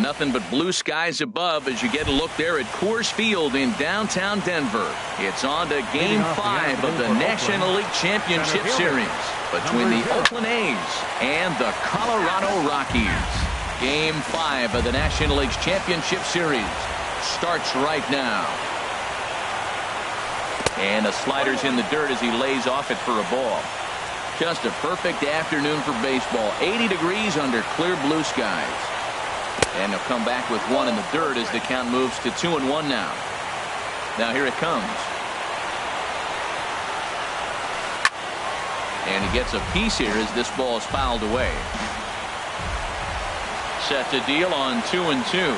nothing but blue skies above as you get a look there at Coors Field in downtown Denver. It's on to Game 5 of the National League Championship Series between the Oakland A's and the Colorado Rockies. Game 5 of the National League Championship Series starts right now. And the slider's in the dirt as he lays off it for a ball. Just a perfect afternoon for baseball. 80 degrees under clear blue skies. And he'll come back with one in the dirt as the count moves to 2-1 now. Now here it comes. And he gets a piece here as this ball is fouled away. Set to deal on 2-2.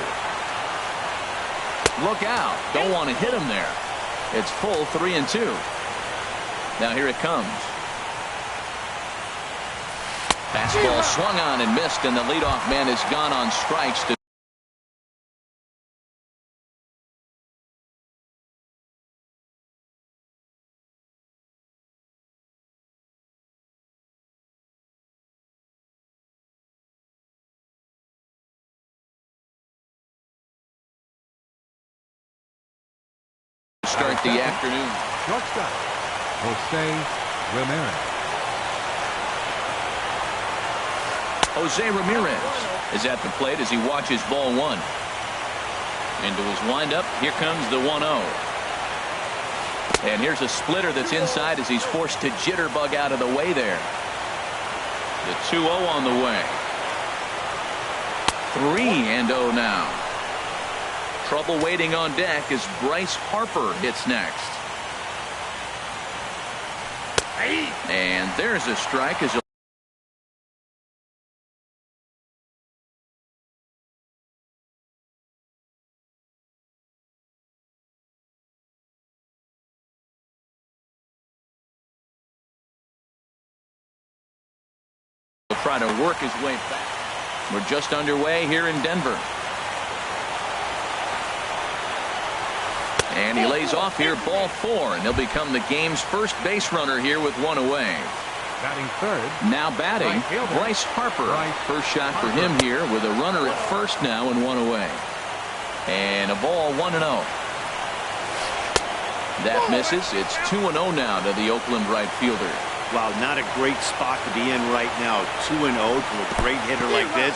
Look out. Don't want to hit him there. It's full 3-2. Now here it comes. Fastball swung on and missed, and the leadoff man has gone on strikes to start the afternoon. Shortstop, Jose Ramirez is at the plate as he watches ball one. Into his windup, here comes the 1-0. And here's a splitter that's inside as he's forced to jitterbug out of the way there. The 2-0 on the way. 3-0 now. Trouble waiting on deck as Bryce Harper hits next. And there's a strike as try to work his way back. We're just underway here in Denver. And he lays off here, ball 4, and he'll become the game's first base runner here with one away. Batting third. Now batting, Bryce Harper. First shot for him here with a runner at first now and one away. And a ball 1-0. That misses. It's 2-0 now to the Oakland right fielder. Wow, not a great spot to be in right now. 2-0 to a great hitter like this.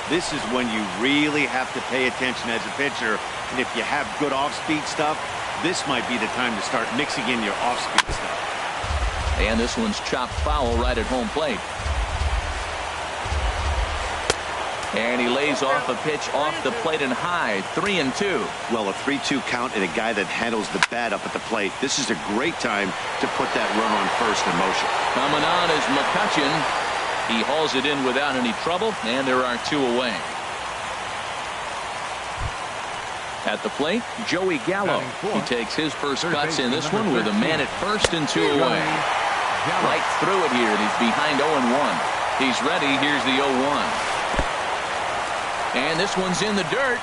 This is when you really have to pay attention as a pitcher. And if you have good off-speed stuff, this might be the time to start mixing in your off-speed stuff. And this one's chopped foul right at home plate. And he lays off a pitch off the plate and high. 3-2. Well, a 3-2 count and a guy that handles the bat up at the plate. This is a great time to put that runner on first in motion. Coming on is McCutcheon. He hauls it in without any trouble, and there are 2 away. At the plate, Joey Gallo. He takes his first cuts in this one with a man at first and 2 away. Right through it here, and he's behind 0-1. He's ready. Here's the 0-1. And this one's in the dirt.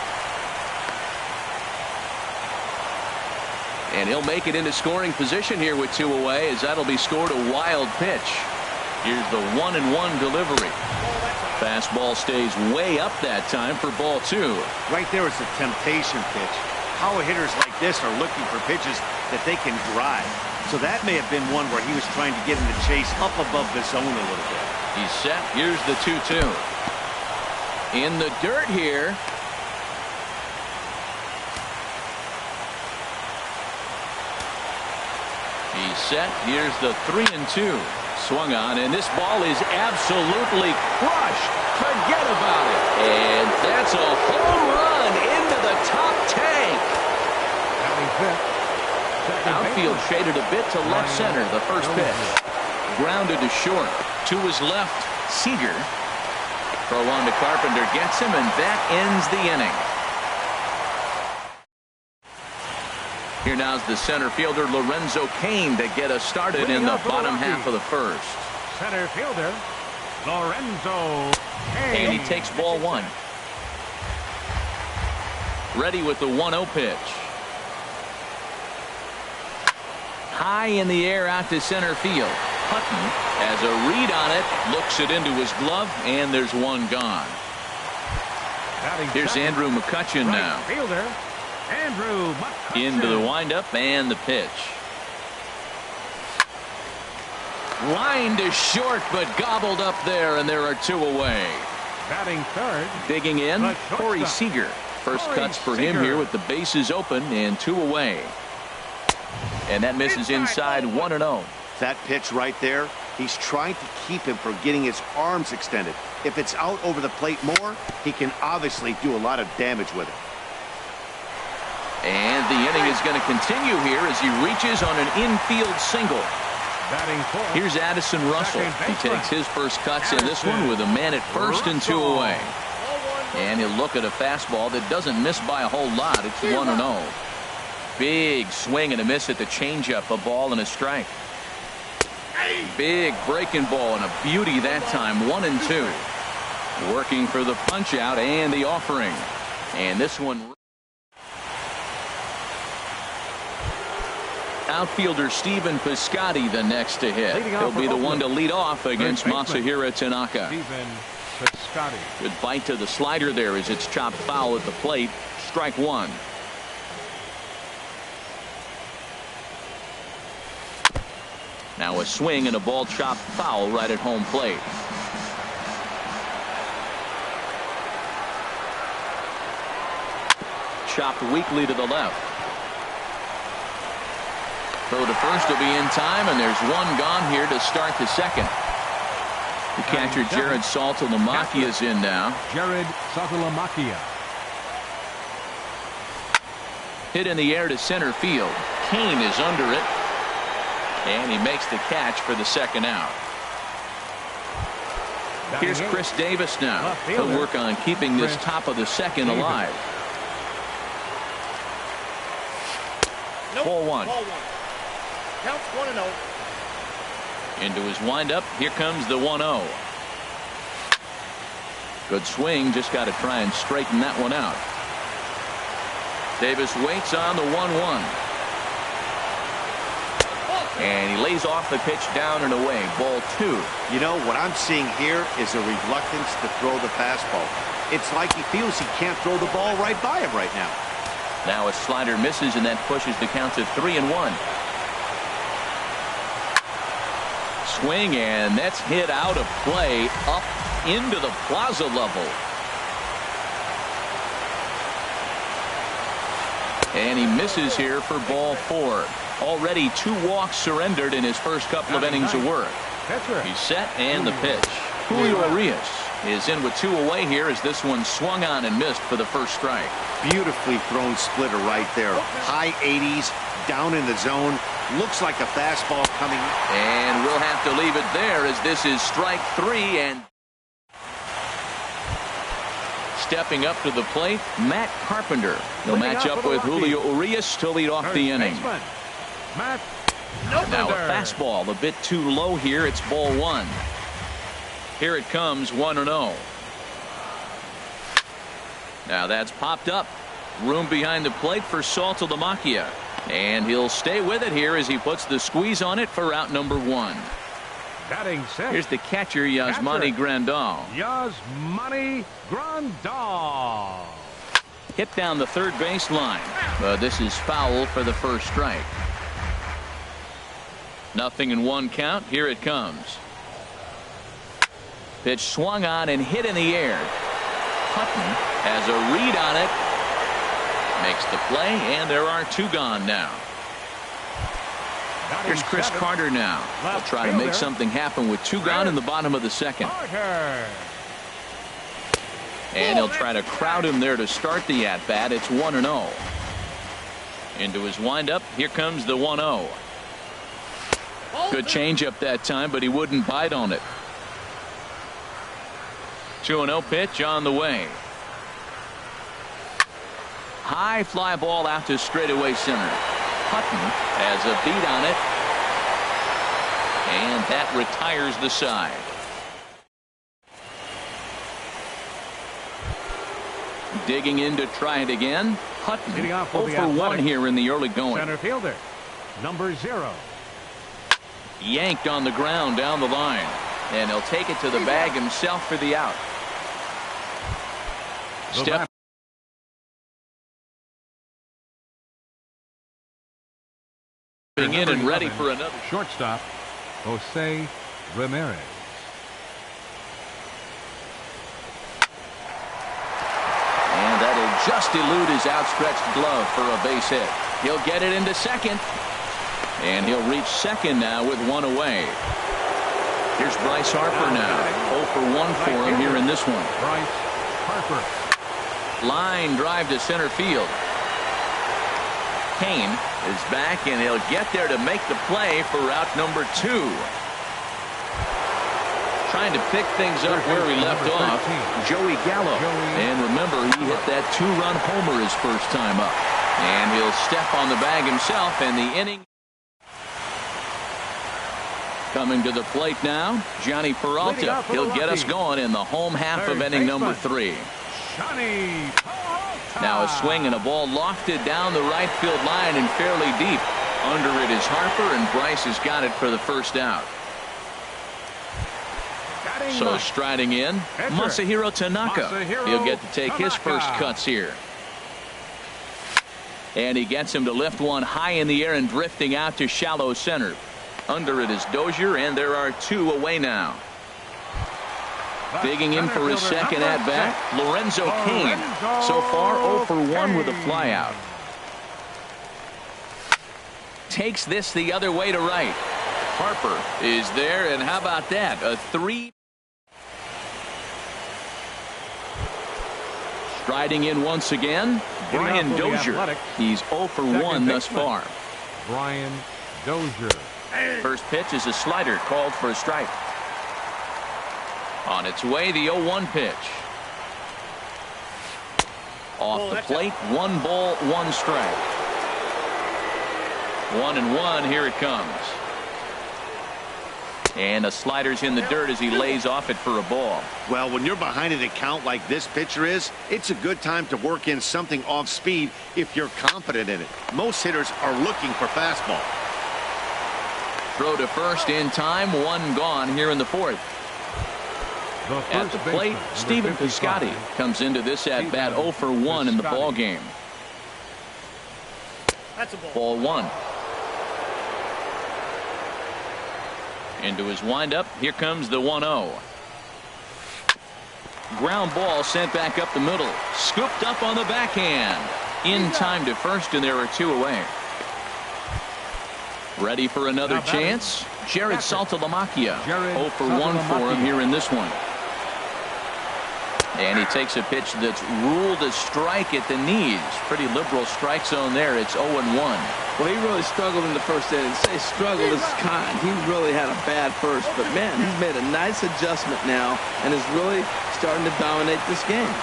And he'll make it into scoring position here with 2 away, as that'll be scored a wild pitch. Here's the 1-1 delivery. Fastball stays way up that time for ball 2. Right there is a temptation pitch. Power hitters like this are looking for pitches that they can drive. So that may have been one where he was trying to get him to chase up above the zone a little bit. He's set. Here's the 2-2. In the dirt here. He's set. Here's the 3-2. Swung on, and this ball is absolutely crushed. Forget about it. And that's a home run into the top tank. Outfield shaded a bit to left center. The first pitch. Grounded to short. To his left, Seager. Throw on to Carpenter, gets him, and that ends the inning. Here now's the center fielder, Lorenzo Cain, to get us started in the bottom half of the first. Center fielder, Lorenzo Cain. And he takes ball 1. Ready with the 1-0 pitch. High in the air out to center field. Hutton has a read on it, looks it into his glove, and there's one gone. Here's Andrew McCutcheon now. Fielder, Andrew McCutcheon. Into the windup and the pitch. Line to short, but gobbled up there, and there are 2 away. Batting third. Digging in, Corey Seager. First cuts for him here with the bases open and 2 away. And that misses inside 1-0. That pitch right there, he's trying to keep him from getting his arms extended. If it's out over the plate more, he can obviously do a lot of damage with it. And the inning is going to continue here as he reaches on an infield single. Here's Addison Russell. He takes his first cuts in this one with a man at first and 2 away. And he'll look at a fastball that doesn't miss by a whole lot. It's 1-0. Big swing and a miss at the changeup. A ball and a strike. Big breaking ball and a beauty that time. 1-2. Working for the punch out and the offering. And this one. Outfielder Stephen Piscotty the next to hit. He'll be the one to lead off against Masahiro Tanaka. Good bite to the slider there as it's chopped foul at the plate. Strike 1. Now a swing and a ball chopped foul right at home plate. Chopped weakly to the left. Throw to first will be in time, and there's 1 gone here to start the second. The catcher Jared Saltalamacchia is in now. Jared Saltalamacchia. Hit in the air to center field. Kane is under it. And he makes the catch for the second out. Here's Chris Davis now. He'll work on keeping this top of the second alive. Ball 1. Counts 1-0. Into his windup. Here comes the 1-0. Good swing. Just got to try and straighten that one out. Davis waits on the 1-1. And he lays off the pitch down and away. Ball 2. You know, what I'm seeing here is a reluctance to throw the fastball. It's like he feels he can't throw the ball right by him right now. Now a slider misses, and that pushes the count to 3-1. Swing, and that's hit out of play up into the plaza level. And he misses here for ball 4. Already 2 walks surrendered in his first couple of innings of work. He's set and the pitch. Julio Urias is in with 2 away here as this one swung on and missed for the first strike. Beautifully thrown splitter right there. High 80s, down in the zone. Looks like a fastball coming. And we'll have to leave it there as this is strike 3. And stepping up to the plate, Matt Carpenter. He'll match up with Julio Urias to lead off the inning. Now a fastball a bit too low here. It's ball 1. Here it comes, 1-0. Now that's popped up. Room behind the plate for Saltalamacchia. And he'll stay with it here as he puts the squeeze on it for out number 1. Here's the catcher, Yasmani Grandal. Yasmani Grandal. Hit down the third base line. This is foul for the first strike. 0-1 count. Here it comes. Pitch swung on and hit in the air. Hutton has a read on it. Makes the play, and there are 2 gone now. Here's Chris Carter now. He'll try to make something happen with 2 gone in the bottom of the second. And he'll try to crowd him there to start the at-bat. It's 1-0. Into his windup. Here comes the 1-0. Good changeup that time, but he wouldn't bite on it. 2-0 pitch on the way. High fly ball out to straightaway center. Hutton has a beat on it. And that retires the side. Digging in to try it again. Hutton 0 for 1 here in the early going. Center fielder, number 0. Yanked on the ground down the line. And he'll take it to the bag himself for the out. Step in and ready for another. Shortstop, Jose Ramirez. And that'll just elude his outstretched glove for a base hit. He'll get it into second. And he'll reach second now with one away. Here's Bryce Harper now. 0 for 1 for him here in this one. Bryce Harper. Line drive to center field. Kane is back, and he'll get there to make the play for route number 2. Trying to pick things up where he left off, Joey Gallo. And remember, he hit that 2-run homer his first time up. And he'll step on the bag himself, and the inning. Coming to the plate now, Johnny Peralta. He'll get us going in the home half of inning number 3. Now a swing and a ball lofted down the right field line and fairly deep. Under it is Harper, and Bryce has got it for the first out. So striding in, Masahiro Tanaka. He'll get to take his first cuts here. And he gets him to lift one high in the air and drifting out to shallow center. Under it is Dozier, and there are 2 away now. Digging in for his second at-bat, Lorenzo Cain. So far 0 for 1 with a flyout. Takes this the other way to right. Harper is there, and how about that? A 3. Striding in once again, Brian Dozier. He's 0 for 1 thus far. Brian Dozier. First pitch is a slider called for a strike. On its way, the 0-1 pitch. Off the plate, 1 ball, 1 strike. 1-1, here it comes. And a slider's in the dirt as he lays off it for a ball. Well, when you're behind an account like this pitcher is, it's a good time to work in something off speed if you're confident in it. Most hitters are looking for fastball. Throw to first in time, 1 gone here in the 4th. At the plate, Stephen Piscotty comes into this at-bat 0 for 1 in the ball game. That's a ball. Ball 1. Into his windup, here comes the 1-0. Ground ball sent back up the middle. Scooped up on the backhand. In time to first, and there are 2 away. Ready for another chance? Jared Saltalamacchia. 0 for 1 for him here in this one. And he takes a pitch that's ruled a strike at the knees. Pretty liberal strike zone there. It's 0-1. Well, he really struggled in the first inning. Say struggle is kind. He really had a bad first. But, man, he's made a nice adjustment now and is really starting to dominate this game.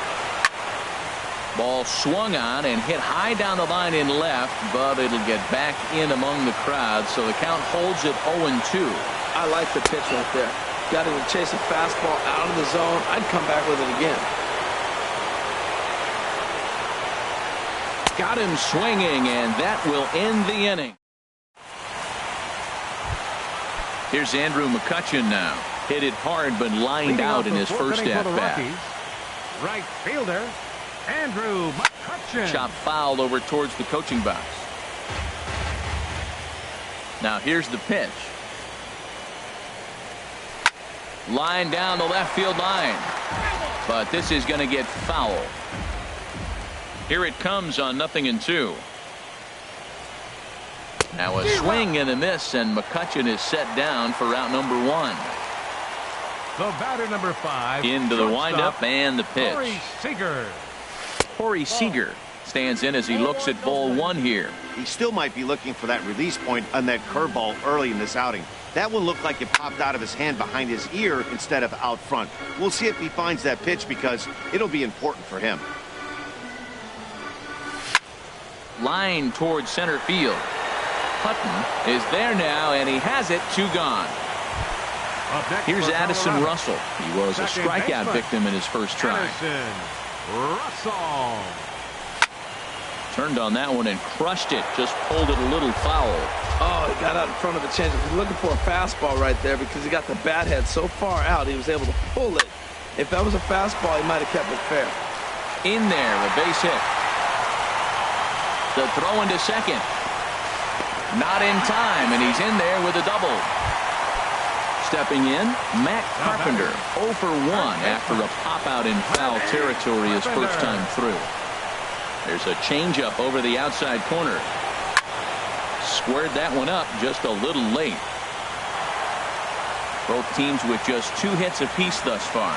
Ball swung on and hit high down the line in left, but it'll get back in among the crowd. So the count holds at 0-2. I like the pitch right there. Got him to chase a fastball out of the zone. I'd come back with it again. Got him swinging, and that will end the inning. Here's Andrew McCutchen now. Hit it hard, but lined out in his first at-bat. Right fielder, Andrew McCutchen. Chop foul over towards the coaching box. Now here's the pitch. Line down the left field line. But this is going to get foul. Here it comes on 0-2. Now a swing and a miss, and McCutchen is set down for out number 1. The batter number 5. Into the windup and the pitch. Corey Seager. Corey Seager stands in as he looks at ball 1 here. He still might be looking for that release point on that curveball early in this outing. That one looked like it popped out of his hand behind his ear instead of out front. We'll see if he finds that pitch because it'll be important for him. Line towards center field. Hutton is there now, and he has it. 2 gone. Here's Addison Russell. He was a strikeout victim in his first try. Addison Russell. Turned on that one and crushed it. Just pulled it a little foul. Oh, he got out in front of the changeup. He's looking for a fastball right there because he got the bat head so far out he was able to pull it. If that was a fastball, he might have kept it fair. In there, a base hit. The throw into second. Not in time, and he's in there with a double. Stepping in, Matt Carpenter, 0 for 1 after a pop-out in foul territory his first time through. There's a changeup over the outside corner. Squared that one up just a little late. Both teams with just 2 hits apiece thus far.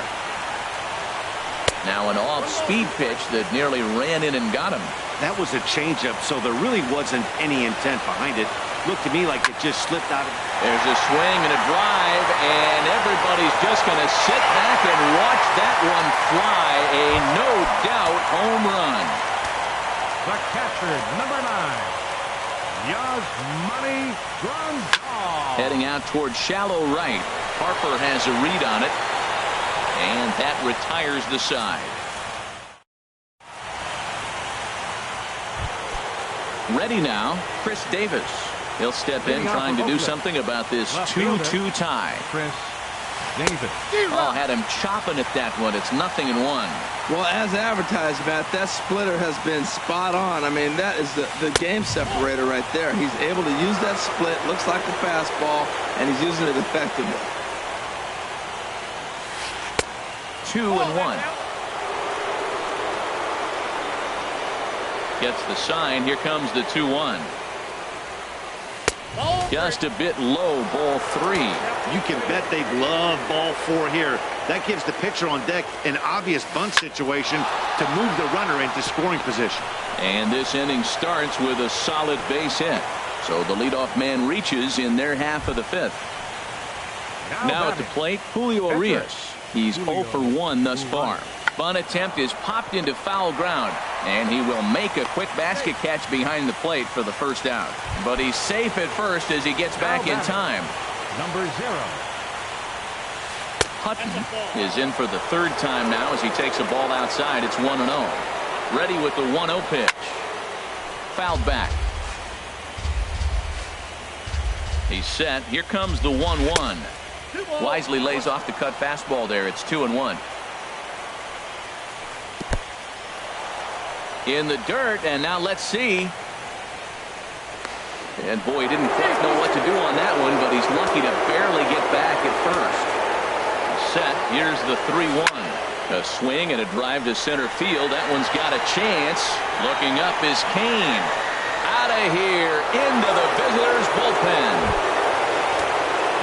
Now an off-speed pitch that nearly ran in and got him. That was a changeup, so there really wasn't any intent behind it. Looked to me like it just slipped out of. There's a swing and a drive, and everybody's just going to sit back and watch that one fly. A no-doubt home run. The catcher, number 9, Yasmani Grandal. Heading out towards shallow right. Harper has a read on it, and that retires the side. Ready now, Chris Davis. He'll step in trying to do something about this 2-2 tie. Chris Davis. Oh, had him chopping at that one. It's 0-1. Well, as advertised, Matt, that splitter has been spot on. I mean, that is the game separator right there. He's able to use that split. Looks like the fastball, and he's using it effectively. 2-1. Gets the sign. Here comes the 2-1. Just a bit low, ball 3. You can bet they'd love ball 4 here. That gives the pitcher on deck an obvious bunt situation to move the runner into scoring position. And this inning starts with a solid base hit. So the leadoff man reaches in their half of the 5th. Now at the plate, Julio Arias. He's 0 for 1 thus far. Bunt attempt is popped into foul ground, and he will make a quick basket catch behind the plate for the first out. But he's safe at first as he gets back in time. Number 0. Hutton is in for the 3rd time now as he takes a ball outside. It's 1-0. Ready with the 1-0 pitch. Fouled back. He's set. Here comes the 1-1. Wisely lays off the cut fastball there. It's 2-1. In the dirt, and now let's see. And boy, he didn't quite know what to do on that one, but he's lucky to barely get back at first. Set. Here's the 3-1. A swing and a drive to center field. That one's got a chance. Looking up is Kane. Out of here into the visitors' bullpen.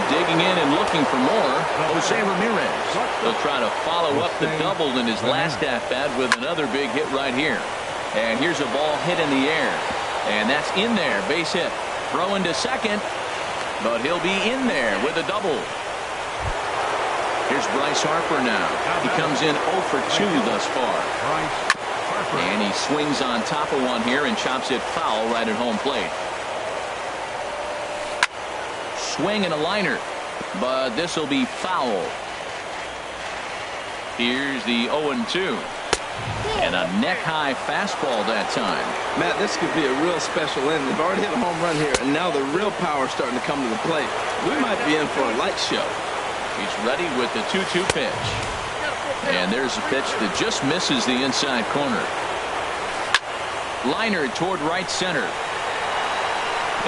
Digging in and looking for more, Jose Ramirez. He'll try to follow up the double in his last at-bat with another big hit right here. And here's a ball hit in the air. And that's in there, base hit. Throw into second, but he'll be in there with a double. Here's Bryce Harper now. He comes in 0 for 2 thus far. And he swings on top of one here and chops it foul right at home plate. Swing and a liner, but this will be foul. Here's the 0-2. And a neck-high fastball that time. Matt, this could be a real special inning. They've already hit a home run here, and now the real power is starting to come to the plate. We might be in for a light show. He's ready with the 2-2 pitch. And there's a pitch that just misses the inside corner. Liner toward right center.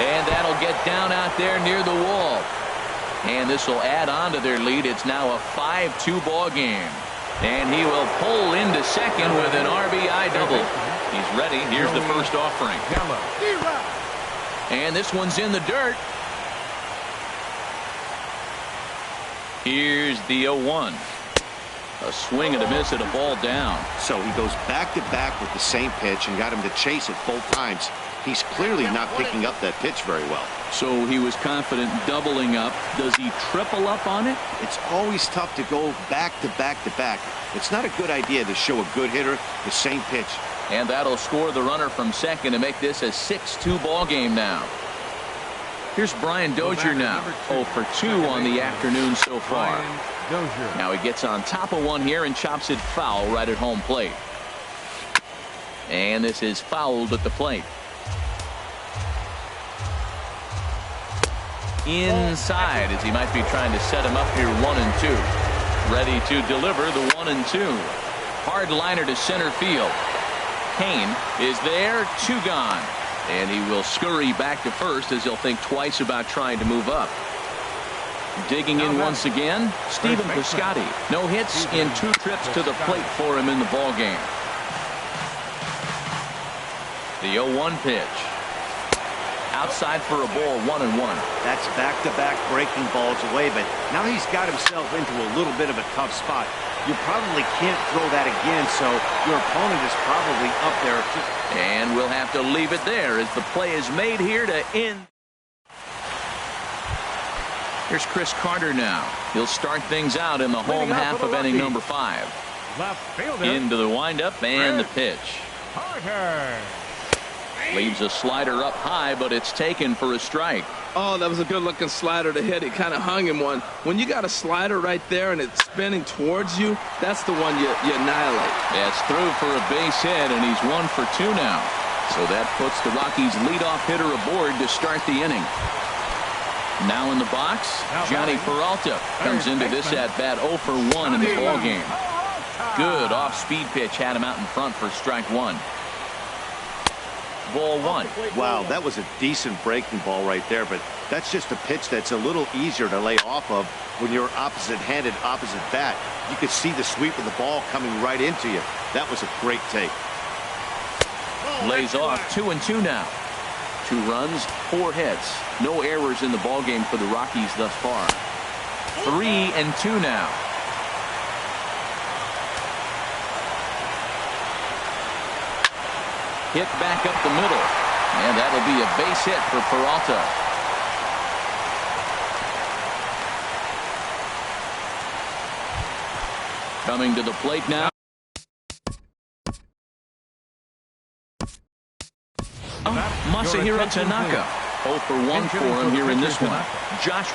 And that'll get down out there near the wall. And this will add on to their lead. It's now a 5-2 ball game. And he will pull into second with an RBI double. He's ready. Here's the first offering. And this one's in the dirt. Here's the 0-1. A swing and a miss and a ball down. So he goes back-to-back with the same pitch and got him to chase it both times. He's clearly not picking up that pitch very well. So he was confident doubling up. Does he triple up on it? It's always tough to go back-to-back-to-back. It's not a good idea to show a good hitter the same pitch. And that'll score the runner from second to make this a 6-2 ball game now. Here's Brian Dozier now. 0 for 2 on the afternoon so far. Now he gets on top of one here and chops it foul right at home plate. And this is fouled at the plate. Inside as he might be trying to set him up here 1-2. Ready to deliver the 1-2. Hard liner to center field. Kane is there, 2 gone. And he will scurry back to first as he'll think twice about trying to move up. Digging in once again, Stephen Piscotty. No hits in 2 trips to the plate for him in the ballgame. The 0-1 pitch. Outside for a ball, 1-1. That's back-to-back breaking balls away, but now he's got himself into a little bit of a tough spot. You probably can't throw that again, so your opponent is probably up there. And we'll have to leave it there as the play is made here to end. Here's Chris Carter now. He'll start things out in the home half of inning number 5. Left fielder. Into the windup and the pitch. Carter. Leaves a slider up high, but it's taken for a strike. Oh, that was a good-looking slider to hit. It kind of hung him one. When you got a slider right there and it's spinning towards you, that's the one you annihilate. That's through for a base hit, and he's 1 for 2 now. So that puts the Rockies' leadoff hitter aboard to start the inning. Now in the box, Johnny Peralta comes into this at-bat 0 for 1 in the ballgame. Good off-speed pitch had him out in front for strike 1. Ball 1. Wow, that was a decent breaking ball right there, but that's just a pitch that's a little easier to lay off of when you're opposite-handed, opposite bat. You could see the sweep of the ball coming right into you. That was a great take. Lays off 2-2 now. 2 runs, 4 hits. No errors in the ballgame for the Rockies thus far. 3-2 now. Hit back up the middle. And that'll be a base hit for Peralta. Coming to the plate now. Masahiro Tanaka. 0 for 1 for him here in this one. Josh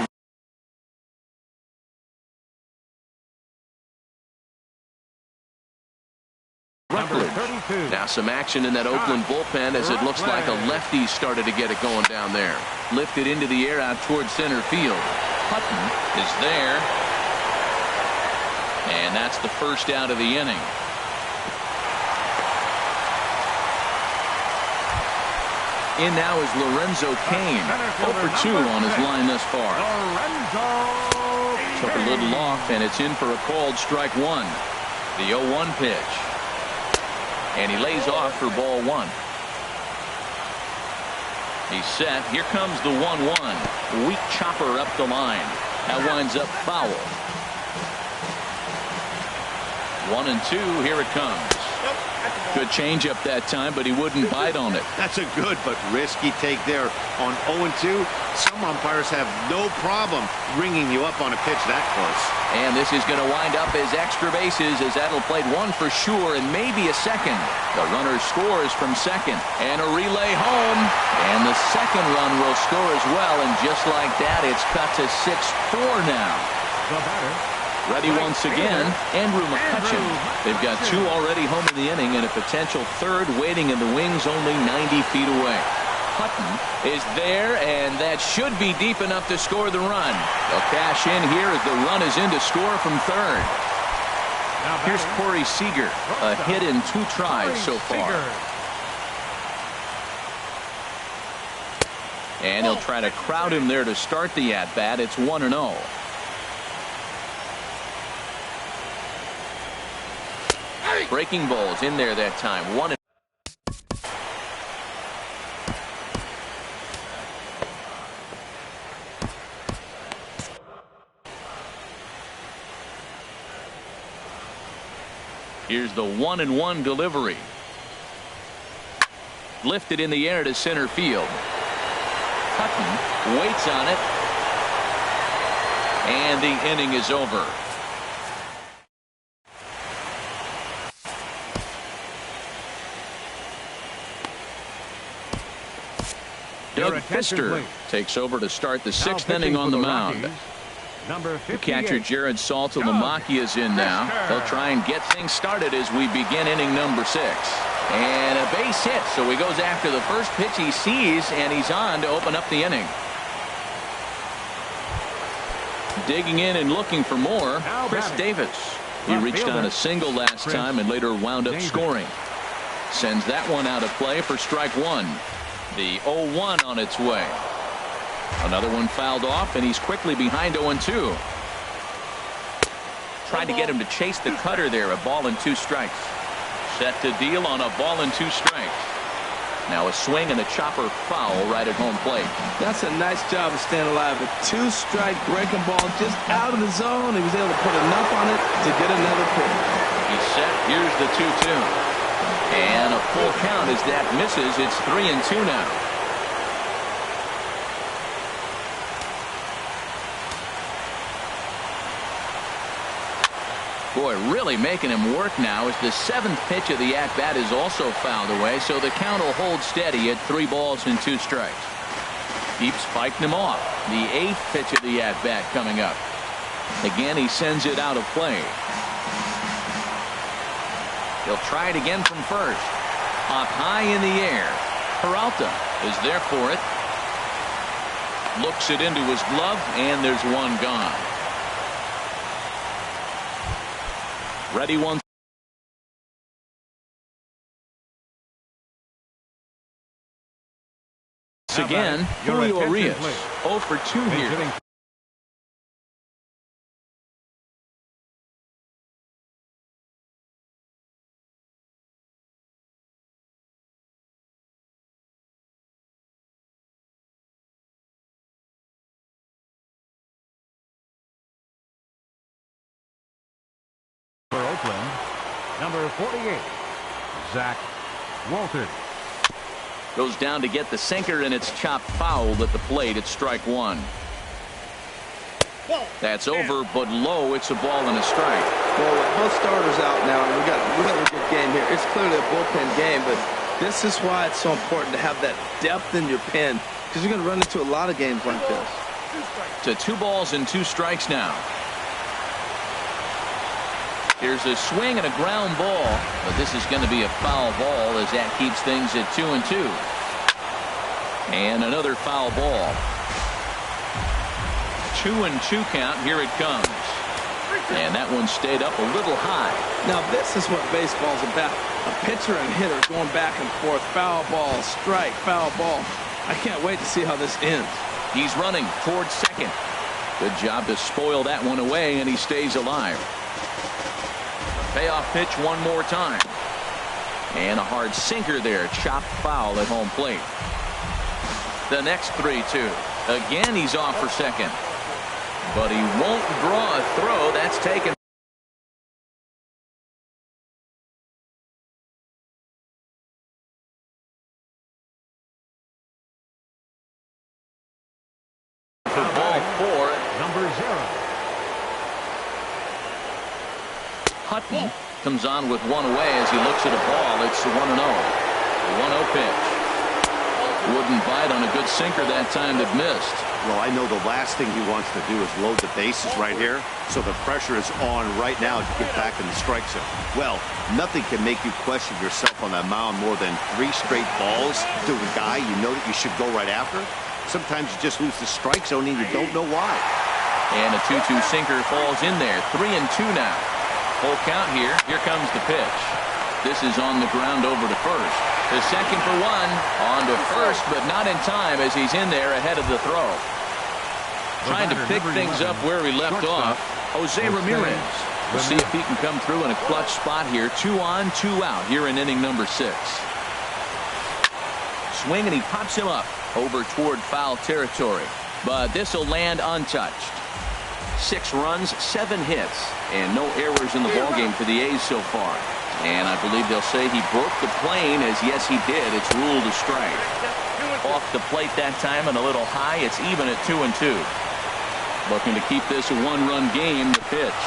Now some action in that Oakland bullpen as it looks like a lefty started to get it going down there. Lifted into the air out towards center field. Hutton is there. And that's the first out of the inning. In now is Lorenzo Cain. 0 for 2 on his line thus far. Took a little off, and it's in for a called strike 1. The 0-1 pitch. And he lays off for ball 1. He's set. Here comes the 1-1. Weak chopper up the line. That winds up foul. 1-2. Here it comes. Good changeup that time, but he wouldn't bite on it. That's a good but risky take there. On 0-2, some umpires have no problem ringing you up on a pitch that close. And this is going to wind up as extra bases as that'll play 1 for sure and maybe a second. The runner scores from second and a relay home. And the second run will score as well. And just like that, it's cut to 6-4 now. The batter. Ready once again, Andrew McCutchen. They've got 2 already home in the inning and a potential third waiting in the wings only 90 feet away. Hutton is there, and that should be deep enough to score the run. They'll cash in here as the run is in to score from third. Here's Corey Seager, a hit in 2 tries so far. And he'll try to crowd him there to start the at-bat. It's 1-0. Breaking balls in there that time. 1. Here's the 1-1 delivery. Lifted in the air to center field. Hutton waits on it. And the inning is over. Doug Pfister takes over to start the 6th inning on the mound. The catcher Jared Saltalamacchia is in now. They'll try and get things started as we begin inning number 6. And a base hit, so he goes after the first pitch he sees, and he's on to open up the inning. Digging in and looking for more, Chris Davis. He reached on a single last time and later wound up scoring. Sends that one out of play for strike one. The 0-1 on its way. Another one fouled off, and he's quickly behind 0-2. Tried to get him to chase the cutter there. A ball and 2 strikes. Set to deal on a ball and 2 strikes. Now a swing and a chopper foul right at home plate. That's a nice job of staying alive. A 2-strike breaking ball just out of the zone. He was able to put enough on it to get another pitch. He's set. Here's the 2-2. And a full count as that misses. It's 3-2 now. Boy, really making him work now as the 7th pitch of the at-bat is also fouled away, so the count will hold steady at 3 balls and 2 strikes. Keeps fighting him off. The 8th pitch of the at-bat coming up. Again, he sends it out of play. He'll try it again from first. Up high in the air. Peralta is there for it. Looks it into his glove, and there's one gone. Ready one. Again, Julio Urias. 0 for 2 here. For Oakland, number 48, Zach Walton. Goes down to get the sinker, and it's chopped foul at the plate. It's strike one. That's over, but low. It's a ball and a strike. Well, with both starters out now, and we got a good game here. It's clearly a bullpen game, but this is why it's so important to have that depth in your pen, because you're going to run into a lot of games like this. To 2 balls and 2 strikes now. Here's a swing and a ground ball, but this is going to be a foul ball as that keeps things at 2-2. And another foul ball. 2-2 count. Here it comes. And that one stayed up a little high. Now this is what baseball's about. A pitcher and hitter going back and forth. Foul ball, strike, foul ball. I can't wait to see how this ends. He's running towards second. Good job to spoil that one away, and he stays alive. Payoff pitch one more time. And a hard sinker there. Chopped foul at home plate. The next 3-2. Again, he's off for second. But he won't draw a throw. That's taken. For ball 4. Number 0. Hutton comes on with one away as he looks at a ball. It's the 1-0. The 1-0 pitch. Wouldn't bite on a good sinker that time that missed. Well, I know the last thing he wants to do is load the bases right here, so the pressure is on right now to get back in the strike zone. Well, nothing can make you question yourself on that mound more than 3 straight balls to a guy you know that you should go right after. Sometimes you just lose the strike zone and you don't know why. And a 2-2 sinker falls in there. 3-2 now. Full count here. Here comes the pitch. This is on the ground over to first. The second for 1. On to first, but not in time as he's in there ahead of the throw. Trying to pick things up where he left off. Jose Ramirez. We'll see if he can come through in a clutch spot here. 2 on, 2 out here in inning number 6. Swing, and he pops him up over toward foul territory. But this will land untouched. 6 runs, 7 hits, and no errors in the ballgame for the A's so far. And I believe they'll say he broke the plane, as yes, he did. It's ruled a strike. Off the plate that time and a little high. It's even at 2-2. Looking to keep this a 1-run game. The pitch.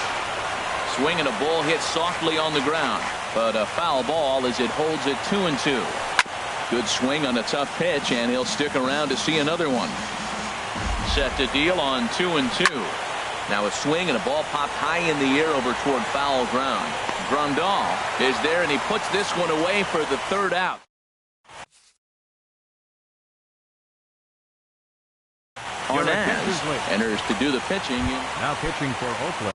Swing and a ball hit softly on the ground, but a foul ball as it holds at 2-2. Good swing on a tough pitch, and he'll stick around to see another one. Set to deal on 2-2. Now a swing and a ball popped high in the air over toward foul ground. Grandal is there, and he puts this one away for the 3rd out. Arnaz enters to do the pitching. Now pitching for Oakland.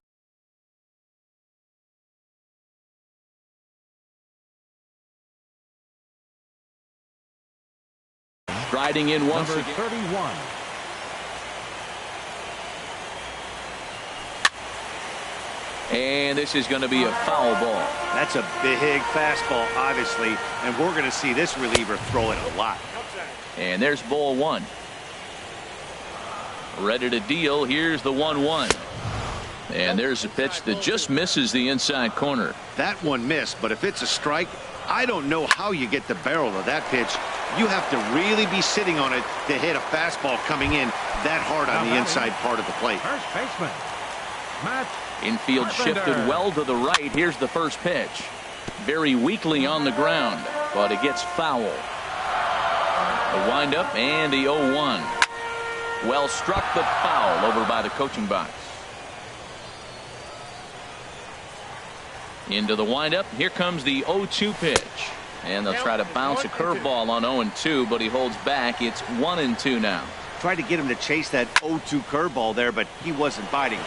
Riding in once Number again. 31. And this is going to be a foul ball. That's a big fastball, obviously, and we're going to see this reliever throw it a lot. And there's ball one. Ready to deal. Here's the 1-1. And there's a pitch that just misses the inside corner. That one missed, but if it's a strike, I don't know how you get the barrel of that pitch. You have to really be sitting on it to hit a fastball coming in that hard on the inside part of the plate. First baseman, Matt Infield shifted well to the right. Here's the first pitch. Very weakly on the ground, but it gets foul. The windup and the 0-1. Well struck, but foul over by the coaching box. Into the windup. Here comes the 0-2 pitch. And they'll try to bounce a curveball on 0-2, but he holds back. It's 1-2 now. Tried to get him to chase that 0-2 curveball there, but he wasn't biting.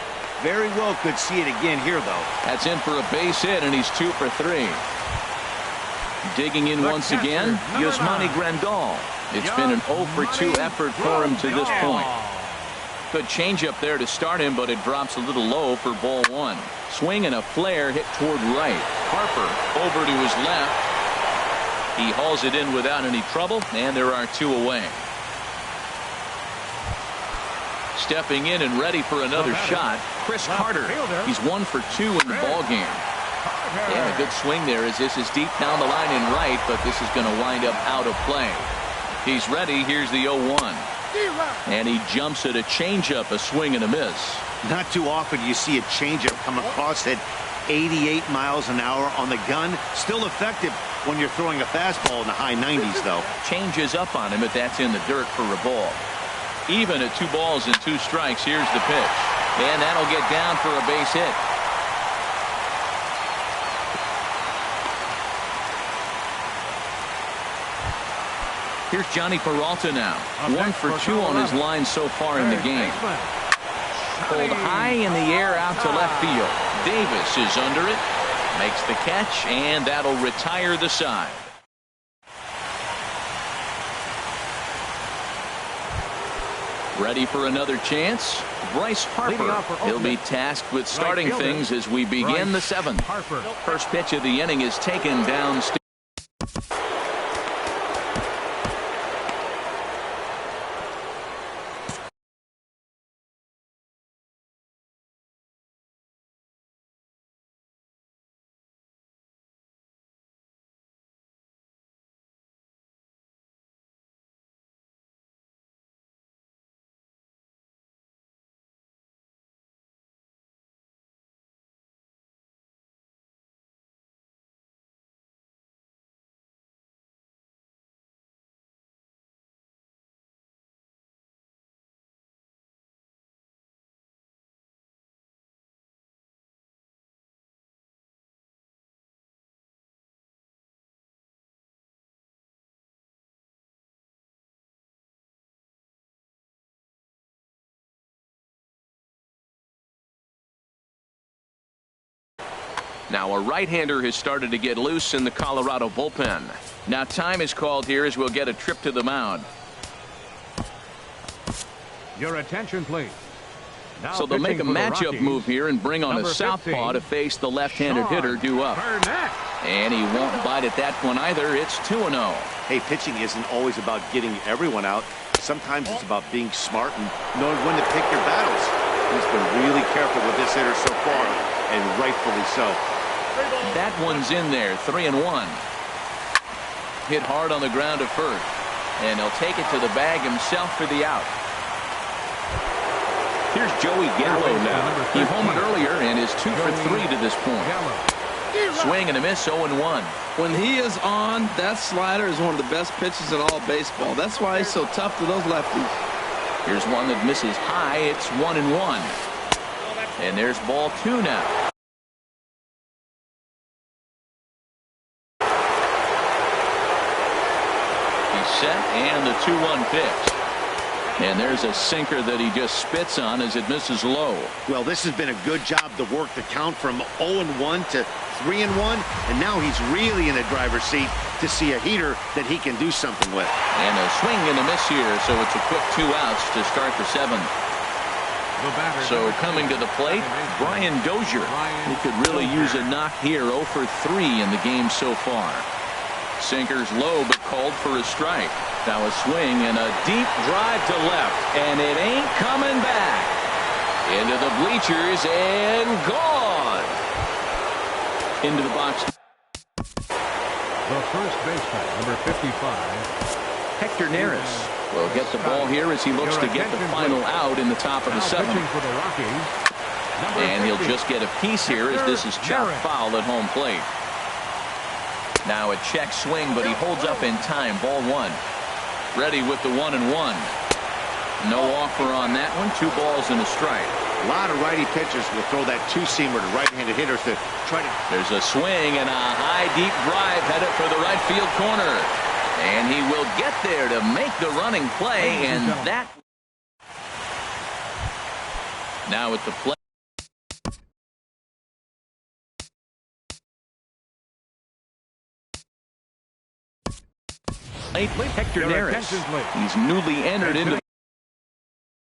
Very well could see it again here, though. That's in for a base hit, and he's 2 for 3. Digging in once again, Yasmani Grandal. It's been an 0 for 2 effort for him to this point. Good changeup there to start him, but it drops a little low for ball one. Swing and a flare hit toward right. Harper over to his left. He hauls it in without any trouble, and there are 2 away. Stepping in and ready for another shot, Chris Carter. He's 1 for 2 in the ball game. Yeah, a good swing there as this is deep down the line in right, but this is going to wind up out of play. He's ready. Here's the 0-1. And he jumps at a changeup, a swing and a miss. Not too often you see a changeup come across at 88 miles an hour on the gun. Still effective when you're throwing a fastball in the high 90s, though. Changes up on him, but that's in the dirt for a ball. Even at 2 balls and 2 strikes. Here's the pitch. And that'll get down for a base hit. Here's Johnny Peralta now. 1 for 2 on his line so far in the game. Pulled high in the air out to left field. Davis is under it. Makes the catch, and that'll retire the side. Ready for another chance? Bryce Harper. He'll be tasked with starting things as we begin the 7th. First pitch of the inning is taken downstairs. Now a right-hander has started to get loose in the Colorado bullpen. Now time is called here as we'll get a trip to the mound. Your attention, please. Now so they'll make a pitching for the matchup Rockies, move here and bring on a number southpaw 15, to face the left-handed hitter due up. Burnett. And he won't bite at that one either. It's 2-0. Hey, pitching isn't always about getting everyone out. Sometimes it's about being smart and knowing when to pick your battles. He's been really careful with this hitter so far, and rightfully so. That one's in there. 3-1. Hit hard on the ground to first. And he'll take it to the bag himself for the out. Here's Joey Gallo now. He homered earlier and is 2 for 3 to this point. Swing and a miss, 0-1. When he is on, that slider is one of the best pitches in all baseball. That's why he's so tough to those lefties. Here's one that misses high. It's 1-1. And there's ball 2 now. He's set, and the 2-1 pitch. And there's a sinker that he just spits on as it misses low. Well, this has been a good job to work the count from 0-1 to 3-1, and now he's really in the driver's seat to see a heater that he can do something with. And a swing and a miss here, so it's a quick 2 outs to start the 7th. So coming to the plate, Brian Dozier. He could really use a knock here. 0 for 3 in the game so far. Sinker's low, but called for a strike. Now a swing and a deep drive to left, and it ain't coming back. Into the bleachers and gone. Into the box. The first baseman, number 55. Hector Neris will get the ball here as he looks to get the final out in the top of the 7th. For the Rockies, And he'll just get a piece here as this is chopped foul at home plate. Now a check swing, but he holds up in time. Ball 1. Ready with the 1-1. No offer on that one. 2 balls and a strike. A lot of righty pitchers will throw that two-seamer to right-handed hitters to try to... There's a swing and a high, deep drive headed for the right field corner. And he will get there to make the running play, and that... Now at the plate. Hector Neris. He's newly entered into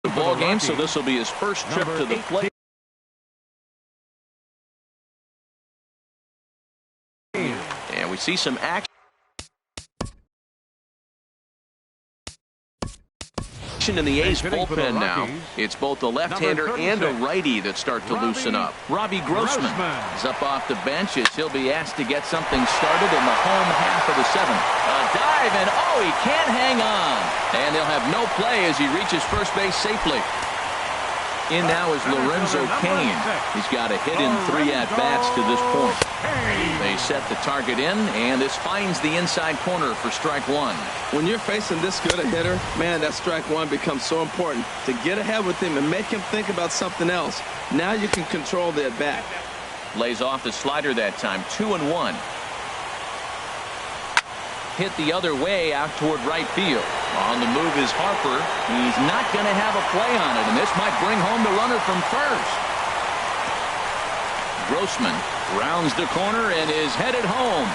the ball game, so this will be his first trip to the plate. And we see some action in the A's bullpen now. It's both a left-hander and a righty that start to loosen up. Robbie Grossman is up off the bench as he'll be asked to get something started in the home half of the 7th. A dive, and oh, he can't hang on. And they'll have no play as he reaches first base safely. In now is Lorenzo Cain. He's got a hit in 3 at-bats to this point. They set the target in, and this finds the inside corner for strike 1. When you're facing this good a hitter, man, that strike 1 becomes so important to get ahead with him and make him think about something else. Now you can control the at-bat. Lays off the slider that time. 2-1. Hit the other way out toward right field. On the move is Harper. He's not going to have a play on it, and this might bring home the runner from first. Grossman rounds the corner and is headed home.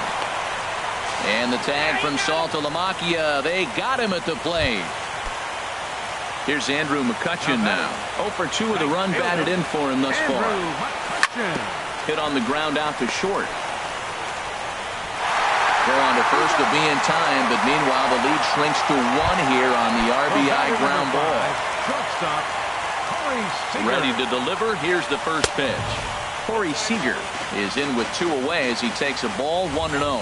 And the tag from Saltalamacchia. They got him at the plate. Here's Andrew McCutchen now. 0 for 2 of the run batted in for him thus far. Hit on the ground out to short. Throw on to first to be in time, but meanwhile the lead shrinks to 1 here on the RBI ground ball. Ready to deliver. Here's the first pitch. Corey Seager is in with 2 away as he takes a ball 1-0.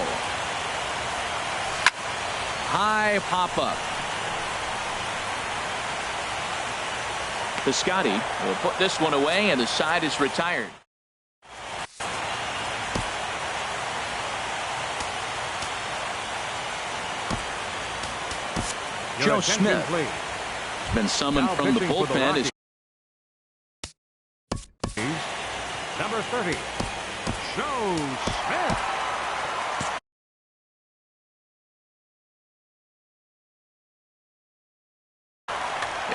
High pop-up. Piscotty will put this one away, and the side is retired. Joe Smith has been summoned from the bullpen. Number 30, Joe Smith.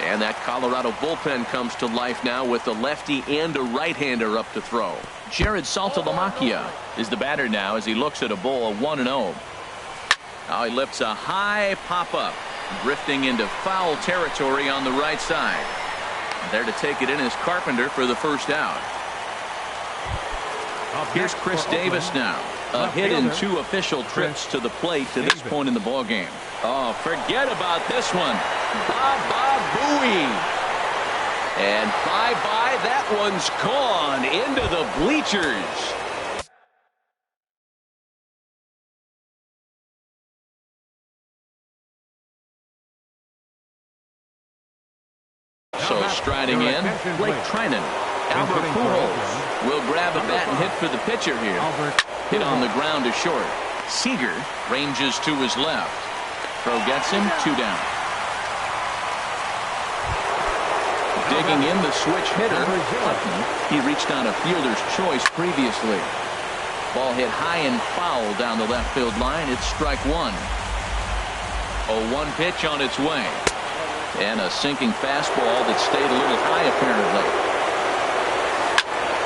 And that Colorado bullpen comes to life now with a lefty and a right-hander up to throw. Jared Saltalamacchia is the batter now as he looks at a ball 1-0. Now he lifts a high pop-up. Drifting into foul territory on the right side. There to take it in is Carpenter for the first out. Here's Chris Davis now. A hit in 2 official trips to the plate to this point in the ball game. Oh, forget about this one. Baba Booey. And bye-bye, that one's gone into the bleachers. So striding in, Blake Trinan. Albert Pujols will grab a bat and hit for the pitcher here. Hit on the ground to short. Seager ranges to his left. Throw gets him, 2 down. Digging in the switch hitter, Hutton. He reached on a fielder's choice previously. Ball hit high and foul down the left field line. It's strike 1. 0-1 pitch on its way. And a sinking fastball that stayed a little high apparently.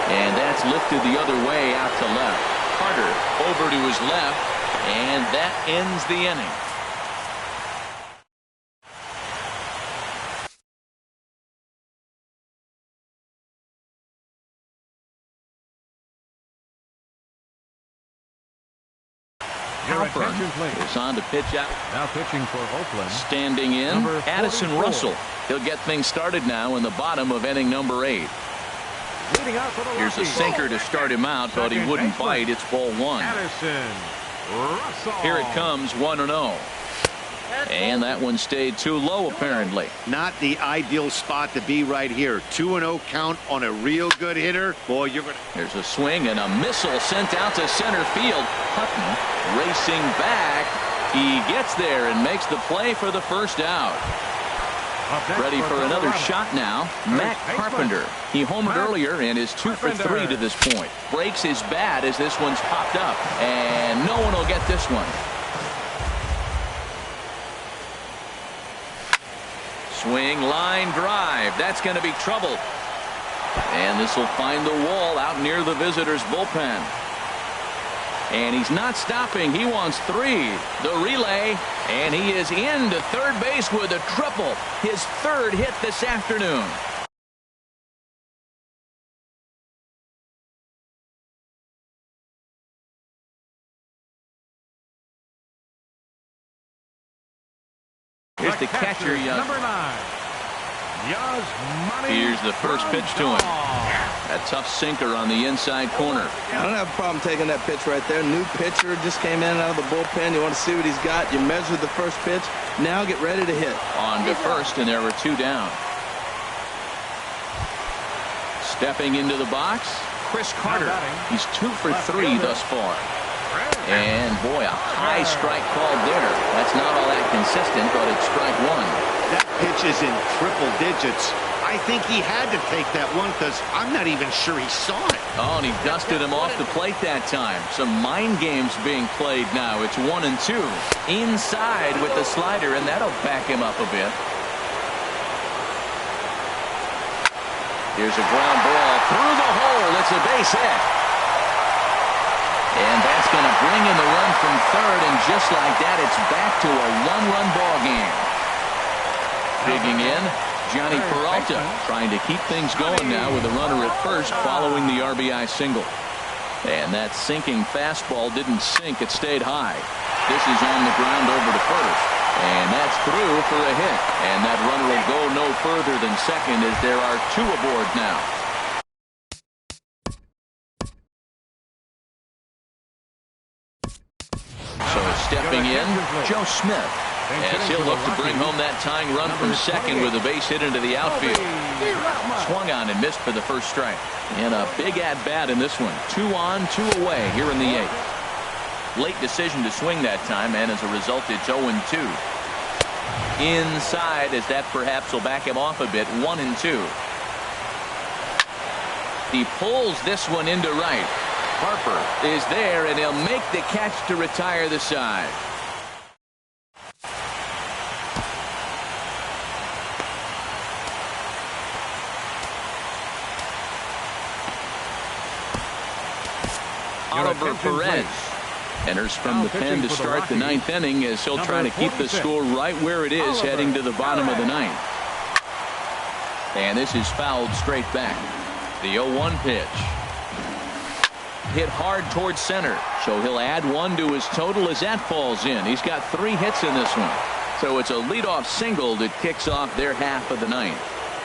And that's lifted the other way out to left. Carter over to his left, and that ends the inning. Halpern is on to pitch out. Now pitching for Oakland. Standing in, Addison Russell. He'll get things started now in the bottom of inning number 8. Here's a sinker to start him out, but he wouldn't bite. It's ball 1. Addison Russell. Here it comes, 1-0. And that one stayed too low, apparently. Not the ideal spot to be right here. 2-0 count on a real good hitter. Boy, you're going to... There's a swing and a missile sent out to center field. Hutton racing back. He gets there and makes the play for the first out. Ready for another shot now. Matt Carpenter. He homered earlier and is 2 for 3 to this point. Breaks his bat as this one's popped up. And no one will get this one. Swing, line drive. That's going to be trouble. And this will find the wall out near the visitors' bullpen. And he's not stopping. He wants 3. The relay. And he is into third base with a triple. His 3rd hit this afternoon. Here's the catcher, Number 9. Here's the first pitch to him. A tough sinker on the inside corner. I don't have a problem taking that pitch right there. New pitcher just came in out of the bullpen. You want to see what he's got. You measure the first pitch. Now get ready to hit. On to first, and there were 2 down. Stepping into the box, Chris Carter. He's 2 for 3 thus far. And boy, a high strike called there. That's not all that consistent, but it's strike 1. That pitch is in triple digits. I think he had to take that one because I'm not even sure he saw it. Oh, and he dusted him off the plate that time. Some mind games being played now. It's 1-2. Inside with the slider, and that'll back him up a bit. Here's a ground ball through the hole. It's a base hit. And that's going to bring in the run from third, and just like that, it's back to a 1-run ball game. Digging in, Johnny Peralta trying to keep things going now with a runner at first following the RBI single. And that sinking fastball didn't sink, it stayed high. This is on the ground over to first. And that's through for a hit. And that runner will go no further than second as there are 2 aboard now. So stepping in, Joe Smith. As he'll look to bring home that tying run from second with a base hit into the outfield. Swung on and missed for the first strike. And a big at-bat in this one. 2 on, 2 away here in the 8th. Late decision to swing that time, and as a result, it's 0-2. Inside, as that perhaps will back him off a bit, 1-2. He pulls this one into right. Harper is there, and he'll make the catch to retire the side. Oliver Perez enters from the pen to start the 9th inning as he'll try to keep the score right where it is heading to the bottom of the 9th. And this is fouled straight back. The 0-1 pitch. Hit hard towards center, so he'll add 1 to his total as that falls in. He's got 3 hits in this one. So it's a leadoff single that kicks off their half of the 9th.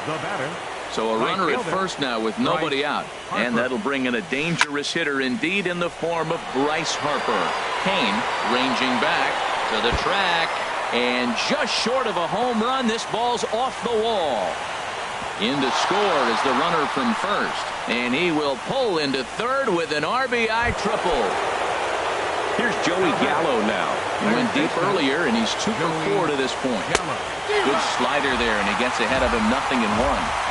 The batter. So a runner at first now with nobody out. And that'll bring in a dangerous hitter indeed in the form of Bryce Harper. Kane ranging back to the track. And just short of a home run, this ball's off the wall. In to score is the runner from first. And he will pull into third with an RBI triple. Here's Joey Gallo now. He went deep earlier, and he's 2 for 4 to this point. Good slider there, and he gets ahead of him 0-1.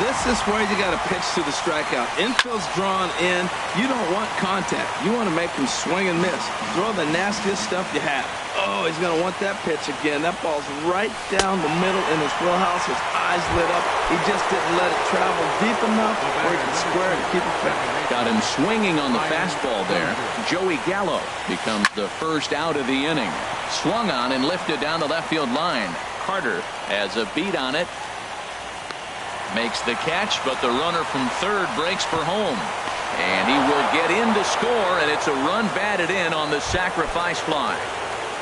This is where you got to pitch to the strikeout. Infield's drawn in. You don't want contact. You want to make him swing and miss. Throw the nastiest stuff you have. Oh, he's going to want that pitch again. That ball's right down the middle in his wheelhouse. His eyes lit up. He just didn't let it travel deep enough where he could square it and keep it back. Got him swinging on the fastball there. Joey Gallo becomes the first out of the inning. Swung on and lifted down the left field line. Carter has a beat on it. Makes the catch, but the runner from third breaks for home. And he will get in to score, and it's a run batted in on the sacrifice fly.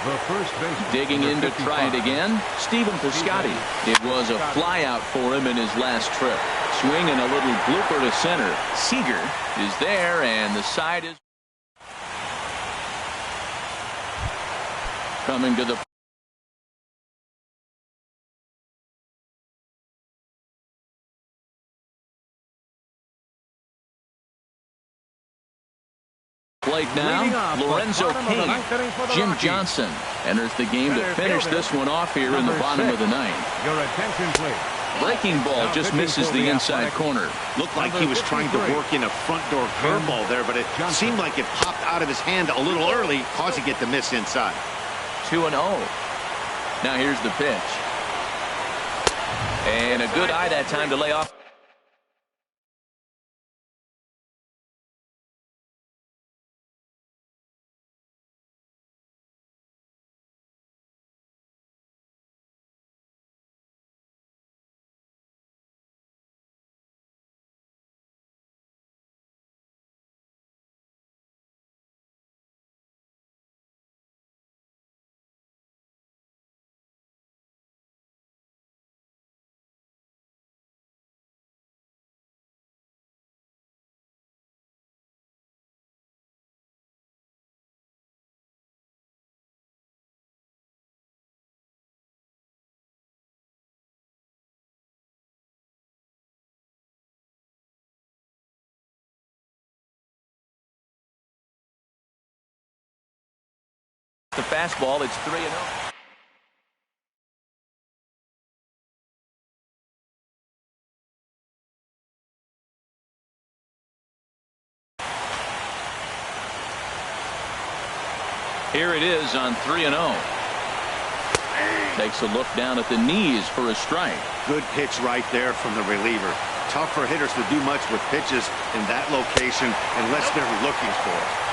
The first baseman, Digging in to try it again, Stephen Piscotty. It was a fly out for him in his last trip. Swinging a little blooper to center. Seager is there, and the side is coming to the plate now. Lorenzo Cain. Jim Johnson enters the game to finish this one off here in the bottom of the ninth. Your attention, please. Breaking ball just misses the inside corner. Looked like he was trying to work in a front door curveball there, but it seemed like it popped out of his hand a little early, causing it to miss inside. 2-0. Now here's the pitch. And a good eye that time to lay off. The fastball, it's 3-0. Here it is on 3-0. Takes a look down at the knees for a strike. Good pitch right there from the reliever. Tough for hitters to do much with pitches in that location unless they're looking for it.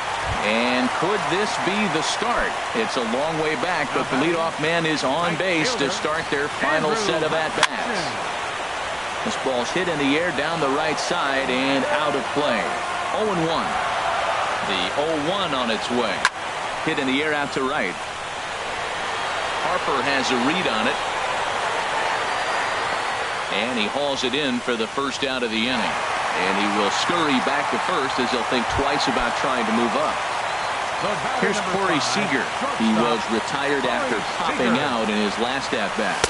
And could this be the start? It's a long way back, but the leadoff man is on base to start their final set of at-bats. This ball's hit in the air down the right side and out of play. 0-1. The 0-1 on its way. Hit in the air out to right. Harper has a read on it. And he hauls it in for the first out of the inning. And he will scurry back to first as he'll think twice about trying to move up. Here's Corey Seager. He was retired after popping out in his last at-bat.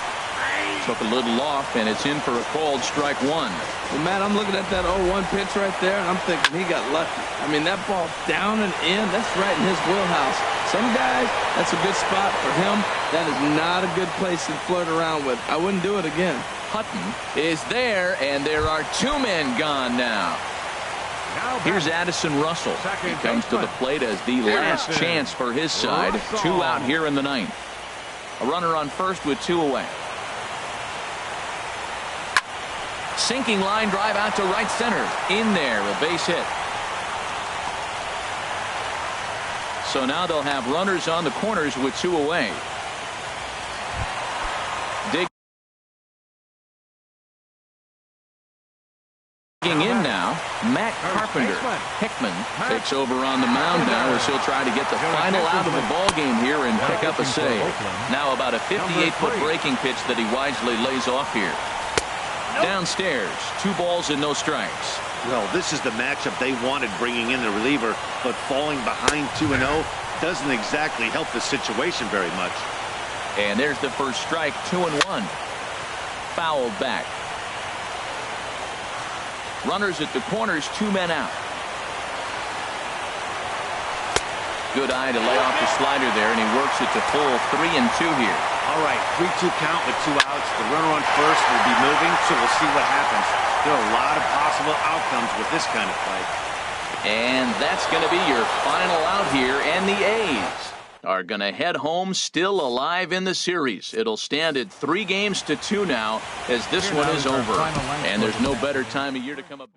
Took a little off, and it's in for a called strike one. Well, Matt, I'm looking at that 0-1 pitch right there, and I'm thinking he got lucky. I mean, that ball down and in, that's right in his wheelhouse. Some guys, that's a good spot. For him, that is not a good place to flirt around with. I wouldn't do it again. Hutton is there, and there are 2 men gone now. Here's Addison Russell. He comes to the plate as the last chance for his side. 2 out here in the ninth. A runner on first with 2 away. Sinking line drive out to right center. In there, a base hit. So now they'll have runners on the corners with 2 away. Digging in now, Matt Carpenter. Hickman takes over on the mound now as he'll try to get the final out of the ball game here and pick up a save. Now about a 58-foot breaking pitch that he wisely lays off here. Downstairs, 2 balls and no strikes. Well, this is the matchup they wanted, bringing in the reliever, but falling behind 2-0 doesn't exactly help the situation very much. And there's the first strike, 2-1. Fouled back. Runners at the corners, 2 men out. good eye to lay off the slider there, and he works it to full 3-2 here. All right, 3-2 count with 2 outs. The runner on first will be moving, so we'll see what happens. There are a lot of possible outcomes with this kind of play. And that's going to be your final out here, and the A's are going to head home still alive in the series. It'll stand at 3-2 now as this one is over. And there's no better time of year to come up.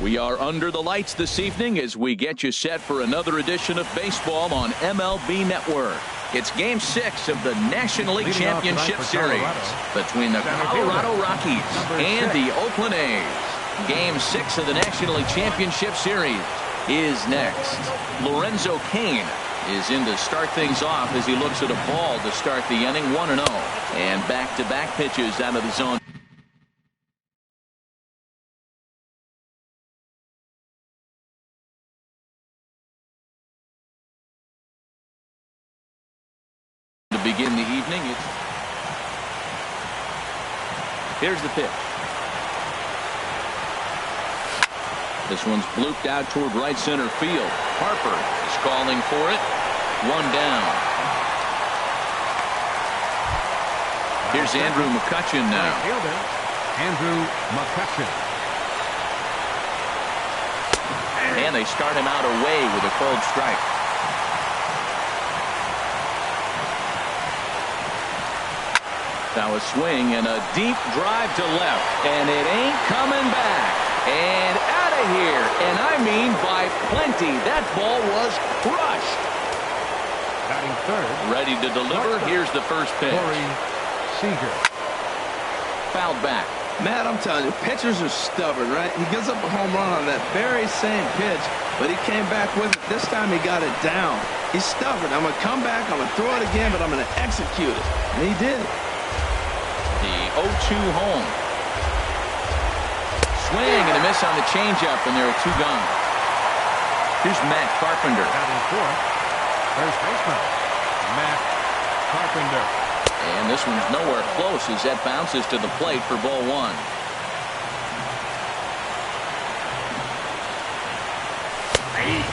We are under the lights this evening as we get you set for another edition of baseball on MLB Network. It's Game 6 of the National League Championship Series between the Colorado Rockies and the Oakland A's. Game 6 of the National League Championship Series is next. Lorenzo Cain is in to start things off as he looks at a ball to start the inning, 1-0. And back-to-back pitches out of the zone. begin the evening. Here's the pitch. This one's blooped out toward right center field. Harper is calling for it. One down. Here's Andrew McCutchen now. Andrew McCutchen. And they start him out away with a cold strike. Now a swing and a deep drive to left. And it ain't coming back. And out of here. And I mean by plenty. That ball was crushed. Batting third. Ready to deliver. Here's the first pitch. Corey Seager. Fouled back. Matt, I'm telling you, pitchers are stubborn, right? He gives up a home run on that very same pitch, but he came back with it. This time he got it down. He's stubborn. I'm going to come back, I'm going to throw it again, but I'm going to execute it. And he did. The 0-2 home. Swing and a miss on the changeup, and there are two gone. Here's Matt Carpenter. Batting fourth. First baseman, Matt Carpenter. And this one's nowhere close as that bounces to the plate for ball one.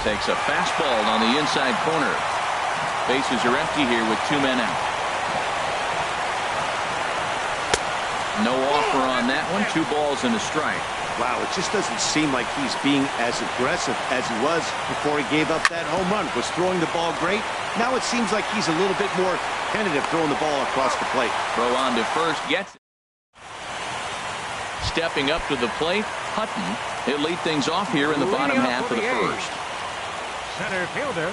Takes a fastball on the inside corner. Bases are empty here with 2 men out. No offer on that one. 2 balls and a strike. Wow, it just doesn't seem like he's being as aggressive as he was before he gave up that home run. Was throwing the ball great. Now it seems like he's a little bit more tentative throwing the ball across the plate. Throw on to first. Gets it. Stepping up to the plate, Hutton. He'll lead things off here in the bottom half of the first. Center fielder,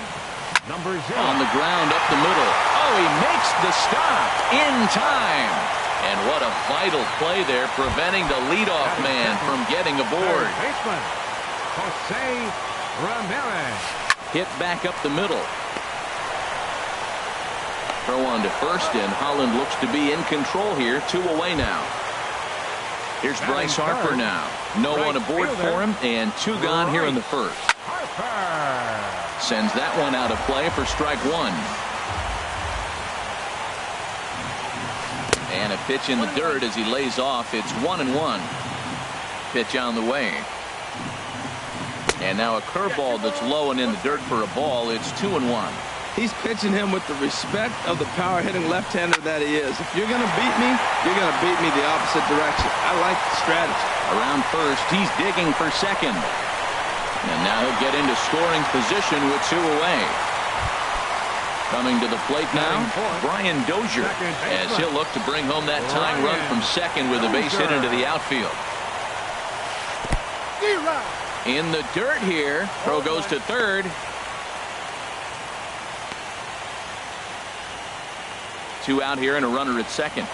number 0. On the ground up the middle. Oh, he makes the stop in time. And what a vital play there, preventing the leadoff man from getting aboard. Third baseman, Jose Ramirez. Hit back up the middle. Throw on to first, and Holland looks to be in control here. 2 away now. Here's Bryce Harper now. No one aboard for him, and 2 gone here in the first. Harper sends that one out of play for strike 1. And a pitch in the dirt as he lays off. It's 1-1. Pitch on the way. And now a curveball that's low and in the dirt for a ball. It's 2-1. He's pitching him with the respect of the power-hitting left-hander that he is. If you're going to beat me, you're going to beat me the opposite direction. I like the strategy. Around first, he's digging for second. And now he'll get into scoring position with 2 away. Coming to the plate now, Brian Dozier, as he'll look to bring home that tying run from second with a base hit into the outfield. In the dirt here, throw goes to third. Two out here and a runner at second.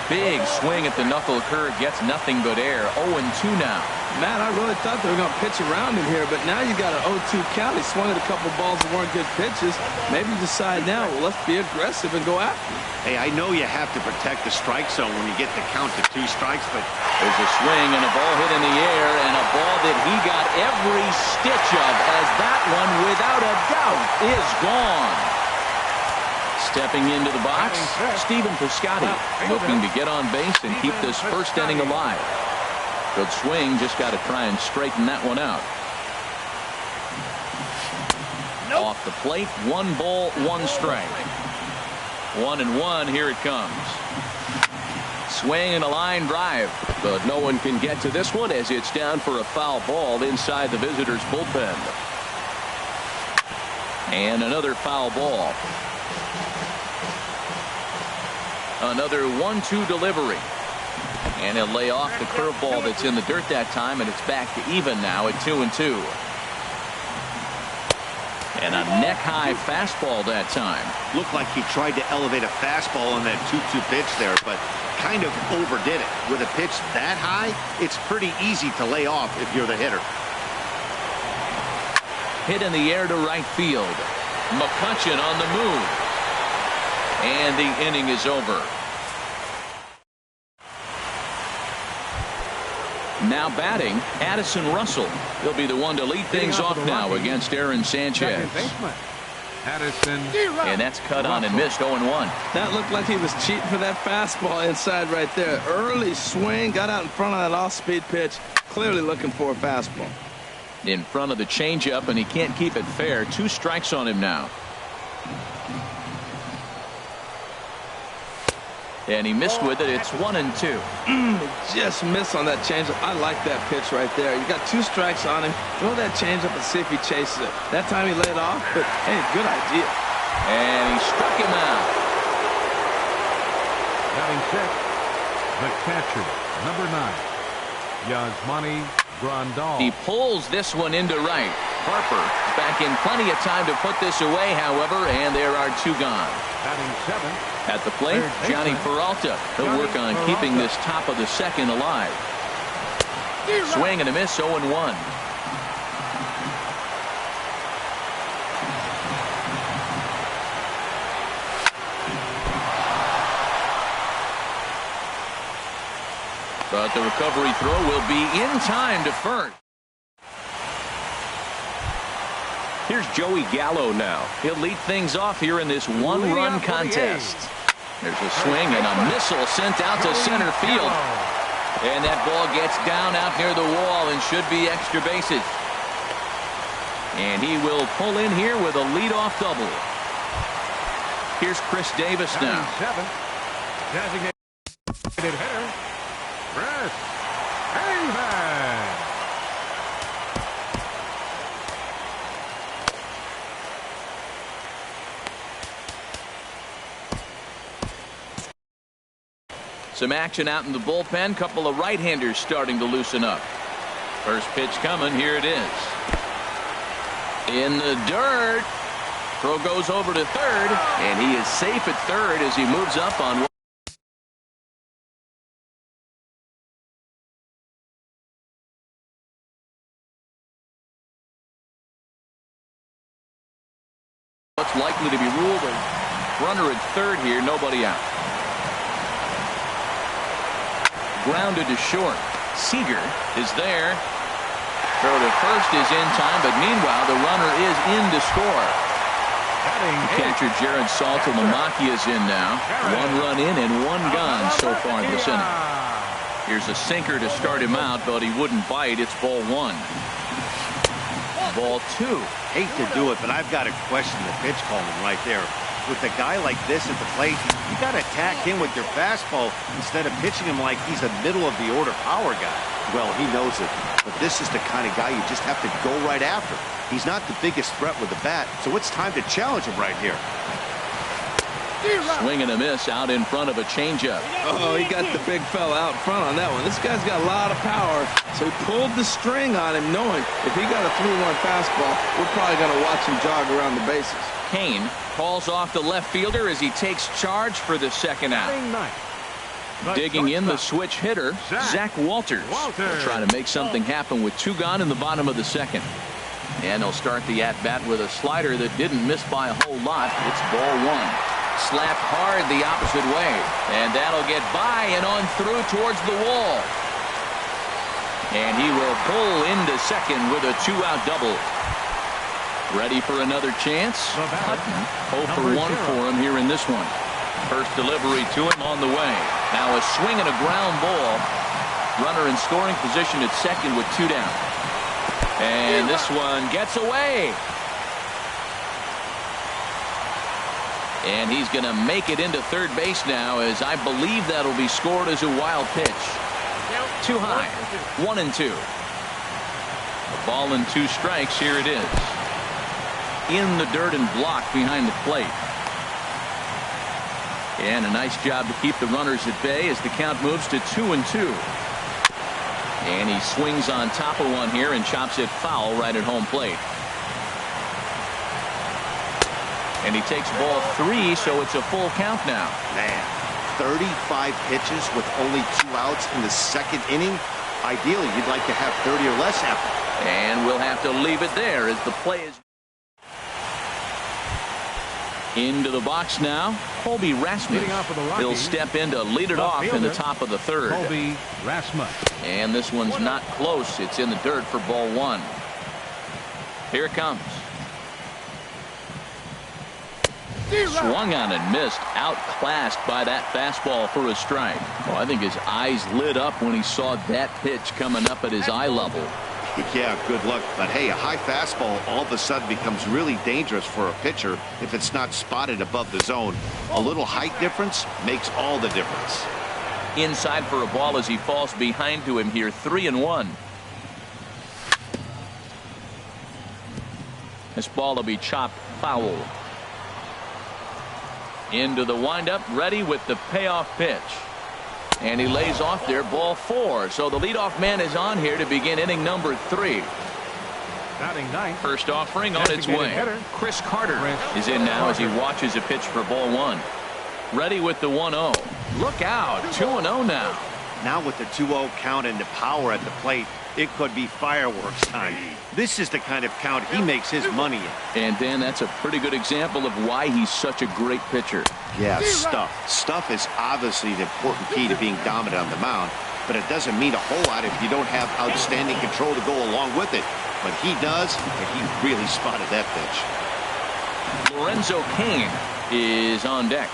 Big swing at the knuckle curve, gets nothing but air. 0-2 now. Matt, I really thought they were going to pitch around him here, but now you got an 0-2 count. He swung at a couple balls that weren't good pitches. Maybe decide now, well, let's be aggressive and go after him. Hey, I know you have to protect the strike zone when you get the count to 2 strikes, but there's a swing and a ball hit in the air, and a ball that he got every stitch of, as that one, without a doubt, is gone. Stepping into the box, Stephen Piscotty, looking to get on base and keep this first inning alive. Good swing, just got to try and straighten that one out. Off the plate, 1 ball, 1 strike. 1-1, here it comes. Swing and a line drive, but no one can get to this one as it's down for a foul ball inside the visitors' bullpen. And another foul ball. Another 1-2 delivery. And he'll lay off the curveball that's in the dirt that time, and it's back to even now at 2-2. And a neck-high fastball that time. Looked like he tried to elevate a fastball on that 2-2 pitch there, but kind of overdid it. With a pitch that high, it's pretty easy to lay off if you're the hitter. Hit in the air to right field. McCutchen on the move. And the inning is over. Now batting, Addison Russell. He'll be the one to lead things off now against Aaron Sanchez. Second baseman, Addison. And that's cut on and missed 0-1. That looked like he was cheating for that fastball inside right there. Early swing, got out in front of that off-speed pitch. Clearly looking for a fastball. In front of the changeup, and he can't keep it fair. 2 strikes on him now. And he missed with it. It's 1-2. Just missed on that changeup. I like that pitch right there. You got 2 strikes on him. Throw that changeup and see if he chases it. That time he laid off, but hey, good idea. And he struck him out. Batting 6, the catcher, number 9, Yasmani Grandal. He pulls this one into right. Harper back in plenty of time to put this away, however, and there are 2 gone. Batting 7. At the plate, Johnny Peralta. He'll work on keeping this top of the second alive. Swing and a miss, 0-1. But the recovery throw will be in time to first. Here's Joey Gallo now. He'll lead things off here in this 1-run contest. There's a swing and a missile sent out to center field. And that ball gets down out near the wall and should be extra bases. And he will pull in here with a leadoff double. Here's Chris Davis now. 7, designated hitter, Chris Davis. Some action out in the bullpen. Couple of right-handers starting to loosen up. First pitch coming. Here it is. In the dirt. Throw goes over to third. And he is safe at third as he moves up on what's likely to be ruled a runner at third here. Nobody out. Grounded to short. Seager is there. Throw to first is in time, but meanwhile the runner is in to score. Catcher Jared Saltalamacchia is in now. 1 run in and 1 gone so far this inning. Here's a sinker to start him out, but he wouldn't bite. It's ball 1. Ball 2. Hate to do it, but I've got to question the pitch calling right there. With a guy like this at the plate, you got to attack him with your fastball instead of pitching him like he's a middle-of-the-order power guy. Well, he knows it, but this is the kind of guy you just have to go right after. He's not the biggest threat with the bat, so it's time to challenge him right here. Swing and a miss out in front of a changeup. Oh, he got the big fella out front on that one. This guy's got a lot of power, so he pulled the string on him, knowing if he got a 3-1 fastball, we're probably going to watch him jog around the bases. Kane calls off the left fielder as he takes charge for the second out. Digging in the switch hitter, Zach Walters. They'll try to make something happen with 2 gone in the bottom of the second. And he'll start the at-bat with a slider that didn't miss by a whole lot. It's ball 1. Slapped hard the opposite way. And that'll get by and on through towards the wall. And he will pull into second with a 2-out double. Ready for another chance? Hutton, 0 for 1 for him here in this one. First delivery to him on the way. Now a swing and a ground ball. Runner in scoring position at second with 2 down. And this one gets away. And he's going to make it into third base now, as I believe that'll be scored as a wild pitch. Too high. 1-2. A ball and 2 strikes. Here it is. In the dirt and blocked behind the plate. And a nice job to keep the runners at bay as the count moves to 2-2. And he swings on top of one here and chops it foul right at home plate. And he takes ball 3, so it's a full count now. Man, 35 pitches with only 2 outs in the second inning. Ideally, you'd like to have 30 or less happen. And we'll have to leave it there as the play is into the box now. Colby Rasmus. He'll step in to lead it off in the top of the third. Colby Rasmus. And this one's not close. It's in the dirt for ball 1. Here it comes. Swung on and missed, outclassed by that fastball for a strike. Well, I think his eyes lit up when he saw that pitch coming up at his eye level. Yeah, good luck. But hey, a high fastball all of a sudden becomes really dangerous for a pitcher if it's not spotted above the zone. A little height difference makes all the difference. Inside for a ball as he falls behind to him here, 3-1. This ball will be chopped foul. Into the windup, ready with the payoff pitch. And he lays off there, ball 4. So the leadoff man is on here to begin inning number 3. Batting ninth. First offering on its way. Chris Carter is in now as he watches a pitch for ball 1. Ready with the 1-0. Look out, 2-0 now. Now with the 2-0 count and the power at the plate, it could be fireworks time. This is the kind of count he makes his money in. And Dan, that's a pretty good example of why he's such a great pitcher. Yeah, stuff. Stuff is obviously the important key to being dominant on the mound, but it doesn't mean a whole lot if you don't have outstanding control to go along with it. But he does, and he really spotted that pitch. Lorenzo Cain is on deck.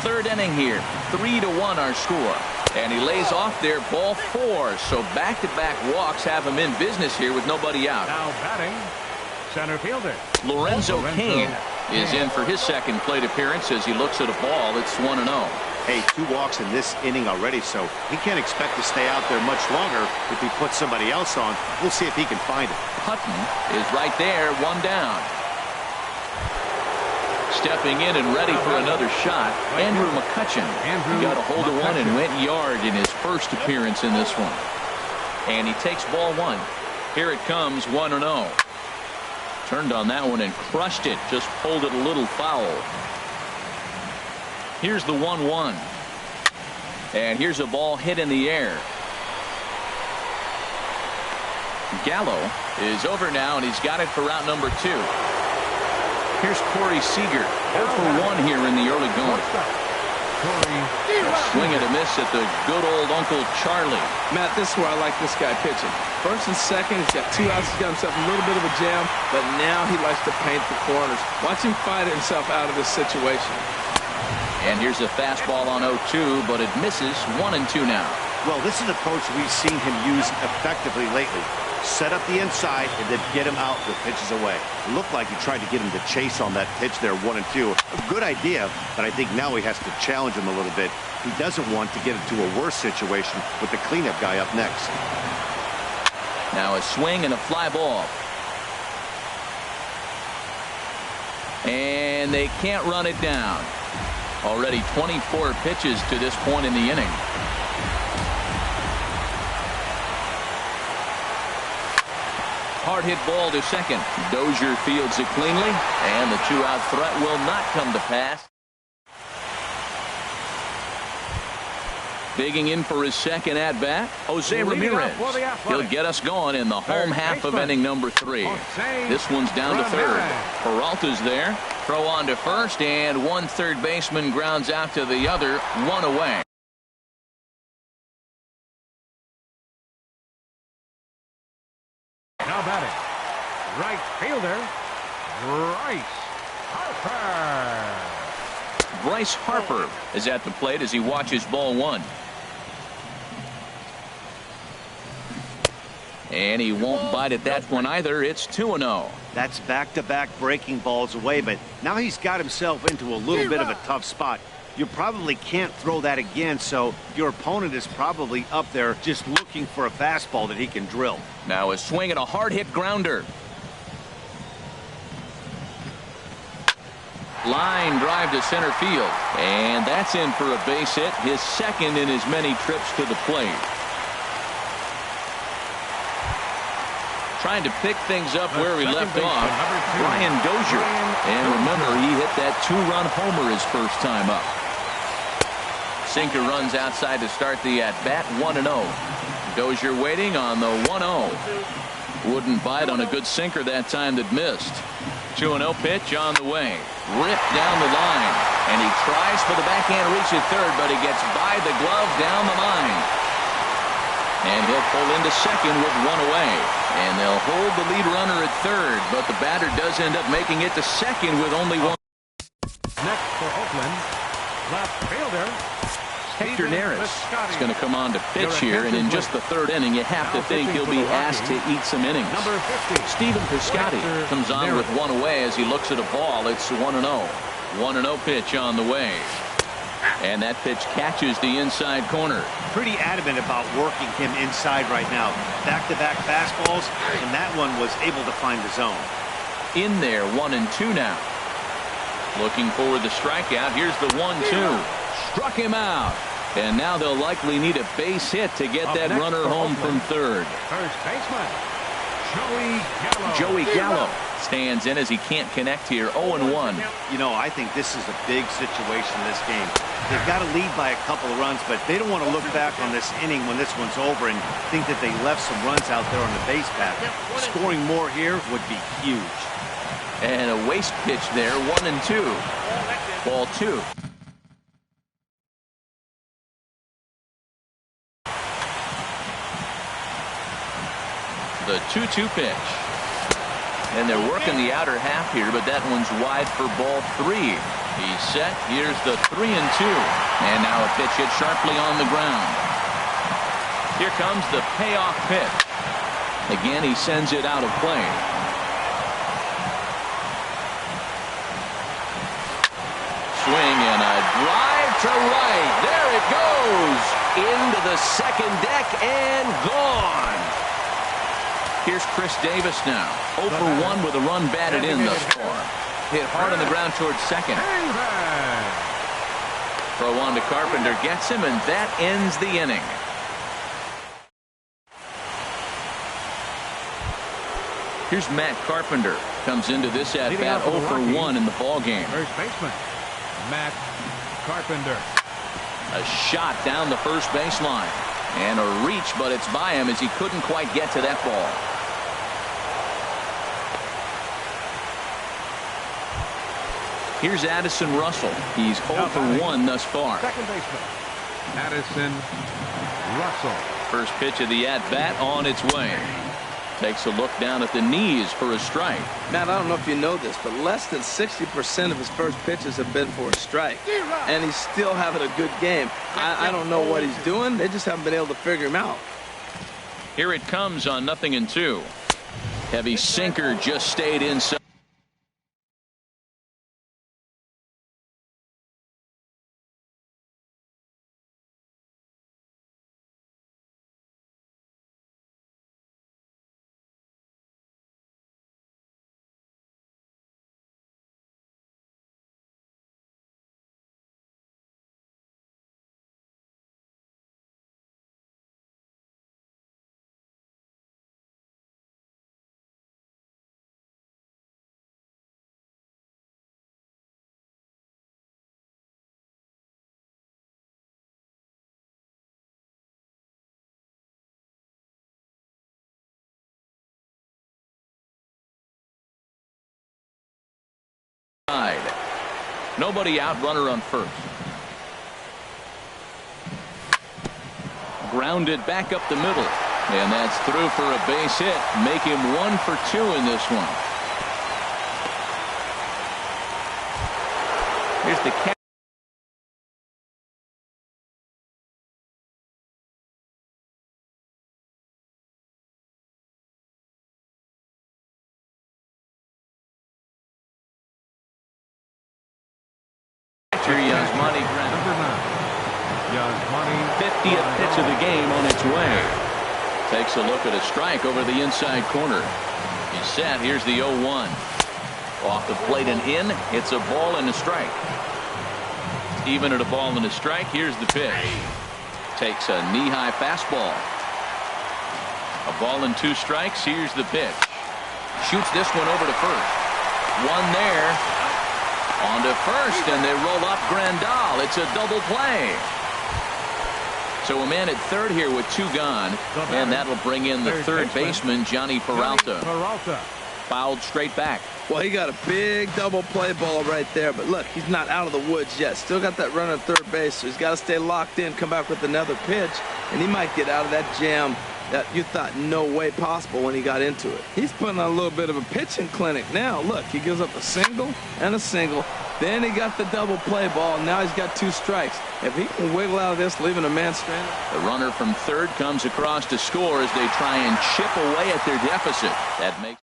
Third inning here, 3-1 our score. And he lays off there, ball 4. So back-to-back walks have him in business here with nobody out. Now batting, center fielder. Lorenzo Cain is in for his second plate appearance as he looks at a ball. It's 1-0. Hey, 2 walks in this inning already, so he can't expect to stay out there much longer if he puts somebody else on. We'll see if he can find it. Hutton is right there, 1 down. Stepping in and ready for another shot, Andrew McCutcheon. He got a hold of one and went yard in his first appearance in this one. And he takes ball 1. Here it comes, 1-0. Turned on that one and crushed it. Just pulled it a little foul. Here's the 1-1. And here's a ball hit in the air. Gallo is over now, and he's got it for route number 2. Here's Corey Seager, 0 for 1 here in the early going. Swing and a miss at the good old Uncle Charlie. Matt, this is where I like this guy pitching. First and second, he's got 2 outs. He's got himself a little bit of a jam, but now he likes to paint the corners. Watch him fight himself out of this situation. And here's a fastball on 0-2, but it misses. 1-2 now. Well, this is an approach we've seen him use effectively lately. Set up the inside and then get him out with pitches away. It looked like he tried to get him to chase on that pitch there, 1-2. A good idea, but I think now he has to challenge him a little bit. He doesn't want to get into a worse situation with the cleanup guy up next. Now a swing and a fly ball. And they can't run it down. Already 24 pitches to this point in the inning. Hard hit ball to second. Dozier fields it cleanly, and the 2-out threat will not come to pass. Digging in for his second at-bat, Jose Ramirez. He'll get us going in the home half of inning number 3. This one's down to third. Peralta's there. Throw on to first, and one third baseman grounds out to the other, 1 away. Now batting, right fielder, Bryce Harper. Bryce Harper is at the plate as he watches ball 1. And he won't bite at that one either. It's 2-0. That's back-to-back breaking balls away, but now he's got himself into a little bit of a tough spot. You probably can't throw that again, so your opponent is probably up there just looking for a fastball that he can drill. Now a swing and a hard hit grounder. Line drive to center field, and that's in for a base hit, his second in as many trips to the plate. Trying to pick things up where he left off, Brian Dozier. And remember, he hit that 2-run homer his first time up. Sinker runs outside to start the at-bat, 1-0. Dozier waiting on the 1-0. Wouldn't bite on a good sinker that time that missed. 2-0 pitch on the way. Ripped down the line. And he tries for the backhand reach at third, but he gets by the glove down the line. And he'll pull into second with 1 away. And they'll hold the lead runner at third, but the batter does end up making it to second with only 1. Next for Oakland, left fielder. Hector Neris is going to come on to pitch here, and in just the third inning, you have to think he'll be asked to eat some innings. Number 50. Stephen Piscotty comes on with one away as he looks at a ball. It's 1-0. 1-0 pitch on the way. And that pitch catches the inside corner. Pretty adamant about working him inside right now. Back-to-back fastballs, and that one was able to find the zone. In there, 1-2 now. Looking for the strikeout. Here's the 1-2. Struck him out. And now they'll likely need a base hit to get that runner home from third. First baseman, Joey Gallo stands in as he can't connect here. 0-1. You know, I think this is a big situation in this game. They've got to lead by a couple of runs, but they don't want to look back on this inning when this one's over and think that they left some runs out there on the base path. Scoring more here would be huge. And a waste pitch there. 1-2. Ball 2. The 2-2 pitch. And they're working the outer half here, but that one's wide for ball 3. He's set. Here's the 3-2. And now a pitch hit sharply on the ground. Here comes the payoff pitch. Again, he sends it out of play. Swing and a drive to right. There it goes. Into the second deck and gone. Here's Chris Davis now. 0 for 1 with a run batted in thus far. Hit hard on the ground towards second. Throw on to Carpenter gets him, and that ends the inning. Here's Matt Carpenter. Comes into this at bat 0 for 1 in the ball game. First baseman, Matt Carpenter. A shot down the first baseline. And a reach, but it's by him as he couldn't quite get to that ball. Here's Addison Russell. He's 0 for 1 thus far. Second baseman, Addison Russell. First pitch of the at-bat on its way. Takes a look down at the knees for a strike. Matt, I don't know if you know this, but less than 60% of his first pitches have been for a strike. And he's still having a good game. I don't know what he's doing. They just haven't been able to figure him out. Here it comes on 0-2. Heavy sinker just stayed inside. Nobody out, runner on first. Grounded back up the middle. And that's through for a base hit. Make him 1 for 2 in this one. Here's the catch. Yasmani Grant. Number 9. Yasmani. 50th pitch of the game on its way. Takes a look at a strike over the inside corner. He's set. Here's the 0-1. Off the plate and in. It's a ball and a strike. Even at a ball and a strike. Here's the pitch. Takes a knee-high fastball. A ball and 2 strikes. Here's the pitch. Shoots this one over to first. One there. On to first, and they roll up Grandal. It's a double play. So a man at third here with 2 gone, and that'll bring in the third baseman, Johnny Peralta. Fouled straight back. Well, he got a big double play ball right there, but look, he's not out of the woods yet. Still got that runner at third base, so he's got to stay locked in, come back with another pitch, and he might get out of that jam that you thought no way possible when he got into it. He's putting on a little bit of a pitching clinic now. Look, he gives up a single and a single. Then he got the double play ball. Now he's got 2 strikes. If he can wiggle out of this, leaving a man stranded. The runner from third comes across to score as they try and chip away at their deficit. That makes.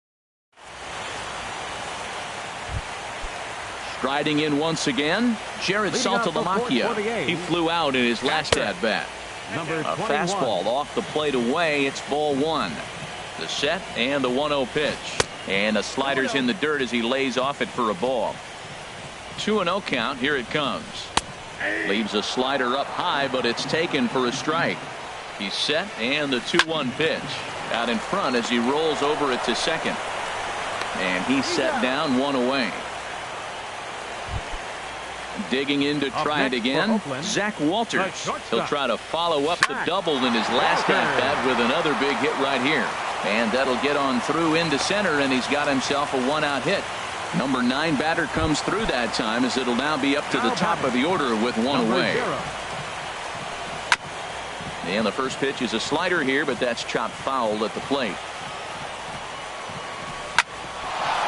Striding in once again, Jared Saltalamacchia. He flew out in his last at-bat. A fastball off the plate away. It's ball 1. The set and the 1-0 pitch. And the slider's in the dirt as he lays off it for a ball. 2-0 count. Here it comes. Leaves a slider up high, but it's taken for a strike. He's set and the 2-1 pitch. Out in front as he rolls over it to second. And he's set down, 1 away. Digging in to try it again, Zach Walters. He'll try to follow up the double in his last at-bat with another big hit right here. And that'll get on through into center, and he's got himself a 1-out hit. Number 9 batter comes through that time as it'll now be up to the top of the order with 1 away. And the first pitch is a slider here, but that's chopped foul at the plate.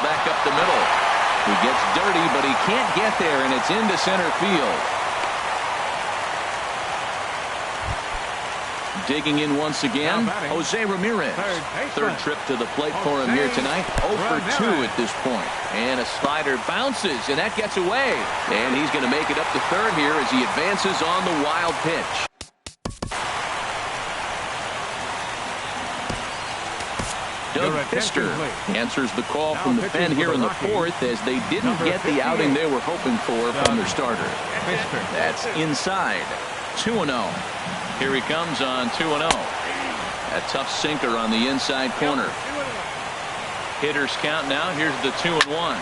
Back up the middle. He gets dirty, but he can't get there, and it's into center field. Digging in once again, Jose Ramirez. Third trip to the plate for him here tonight. 0 for 2 at this point. And a slider bounces, and that gets away. And he's going to make it up to third here as he advances on the wild pitch. Doug Fister answers the call from the pen here in the 4th as they didn't get the outing they were hoping for from their starter. That's inside. 2-0. Here he comes on 2-0. A tough sinker on the inside corner. Hitters count now. Here's the 2-1.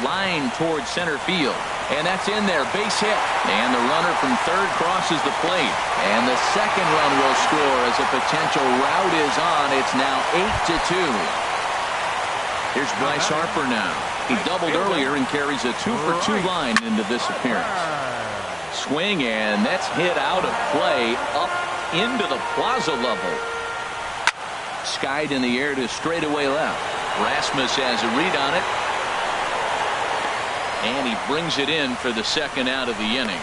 Line towards center field. And that's in there. Base hit. And the runner from third crosses the plate. And the second run will score as a potential rout is on. It's now 8-2. Here's Bryce Harper now. He doubled earlier and carries a 2 for 2 line into this appearance. Swing, and that's hit out of play up into the plaza level. Skied in the air to straightaway left. Rasmus has a read on it. And he brings it in for the second out of the inning.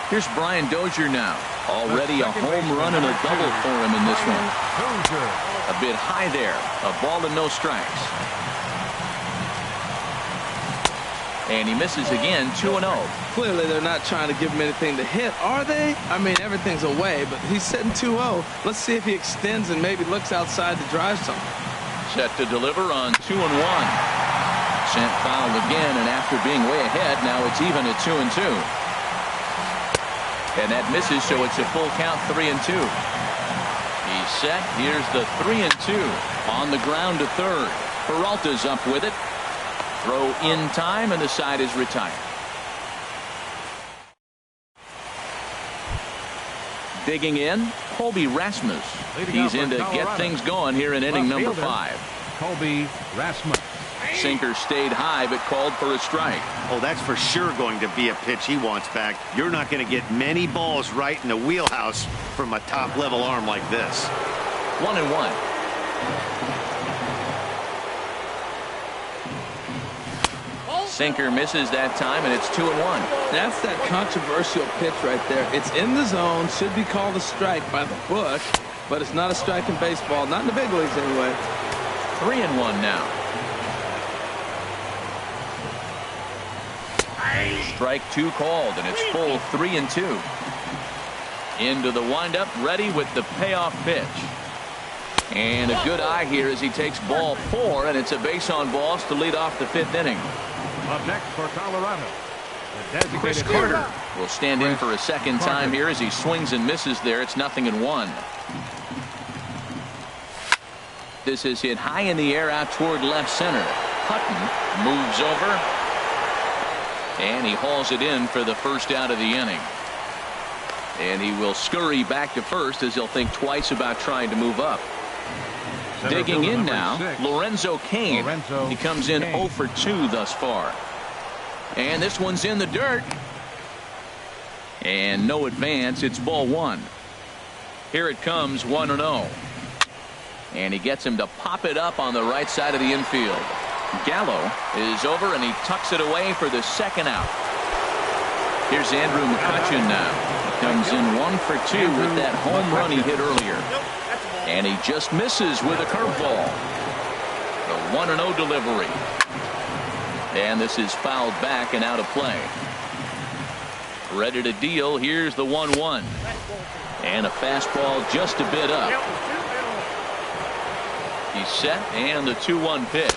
Here's Brian Dozier now. Already a home run and a double for him in this one. A bit high there. A ball and no strikes. And he misses again, 2-0. Clearly they're not trying to give him anything to hit, are they? I mean, everything's away, but he's sitting 2-0. Let's see if he extends and maybe looks outside to drive something. Set to deliver on 2-1. Sent foul again, and after being way ahead, now it's even at 2-2. And that misses, so it's a full count, 3-2. He's set. Here's the 3-2 on the ground to third. Peralta's up with it. Throw in time, and the side is retired. Digging in, Colby Rasmus. He's in to get things going here in inning number 5. Colby Rasmus. Sinker stayed high, but called for a strike. Oh, that's for sure going to be a pitch he wants back. You're not going to get many balls right in the wheelhouse from a top-level arm like this. 1-1. Sinker misses that time, and it's 2-1. That's that controversial pitch right there. It's in the zone, should be called a strike by the book, but it's not a strike in baseball, not in the big leagues anyway. 3-1 now. Strike 2 called, and it's full 3-2. Into the windup, ready with the payoff pitch. And a good eye here as he takes ball 4, and it's a base on balls to lead off the 5th inning. Up next for Colorado, the Chris designated Carter will stand in for a second time here as he swings and misses there. It's 0-1. This is hit high in the air out toward left center. Hutton moves over, and he hauls it in for the first out of the inning. And he will scurry back to first as he'll think twice about trying to move up. Digging in now, Lorenzo Cain. He comes in 0 for 2 thus far. And this one's in the dirt. And no advance. It's ball 1. Here it comes, 1-0. And he gets him to pop it up on the right side of the infield. Gallo is over, and he tucks it away for the second out. Here's Andrew McCutcheon now. Comes in 1 for 2 with that home run he hit earlier. And he just misses with a curveball. The 1-0 delivery. And this is fouled back and out of play. Ready to deal. Here's the 1-1. And a fastball just a bit up. He's set, and the 2-1 pitch.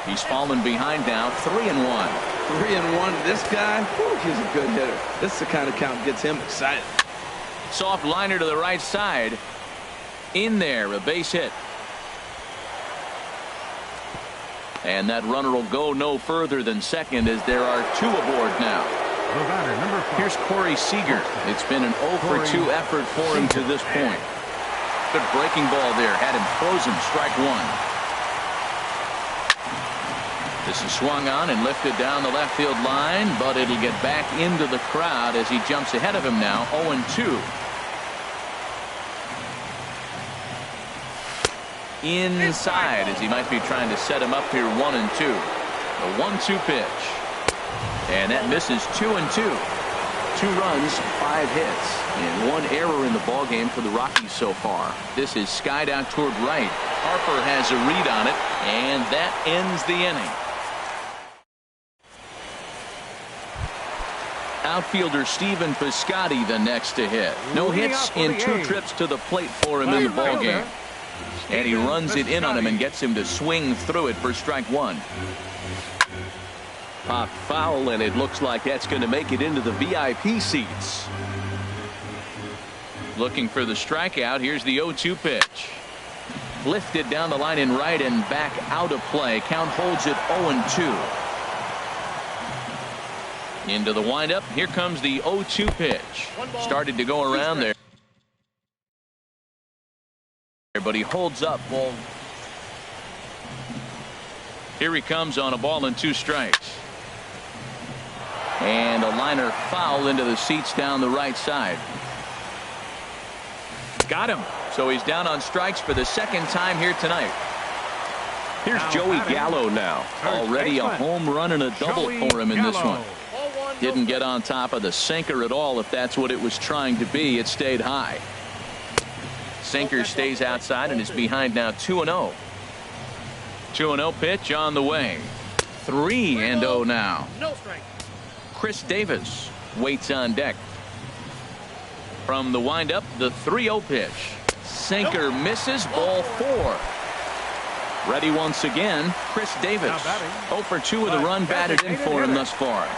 He's fallen behind now, 3-1. 3-1. This guy, whew, he's a good hitter. This is the kind of count gets him excited. Soft liner to the right side. In there, a base hit. And that runner will go no further than second as there are 2 aboard now. Here's Corey Seager. It's been an 0 for 2 effort for him to this point. Good breaking ball there. Had him frozen. Strike 1. This is swung on and lifted down the left field line, but it'll get back into the crowd as he jumps ahead of him now, 0-2. Inside as he might be trying to set him up here, 1-2. The 1-2 pitch. And that misses, 2-2. 2 runs, 5 hits, and 1 error in the ballgame for the Rockies so far. This is skied out toward right. Harper has a read on it, and that ends the inning. Outfielder Stephen Piscotty the next to hit. No hits in 2 trips to the plate for him in the ballgame. And he runs it in on him and gets him to swing through it for strike 1. Popped foul, and it looks like that's going to make it into the VIP seats. Looking for the strikeout. Here's the 0-2 pitch. Lifted down the line in right and back out of play. Count holds it 0-2. Into the windup. Here comes the 0-2 pitch. Started to go around there, but he holds up. Ball. Here he comes on a ball and 2 strikes. And a liner foul into the seats down the right side. Got him. So he's down on strikes for the second time here tonight. Here's Joey Gallo now. Already a home run and a double for him in this one. Didn't get on top of the sinker at all. If that's what it was trying to be, it stayed high. Sinker stays outside and is behind now, 2-0. 2-0 pitch on the way. 3-0 now. No strike. Chris Davis waits on deck. From the windup, the 3-0 pitch. Sinker misses, ball 4. Ready once again, Chris Davis. 0 for 2 with a run batted in for him thus far.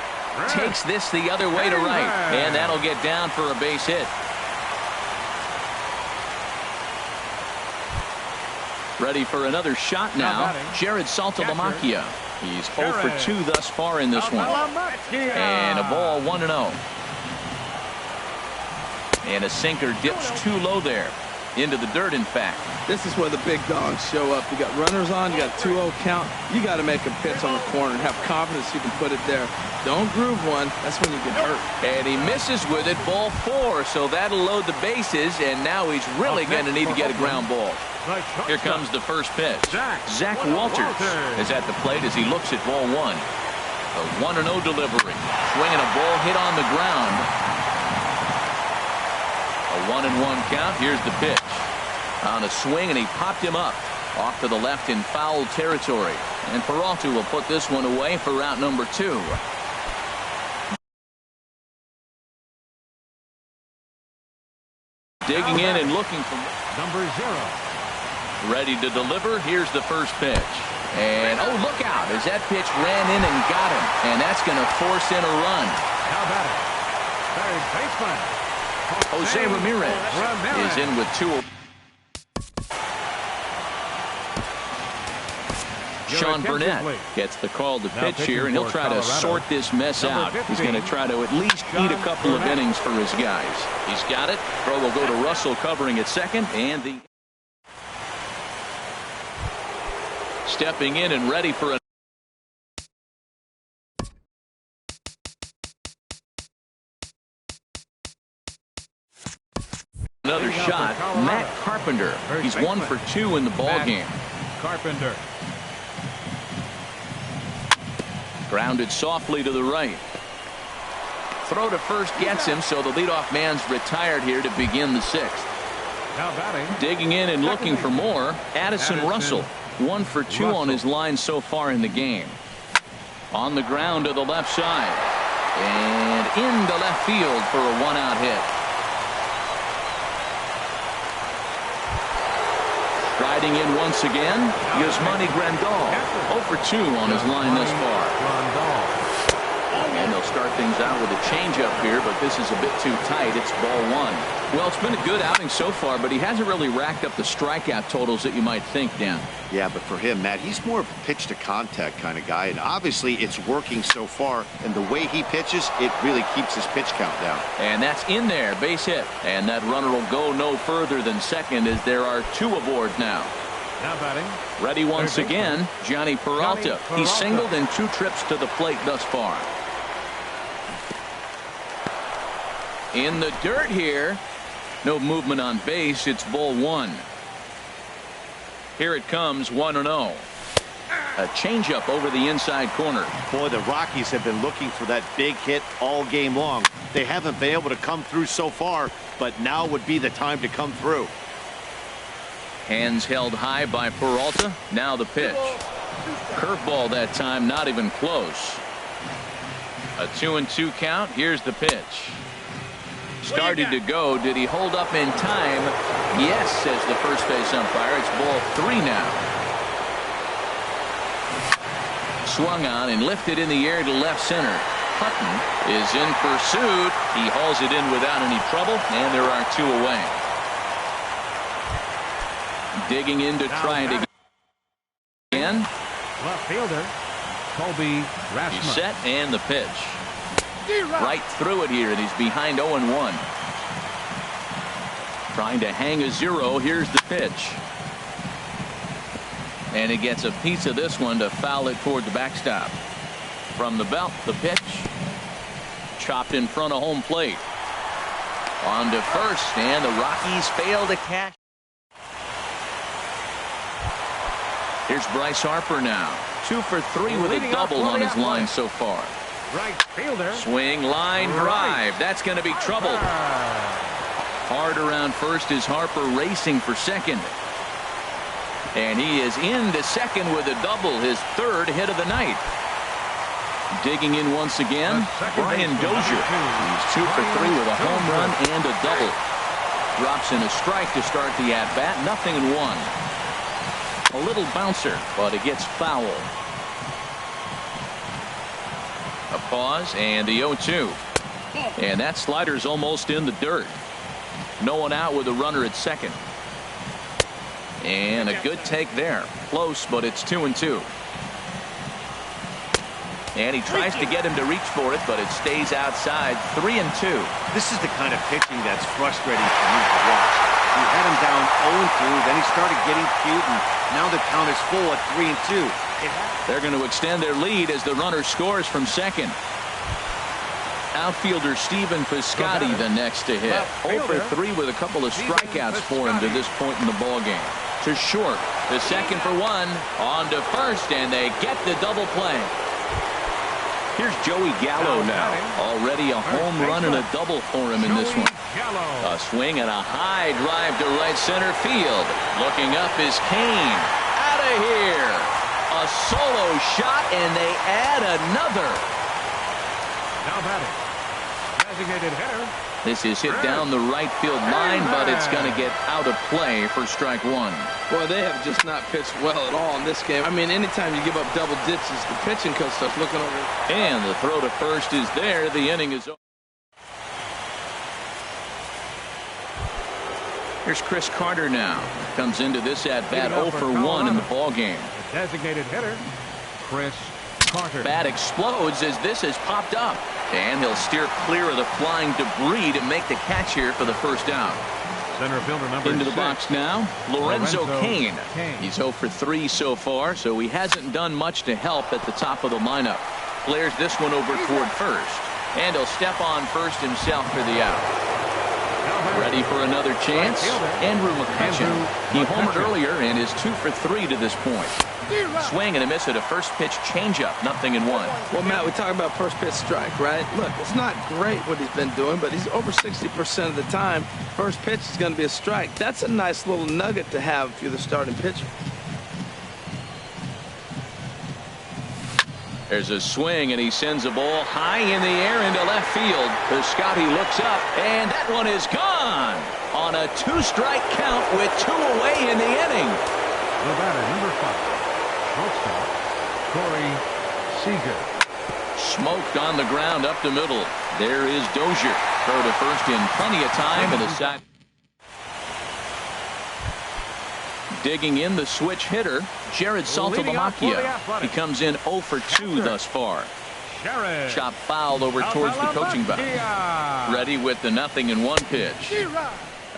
Takes this the other way to right, and that'll get down for a base hit. Ready for another shot now, Jared Saltalamacchia. He's 0 for 2 thus far in this one. And a ball, 1-0. And a sinker dips too low there. Into the dirt, in fact. This is where the big dogs show up. You got runners on, you got 2-0 count. You got to make a pitch on the corner and have confidence you can put it there. Don't groove one. That's when you get hurt. And he misses with it, ball 4. So that'll load the bases, and now he's really going to need to get a ground ball. Here comes the first pitch. Zach Walters is at the plate as he looks at ball 1. A 1-0 delivery. Swinging a ball hit on the ground. A 1-1 count. Here's the pitch. On a swing, and he popped him up off to the left in foul territory. And Peralta will put this one away for out number 2. Digging in and looking for number 0. Ready to deliver. Here's the first pitch. And oh, look out as that pitch ran in and got him. And that's going to force in a run. How about it? Third baseman Jose Ramirez is in with 2. Sean Burnett gets the call to pitch here, and he'll try to sort this mess out. He's going to try to at least eat a couple of innings for his guys. He's got it. Throw will go to Russell covering at second, and the stepping in and ready for a another shot. Matt Carpenter. He's 1 for 2 in the ball game. Carpenter. Grounded softly to the right. Throw to first gets him, so the leadoff man's retired here to begin the sixth. Now batting. Digging in and looking for more, Addison Russell. 1 for 2 on his line so far in the game. On the ground to the left side. And into left field for a 1-out hit. Riding in once again, Yasmani Grandal. 0 for 2 on his line thus far. And they'll start things out with a changeup here, but this is a bit too tight. It's ball 1. Well, it's been a good outing so far, but he hasn't really racked up the strikeout totals that you might think, Dan. Yeah, but for him, Matt, he's more of a pitch to contact kind of guy, and obviously it's working so far, and the way he pitches, it really keeps his pitch count down. And that's in there, base hit. And that runner will go no further than second as there are 2 aboard now. Now batting. Ready once again, Johnny Peralta. He's singled in 2 trips to the plate thus far. In the dirt here. No movement on base. It's ball 1. Here it comes, 1-0. A changeup over the inside corner. Boy, the Rockies have been looking for that big hit all game long. They haven't been able to come through so far, but now would be the time to come through. Hands held high by Peralta. Now the pitch. Curveball that time, not even close. A 2-2 count. Here's the pitch. Started to go. Did he hold up in time? Yes, says the first base umpire. It's ball 3 now. Swung on and lifted in the air to left center. Hutton is in pursuit. He hauls it in without any trouble, and there are 2 away. Digging in to try it again. Left fielder, Colby Rasmus. He's set, and the pitch. Right through it here, and he's behind 0-1. Trying to hang a 0. Here's the pitch. And he gets a piece of this one to foul it toward the backstop. From the belt, the pitch. Chopped in front of home plate. On to first, and the Rockies fail to catch. Here's Bryce Harper now. 2 for 3 with a double on his line so far. Right fielder. Swing, line drive. That's going to be trouble. Hard around first is Harper racing for second. And he is into second with a double, his 3rd hit of the night. Digging in once again, Brian Dozier. He's 2 for 3 with a home run and a double. Drops in a strike to start the at-bat. 0-1. A little bouncer, but it gets foul. A pause and the 0-2. And that slider's almost in the dirt. No one out with a runner at second. And a good take there. Close, but it's 2-2. And he tries to get him to reach for it, but it stays outside. 3-2. This is the kind of pitching that's frustrating for me to watch. He had him down 0-2, then he started getting cute, and now the count is full at 3-2. They're going to extend their lead as the runner scores from second. Outfielder Stephen Piscotty the next to hit. 0 for 3 with a couple of strikeouts for him to this point in the ballgame. To short, the second for 1, on to first, and they get the double play. Here's Joey Gallo now. Already a home run and a double for him in this one. A swing and a high drive to right center field. Looking up is Kane. Out of here. A solo shot, and they add another. Now batting. Designated hitter. This is hit down the right field line, but it's going to get out of play for strike 1. Boy, they have just not pitched well at all in this game. I mean, anytime you give up double ditches, the pitching coach starts looking over. And the throw to first is there. The inning is over. Here's Chris Carter now. Comes into this at-bat 0 for 1 in the ballgame. Designated hitter, Chris Carter. Bat explodes as this has popped up. And he'll steer clear of the flying debris to make the catch here for the first out. Center fielder number Into the 6. box now, Lorenzo Cain. Cain. He's 0 for 3 so far, so he hasn't done much to help at the top of the lineup. Flares this one over toward first. And he'll step on first himself for the out. Ready for another chance. Andrew McCutcheon. He homered earlier and is 2 for 3 to this point. Swing and a miss at a first pitch changeup. 0-1. Well, Matt, we talk about first pitch strike, right? Look, it's not great what he's been doing, but he's over 60% of the time. First pitch is going to be a strike. That's a nice little nugget to have if you're the starting pitcher. There's a swing, and he sends a ball high in the air into left field. Piscotti looks up, and that one is gone on a 2-strike count with 2 away in the inning. The batter, number 5, shortstop, Corey Seager. Smoked on the ground up the middle. There is Dozier. Throw to first in plenty of time, and a sack. Digging in the switch hitter, Jared Saltalamacchia. He comes in 0 for 2 thus far. Chop foul over towards the coaching box. Ready with the 0-1 pitch.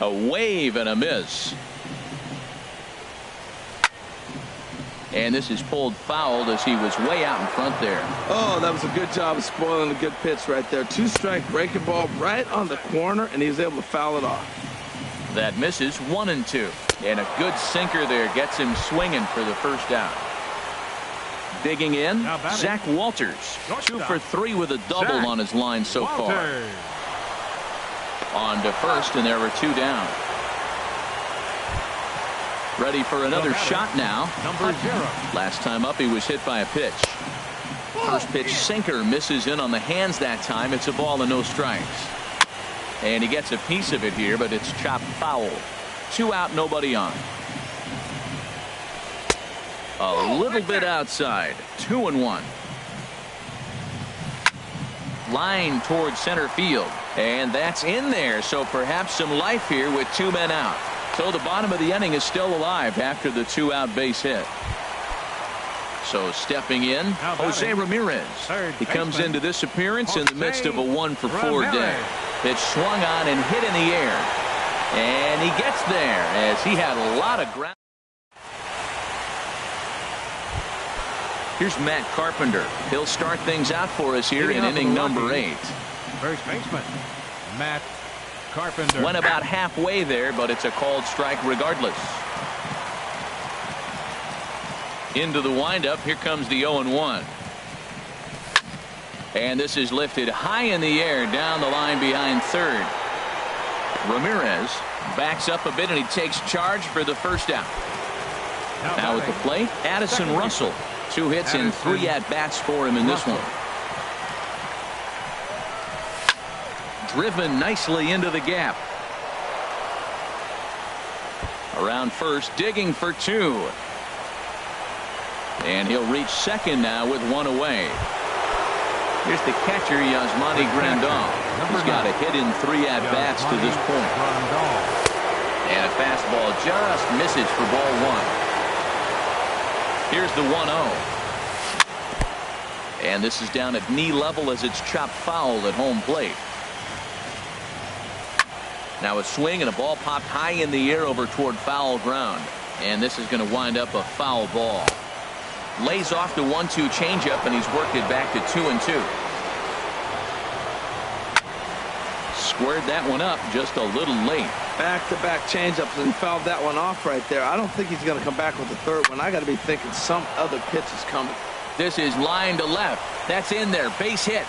A wave and a miss. And this is pulled foul as he was way out in front there. Oh, that was a good job of spoiling a good pitch right there. 2-strike breaking ball right on the corner, and he was able to foul it off. That misses 1-2. And a good sinker there gets him swinging for the first out. Digging in, Zach Walters. 2 for 3 with a double on his line so far. On to first, and there are 2 down. Ready for another shot now. Number 0. Last time up, he was hit by a pitch. First pitch sinker misses in on the hands that time. It's a ball and no strikes. And he gets a piece of it here, but it's chopped foul. 2 out, nobody on. A little bit outside. 2-1. Line towards center field. And that's in there, so perhaps some life here with 2 men out. So the bottom of the inning is still alive after the 2-out base hit. So stepping in, Jose Ramirez. He comes into this appearance in the midst of a 1 for 4 day. Pitch swung on and hit in the air. And he gets there as he had a lot of ground. Here's Matt Carpenter. He'll start things out for us here in inning number 8. First baseman, Matt Carpenter. Went about halfway there, but it's a called strike regardless. Into the windup. Here comes the 0-1. And this is lifted high in the air down the line behind third. Ramirez backs up a bit and he takes charge for the first out. Now at the plate, Addison Russell. 2 hits and 3 at-bats for him in this one. Driven nicely into the gap. Around first, digging for 2. And he'll reach second now with 1 away. Here's the catcher, Yasmani Grandal. He's got a hit in 3 at-bats to this point. And a fastball just misses for ball 1. Here's the 1-0. And this is down at knee level as it's chopped foul at home plate. Now a swing and a ball popped high in the air over toward foul ground. And this is going to wind up a foul ball. Lays off the 1-2 changeup, and he's worked it back to 2-2. Squared that one up just a little late. Back-to-back changeups and fouled that one off right there. I don't think he's going to come back with the third one. I got to be thinking some other pitch is coming. This is line to left. That's in there. Base hit.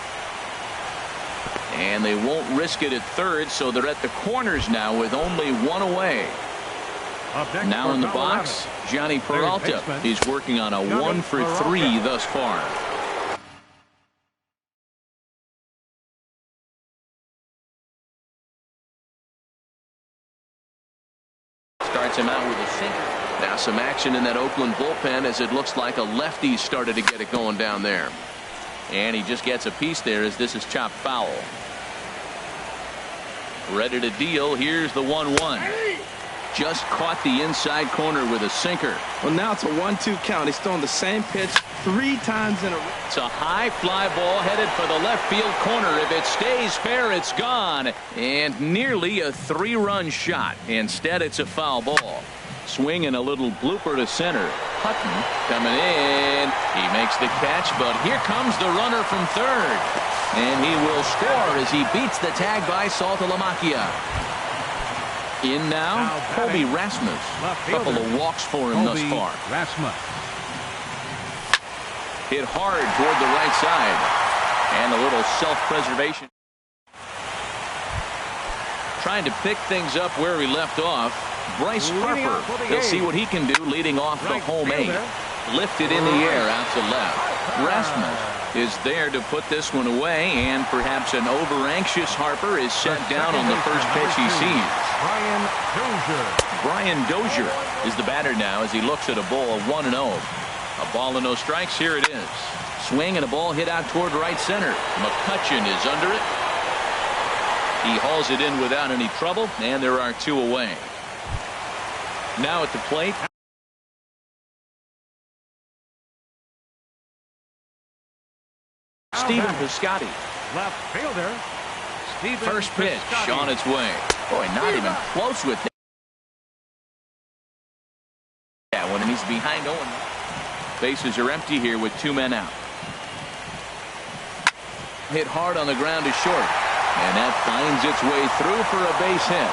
And they won't risk it at third, so they're at the corners now with only 1 away. Now in the box, Johnny Peralta. He's working on a 1 for 3 thus far. Starts him out with a sinker. Now some action in that Oakland bullpen as it looks like a lefty started to get it going down there. And he just gets a piece there as this is chopped foul. Ready to deal. Here's the 1-1. Just caught the inside corner with a sinker. Well, now it's a 1-2 count. He's throwing the same pitch 3 times in a row. It's a high fly ball headed for the left field corner. If it stays fair, it's gone. And nearly a 3-run shot. Instead, it's a foul ball. Swing and a little blooper to center. Hutton coming in. He makes the catch, but here comes the runner from third. And he will score as he beats the tag by Saltalamacchia. In now, Colby Rasmus. Couple of walks for him thus far. Rasmus. Hit hard toward the right side. And a little self-preservation. Trying to pick things up where he left off. Bryce Harper. He'll see what he can do leading off the home eight. Lifted in the air out to left. Rasmus is there to put this one away, and perhaps an over-anxious Harper is set down on the first pitch he sees. Brian Dozier is the batter now as he looks at a ball of 1-0. A ball and no strikes. Here it is. Swing and a ball hit out toward right center. McCutcheon is under it. He hauls it in without any trouble, and there are 2 away. Now at the plate, Stephen Piscotty. Left fielder. Stephen First pitch Piscotty. on its way. Boy, not even close with that one, and he's behind Owen. Bases are empty here with 2 men out. Hit hard on the ground to short, and that finds its way through for a base hit.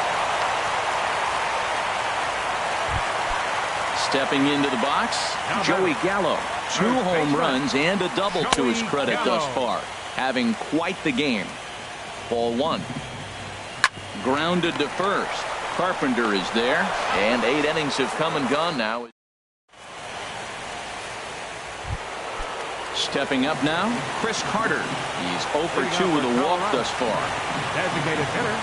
Stepping into the box, Joey Gallo. 2 home runs and a double to his credit thus far. Having quite the game. Ball 1. Grounded to first. Carpenter is there, and 8 innings have come and gone now. Stepping up now, Chris Carter. He's 0 for 2 with a walk thus far. Designated hitter.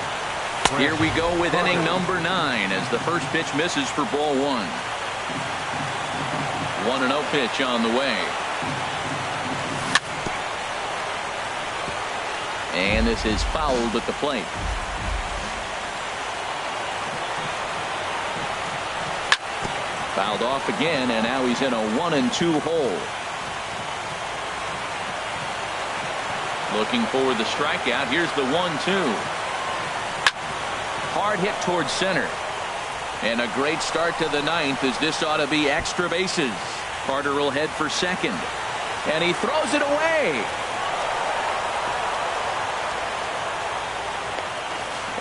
Here we go with inning number 9 as the first pitch misses for ball 1. 1-0 pitch on the way. And this is fouled at the plate. Fouled off again, and now he's in a 1-2 hole. Looking for the strikeout. Here's the 1-2. Hard hit towards center. And a great start to the 9th as this ought to be extra bases. Carter will head for second. And he throws it away.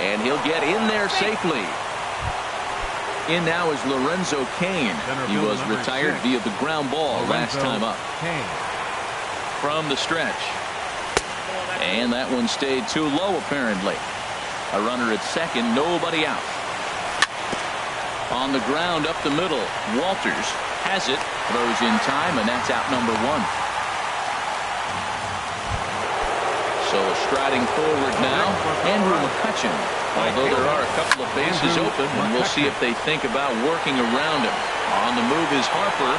And he'll get in there safely. In now is Lorenzo Cain. He was retired via the ground ball last time up. From the stretch. And that one stayed too low apparently. A runner at second, nobody out. On the ground up the middle, Walters has it, throws in time, and that's out number 1. So striding forward now, Andrew McCutcheon. Although there are a couple of bases open, and we'll see if they think about working around him. On the move is Harper.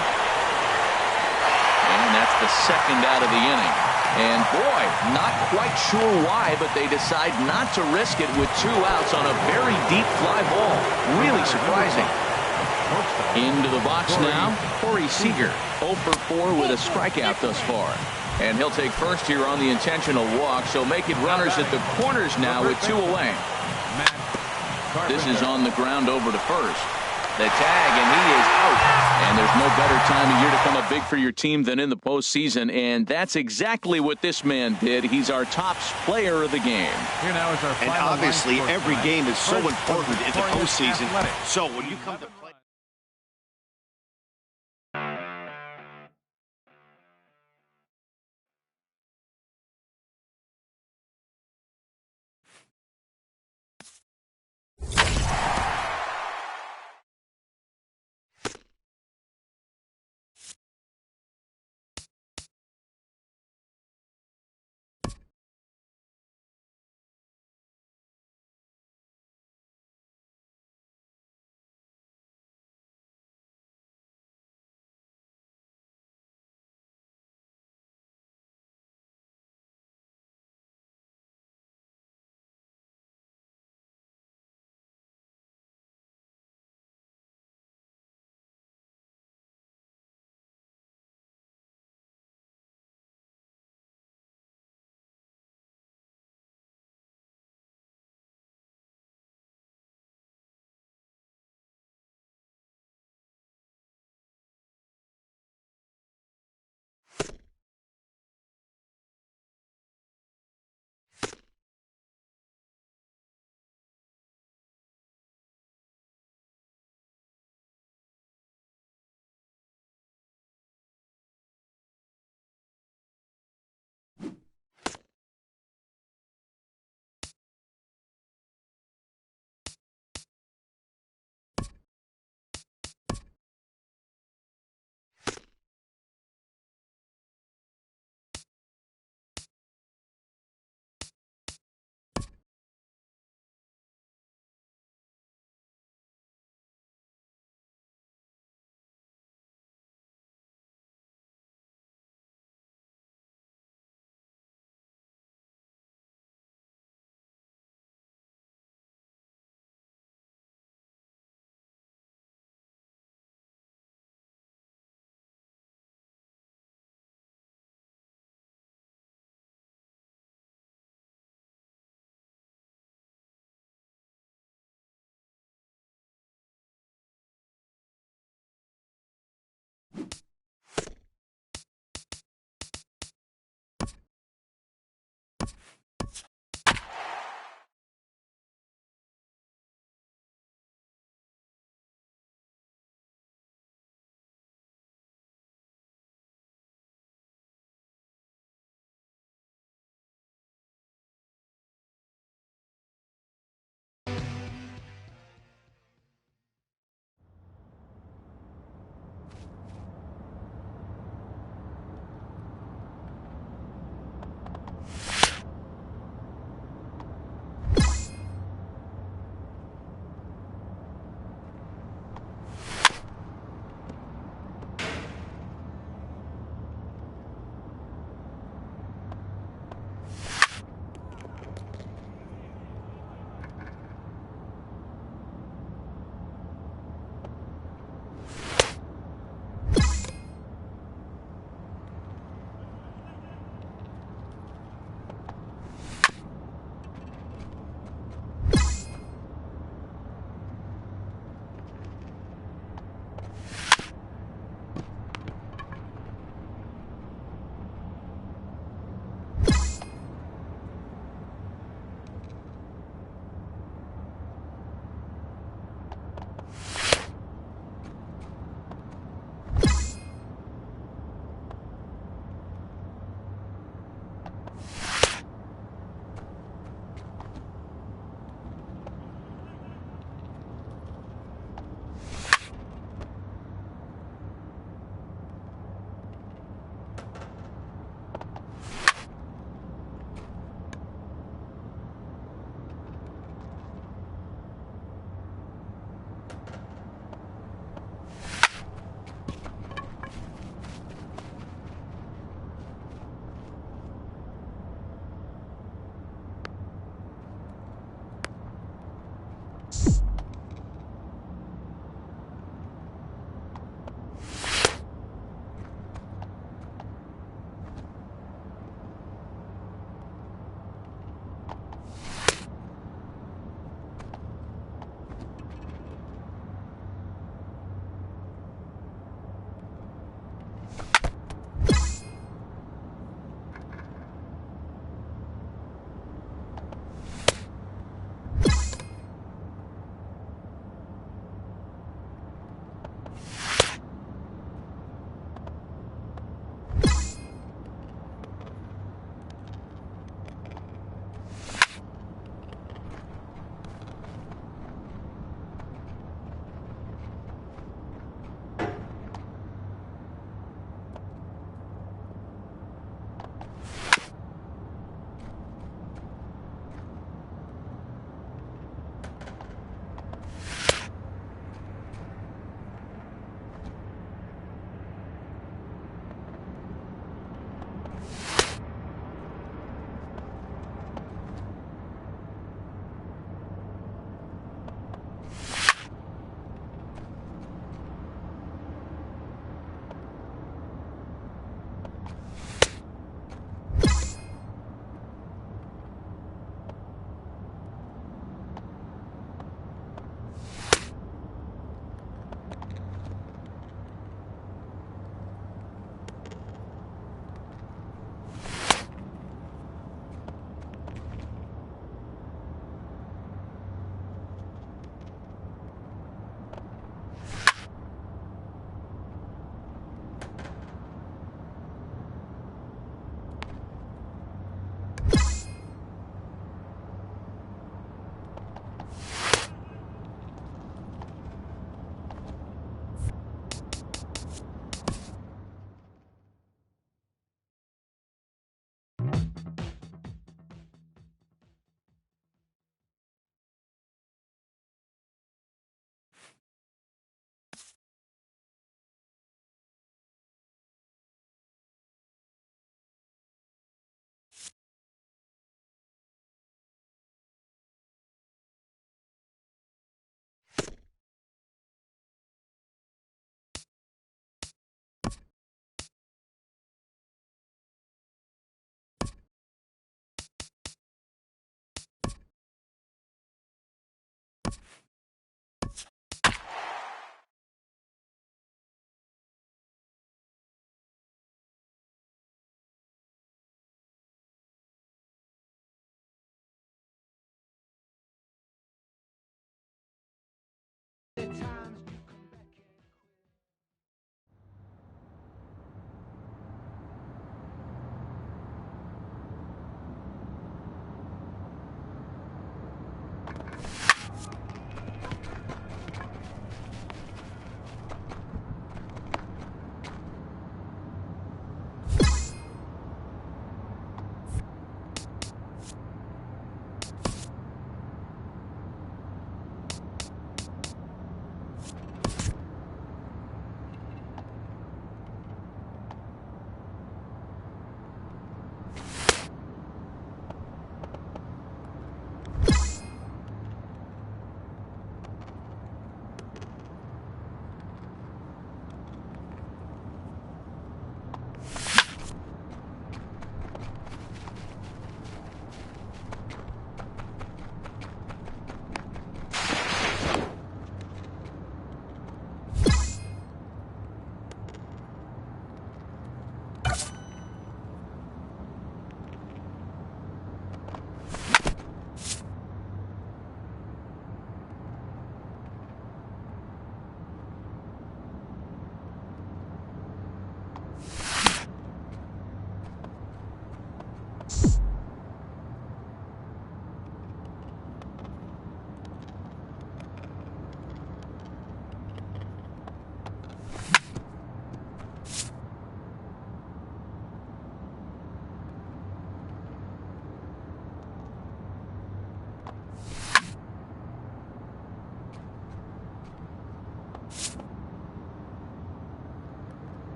And that's the second out of the inning. And boy, not quite sure why, but they decide not to risk it with 2 outs on a very deep fly ball. Really surprising. Into the box now, Corey Seager. 0 for 4 with a strikeout thus far. And he'll take first here on the intentional walk, so make it runners at the corners now with 2 away. This is on the ground over to first. The tag, and he is out. And there's no better time of year to come up big for your team than in the postseason, and that's exactly what this man did. He's our top player of the game. Here now is our and obviously every game is so important in the postseason. So when you come to play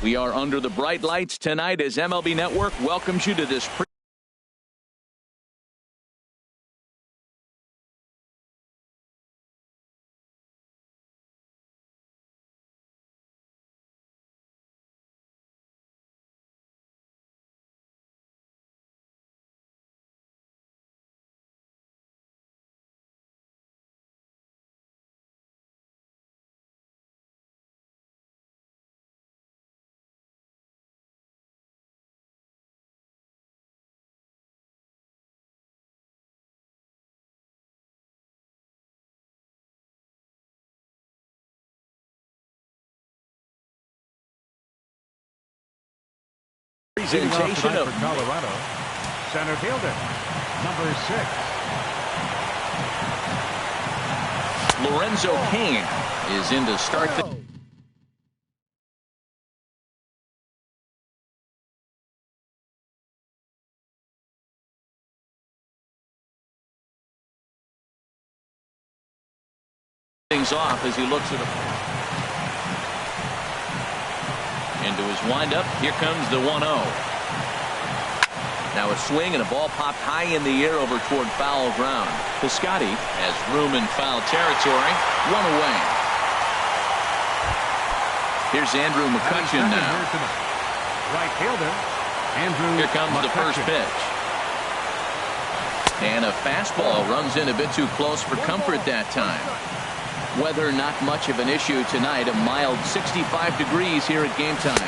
We are under the bright lights tonight as MLB Network welcomes you to this presentation of Colorado. Center fielder, number 6. Lorenzo Cain is in to start the things off as he looks at it. Into his windup. Here comes the 1-0. Now a swing and a ball popped high in the air over toward foul ground. Piscotty has room in foul territory. One away. Here's Andrew McCutcheon now. Right fielder, Andrew. Here comes the first pitch. And a fastball runs in a bit too close for comfort that time. Weather not much of an issue tonight. A mild 65 degrees here at game time.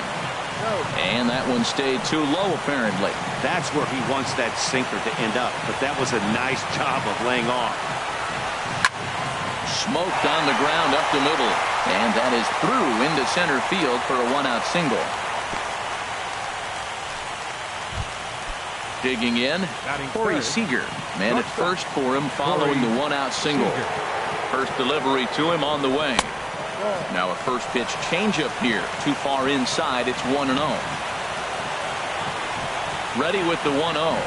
And that one stayed too low apparently. That's where he wants that sinker to end up, but that was a nice job of laying off. Smoked on the ground up the middle. And that is through into center field for a one-out single. Digging in, Corey Seager. Man at first for him following the one-out single. First delivery to him on the way. Now a first pitch changeup here. Too far inside. It's 1-0. Ready with the 1-0.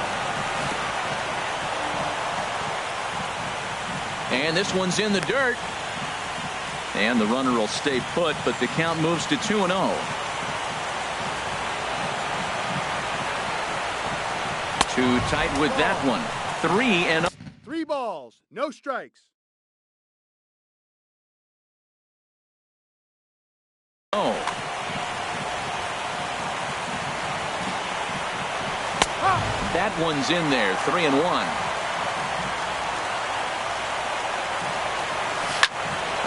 And this one's in the dirt. And the runner will stay put, but the count moves to 2-0. Too tight with that one. 3-0. 3 balls, no strikes. That one's in there. 3-1.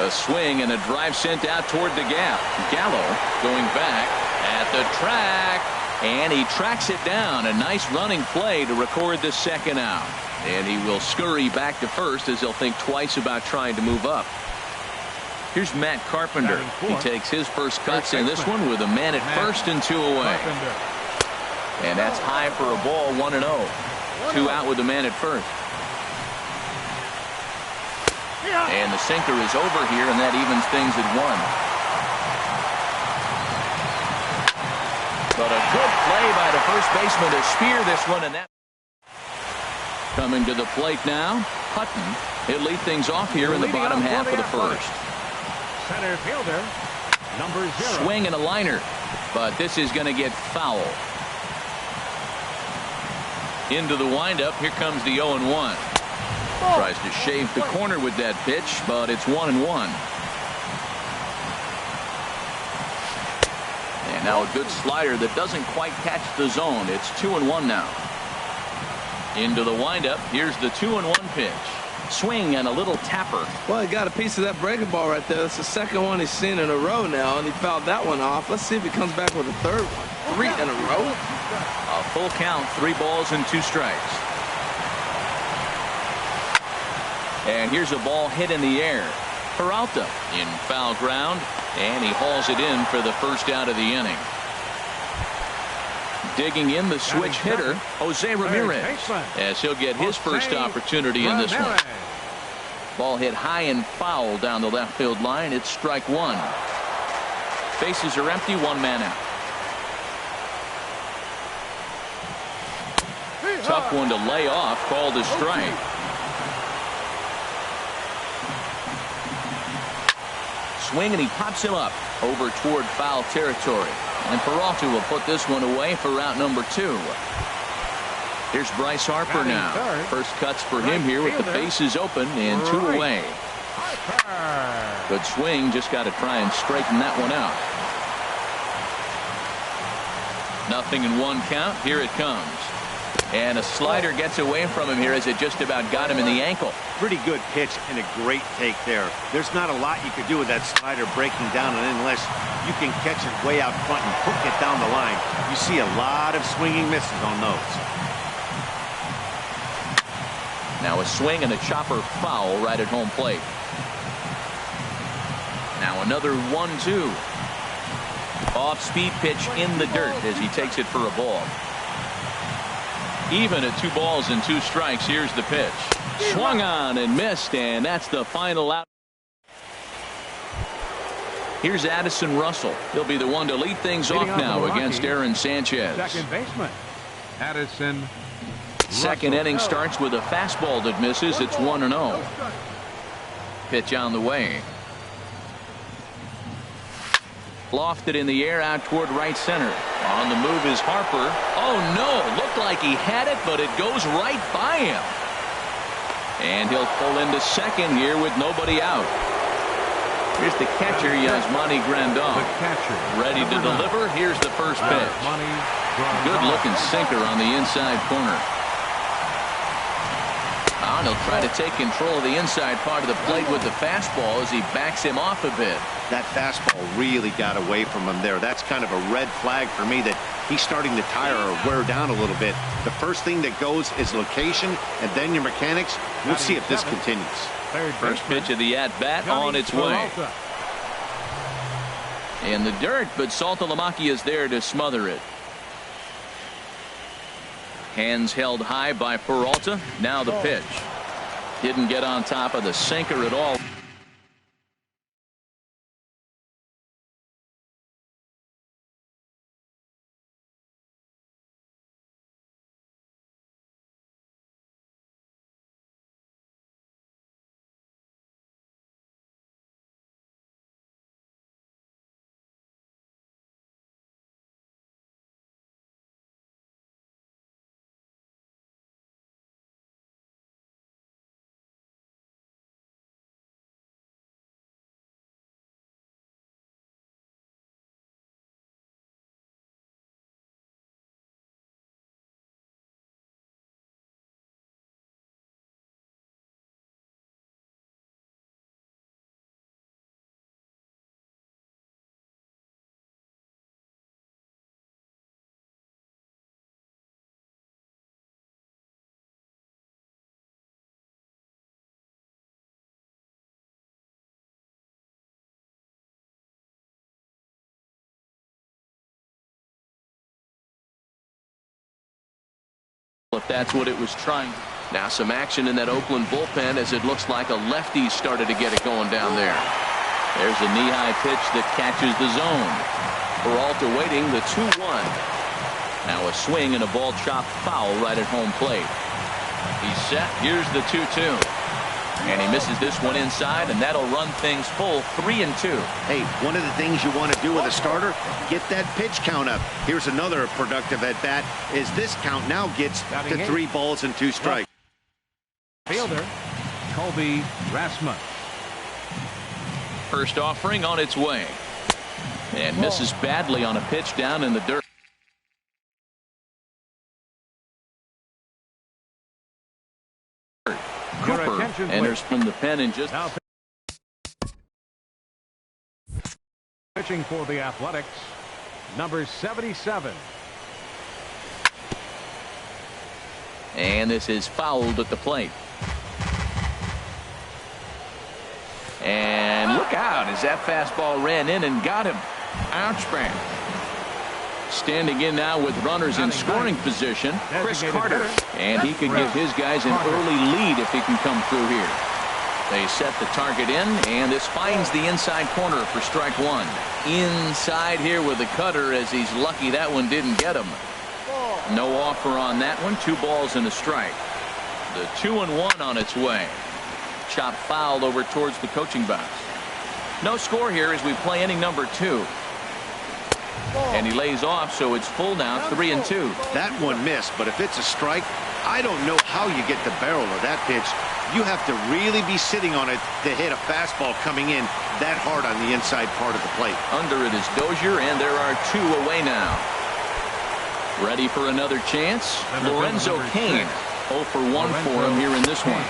A swing and a drive sent out toward the gap. Gallo going back at the track, and he tracks it down. A nice running play to record the second out. And he will scurry back to first as he'll think twice about trying to move up. Here's Matt Carpenter. He takes his first cuts in this one with a man at first and 2 away. And that's high for a ball. 1-0. 2 out with a man at first. And the sinker is over here, and that evens things at 1. But a good play by the first baseman to spear this one, and that coming to the plate now. Hutton. He'll lead things off here in the bottom half of the first. Center fielder, number 0. Swing and a liner, but this is going to get foul. Into the windup. Here comes the 0-1. Tries to shave the corner with that pitch, but it's 1-1. And now a good slider that doesn't quite catch the zone. It's 2-1 now. Into the windup. Here's the 2-1 pitch. Swing and a little tapper. Well, he got a piece of that breaking ball right there. That's the second one he's seen in a row now, and he fouled that one off. Let's see if he comes back with a third one. 3 in a row. A full count. 3 balls and 2 strikes. And here's a ball hit in the air. Peralta in foul ground, and he hauls it in for the first out of the inning. Digging in the switch hitter, Jose Ramirez, as he'll get his first opportunity in this one. Ball hit high and foul down the left field line. It's strike 1. Bases are empty. 1 man out. Tough one to lay off. Called a strike. Swing, and he pops him up over toward foul territory. And Peralta will put this one away for out number 2. Here's Bryce Harper now. First cuts for him here with the bases open and 2 away. Good swing. Just got to try and straighten that one out. 0-1 count. Here it comes. And a slider gets away from him here as it just about got him in the ankle. Pretty good pitch and a great take there. There's not a lot you could do with that slider breaking down, and unless you can catch it way out front and hook it down the line, you see a lot of swinging misses on those. Now a swing and a chopper foul right at home plate. Now another 1-2. Off-speed pitch in the dirt as he takes it for a ball. Even at 2 balls and 2 strikes. Here's the pitch. Swung on and missed, and that's the final out. Here's Addison Russell. He'll be the one to lead things off now against Aaron Sanchez. Second baseman, Addison. Second inning starts with a fastball that misses. It's 1-0. Pitch on the way. Lofted in the air out toward right center. On the move is Harper. Oh no, looked like he had it, but it goes right by him. And he'll pull into second here with nobody out. Here's the catcher, Yasmani Grandal. Ready to deliver. Here's the first pitch. Good looking sinker on the inside corner. And he'll try to take control of the inside part of the plate with the fastball as he backs him off a bit. That fastball really got away from him there. That's kind of a red flag for me that he's starting to tire or wear down a little bit. The first thing that goes is location and then your mechanics. We'll see if this continues. First pitch of the at-bat on its way. In the dirt, but Saltalamacchia is there to smother it. Hands held high by Peralta. Now the pitch. Didn't get on top of the sinker at all. If that's what it was trying. Now some action in that Oakland bullpen as it looks like a lefty started to get it going down there. There's a knee-high pitch that catches the zone. Peralta waiting, the 2-1. Now a swing and a ball chopped foul right at home plate. He's set. Here's the 2-2. And he misses this one inside, and that'll run things full 3-2. Hey, one of the things you want to do with a starter, get that pitch count up. Here's another productive at bat, is this count now gets to 3 balls and 2 strikes. Fielder, Colby Rasmus. First offering on its way. And misses badly on a pitch down in the dirt. Cooper enters from the pen and just Now pitching for the Athletics, number 77. And this is fouled at the plate. And look out as that fastball ran in and got him. Ouch, man. Standing in now with runners in scoring position, Chris Carter. And he could give his guys an early lead if he can come through here. They set the target in, and this finds the inside corner for strike 1. Inside here with the cutter as he's lucky that one didn't get him. No offer on that one. 2 balls and a strike. The 2-1 on its way. Chop fouled over towards the coaching box. No score here as we play inning number 2. And he lays off, so it's full now, 3-2. That one missed, but if it's a strike, I don't know how you get the barrel of that pitch. You have to really be sitting on it to hit a fastball coming in that hard on the inside part of the plate. Under it is Dozier, and there are 2 away now. Ready for another chance? Lorenzo Cain. 0 for 1 for him here in this one.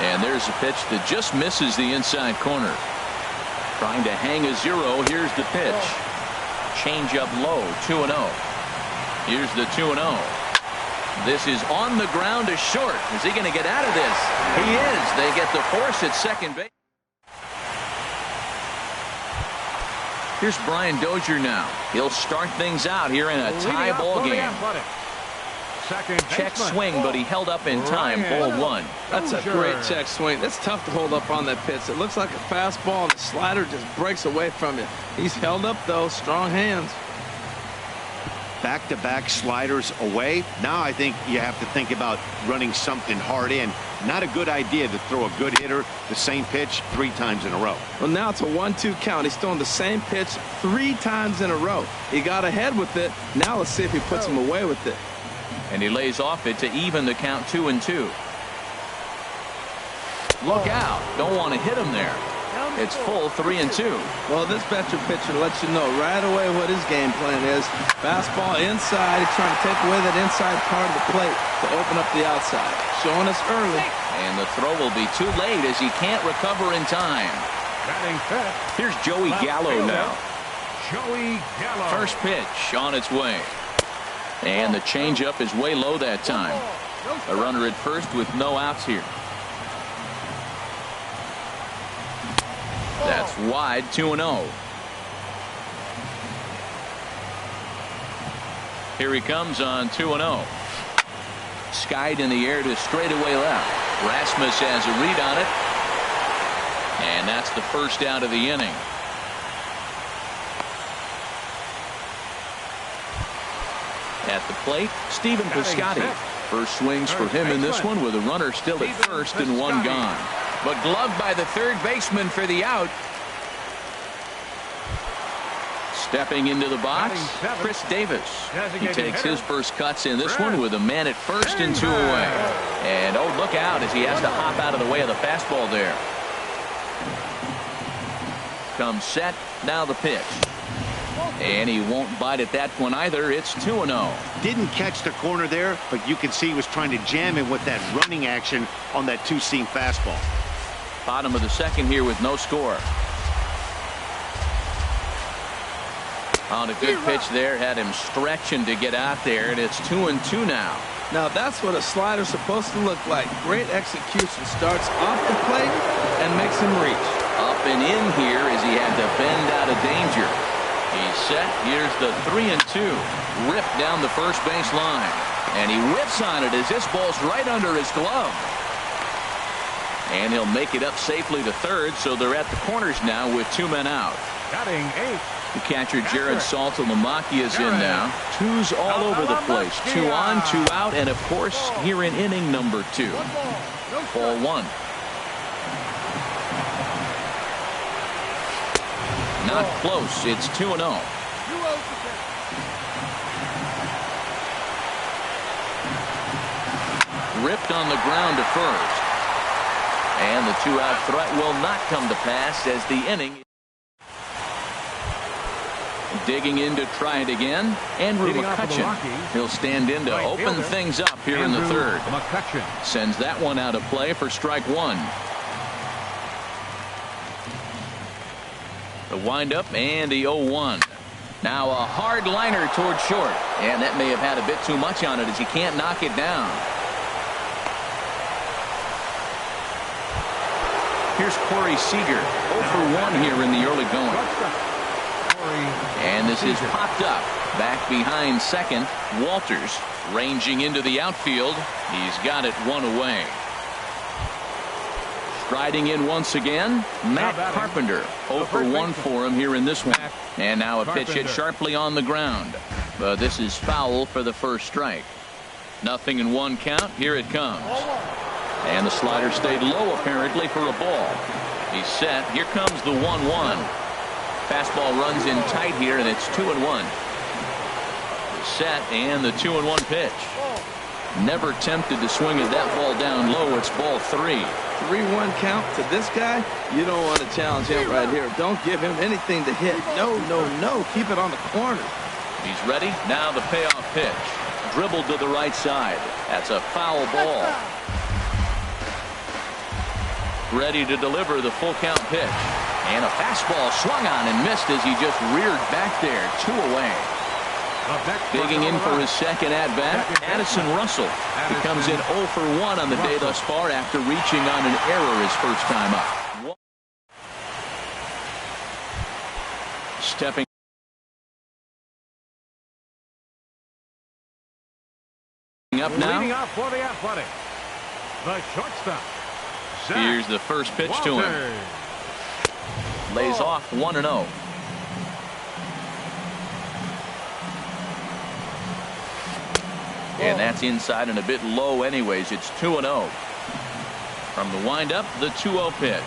And there's a pitch that just misses the inside corner. Trying to hang a 0. Here's the pitch. Change up low, 2-0. Here's the 2-0. This is on the ground to short. Is he going to get out of this? He is. They get the force at second base. Here's Brian Dozier now. He'll start things out here in a tie ball game. Check swing, but he held up in time. 0-1. That's a great check swing. That's tough to hold up on that pitch. It looks like a fastball, and the slider just breaks away from you. He's held up, though. Strong hands. Back-to-back sliders away. Now I think you have to think about running something hard in. Not a good idea to throw a good hitter the same pitch 3 times in a row. Well, now it's a 1-2 count. He's throwing the same pitch 3 times in a row. He got ahead with it. Now let's see if he puts him away with it. And he lays off it to even the count 2-2. Look out. Don't want to hit him there. It's full 3-2. Well, this veteran pitcher lets you know right away what his game plan is. Fastball inside. He's trying to take away that inside part of the plate to open up the outside. Showing us early. And the throw will be too late as he can't recover in time. Here's Joey Gallo now. Joey Gallo. First pitch on its way. And the changeup is way low that time. A runner at first with no outs here. That's wide, 2-0. Here he comes on 2-0. Skied in the air to straightaway left. Rasmus has a read on it. And that's the first out of the inning. At the plate, Stephen Piscotty. First swings for him in this one with a runner still at first and 1 gone. But gloved by the third baseman for the out. Stepping into the box, Chris Davis. He takes his first cuts in this one with a man at first and 2 away. And oh, look out as he has to hop out of the way of the fastball there. Comes set, now the pitch. And he won't bite at that one either. It's 2-0. Didn't catch the corner there, but you can see he was trying to jam him with that running action on that 2-seam fastball. Bottom of the second here with no score. On a good pitch there, had him stretching to get out there, and it's 2-2 now. Now that's what a slider's supposed to look like. Great execution. Starts off the plate and makes him reach. Up and in here as he had to bend out of danger. He's set. Here's the 3-2. Ripped down the first base line. And he whips on it as this ball's right under his glove. And he'll make it up safely to third, so they're at the corners now with 2 men out. Batting 8. The catcher Jared Saltalamacchia is in now. 2's all over the place. 2 on, 2 out, and of course here in inning number 2. Ball 1. Not close. It's 2-0. Ripped on the ground to first. And the 2-out threat will not come to pass as the inning. Digging in to try it again. Andrew McCutchen. He'll stand in to open things up here in the third. Sends that one out of play for strike 1. The windup and the 0-1. Now a hard liner toward short. And that may have had a bit too much on it as he can't knock it down. Here's Corey Seager. 0 for 1 here in the early going. And this is popped up. Back behind second. Walters ranging into the outfield. He's got it 1 away. Striding in once again, Matt Carpenter. 0 for 1 for him here in this one. And now a pitch hit sharply on the ground. But this is foul for the first strike. 0-1 count. Here it comes. And the slider stayed low apparently for a ball. He's set. Here comes the 1-1. Fastball runs in tight here, and it's 2-1. The set and the 2-1 pitch. Never tempted to swing at that ball down low. It's ball 3. 3-1 count to this guy. You don't want to challenge him right here. Don't give him anything to hit. No, no, no. Keep it on the corner. He's ready. Now the payoff pitch. Dribbled to the right side. That's a foul ball. Ready to deliver the full count pitch. And a fastball swung on and missed as he just reared back there. 2 away. Digging in for his second at-bat, Addison Russell. He comes in 0 for 1 on the day thus far after reaching on an error his first time up. Stepping up now. Leading off for the Athletic, the shortstop. Here's the first pitch to him. Lays off 1-0. And that's inside and a bit low anyways. It's 2-0. From the windup, the 2-0 pitch.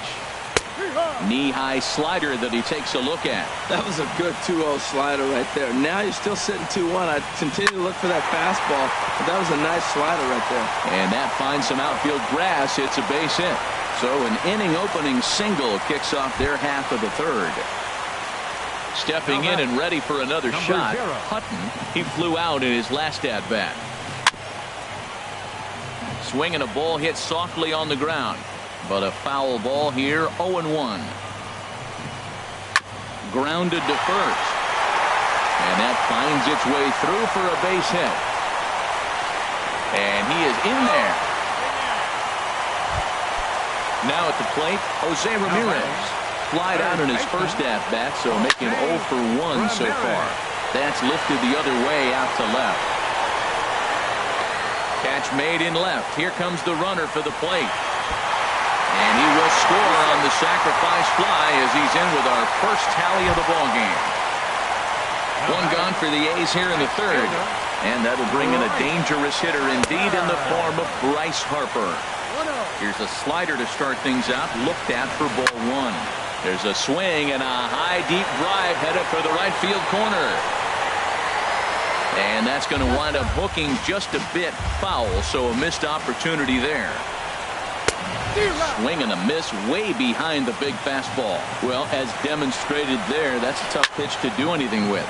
Knee-high slider that he takes a look at. That was a good 2-0 slider right there. Now you're still sitting 2-1. I continue to look for that fastball, but that was a nice slider right there. And that finds some outfield grass. It's a base hit. So an inning-opening single kicks off their half of the third. Stepping in and ready for another shot, Hutton. He flew out in his last at-bat. Swinging a ball hit softly on the ground. But a foul ball here, 0-1. Grounded to first. And that finds its way through for a base hit. And he is in there. Now at the plate, Jose Ramirez. Flied out in his first at-bat, so making 0 for 1 so far. That's lifted the other way out to left. Catch made in left. Here comes the runner for the plate. And he will score on the sacrifice fly as he's in with our first tally of the ballgame. One gone for the A's here in the third. And that'll bring in a dangerous hitter indeed in the form of Bryce Harper. Here's a slider to start things out. Looked at for ball 1. There's a swing and a high deep drive headed for the right field corner. And that's going to wind up hooking just a bit foul, so a missed opportunity there. Swing and a miss way behind the big fastball. Well, as demonstrated there, that's a tough pitch to do anything with.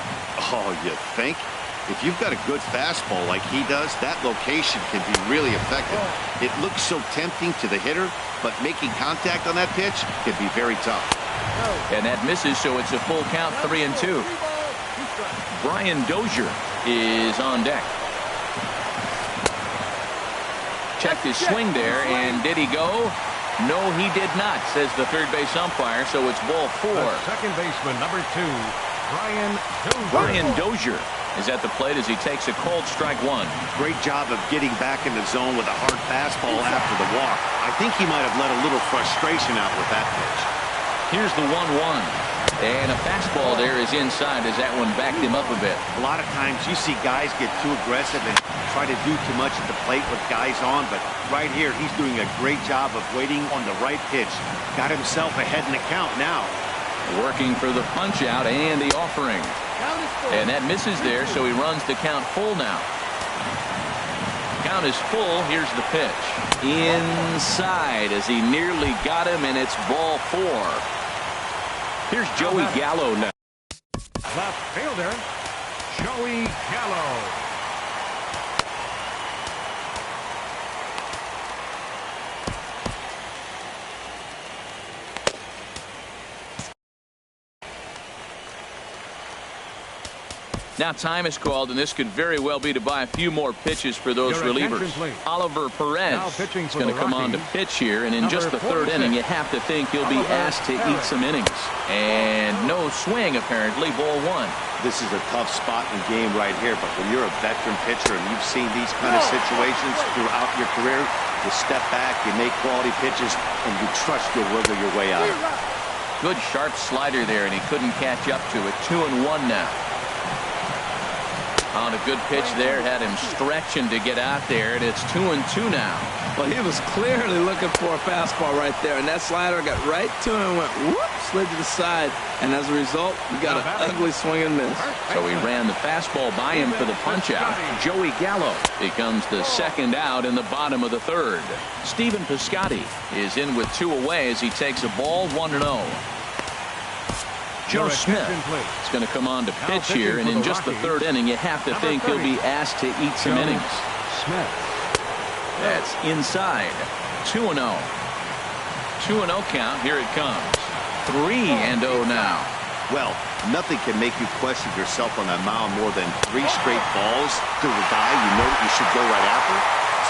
Oh, you think? If you've got a good fastball like he does, that location can be really effective. It looks so tempting to the hitter, but making contact on that pitch can be very tough. And that misses, so it's a full count, 3-2. Brian Dozier is on deck. Checked his swing there, and did he go? No, he did not, says the third base umpire, so it's ball 4. The second baseman, number 2, Brian Dozier is at the plate as he takes a called strike 1. Great job of getting back in the zone with a hard fastball after the walk. I think he might have let a little frustration out with that pitch. Here's the 1-1. And a fastball there is inside as that one backed him up a bit. A lot of times you see guys get too aggressive and try to do too much at the plate with guys on, but right here he's doing a great job of waiting on the right pitch. Got himself ahead in the count now. Working for the punch out and the offering. And that misses there, so he runs the count full now. Count is full. Here's the pitch. Inside as he nearly got him, and it's ball 4. Here's Joey Gallo now. left fielder, Joey Gallo. Now time is called, and this could very well be to buy a few more pitches for those relievers. Oliver Perez is going to come on to pitch here, and in just the third inning, you have to think he'll be asked to eat some innings. And no swing, apparently, ball 1. This is a tough spot in the game right here, but when you're a veteran pitcher and you've seen these kind of situations throughout your career, you step back, you make quality pitches, and you trust you'll wiggle your way out. Good sharp slider there, and he couldn't catch up to it. 2-1 now. A On a good pitch there, had him stretching to get out there, and it's 2-2 now. Well, he was clearly looking for a fastball right there, and that slider got right to him and went whoop, slid to the side, and as a result, we got an ugly swing and miss. So he ran the fastball by him for the punch-out. Joey Gallo becomes the second out in the bottom of the third. Stephen Piscotty is in with 2 away as he takes a ball 1-0. Joe Smith is going to come on to pitch here, and in just the third inning, you have to think he'll be asked to eat some innings. Smith. That's inside. 2-0. 2-0 count. Here it comes. 3-0 now. Well, nothing can make you question yourself on that mound more than 3 straight balls to the guy you know you should go right after.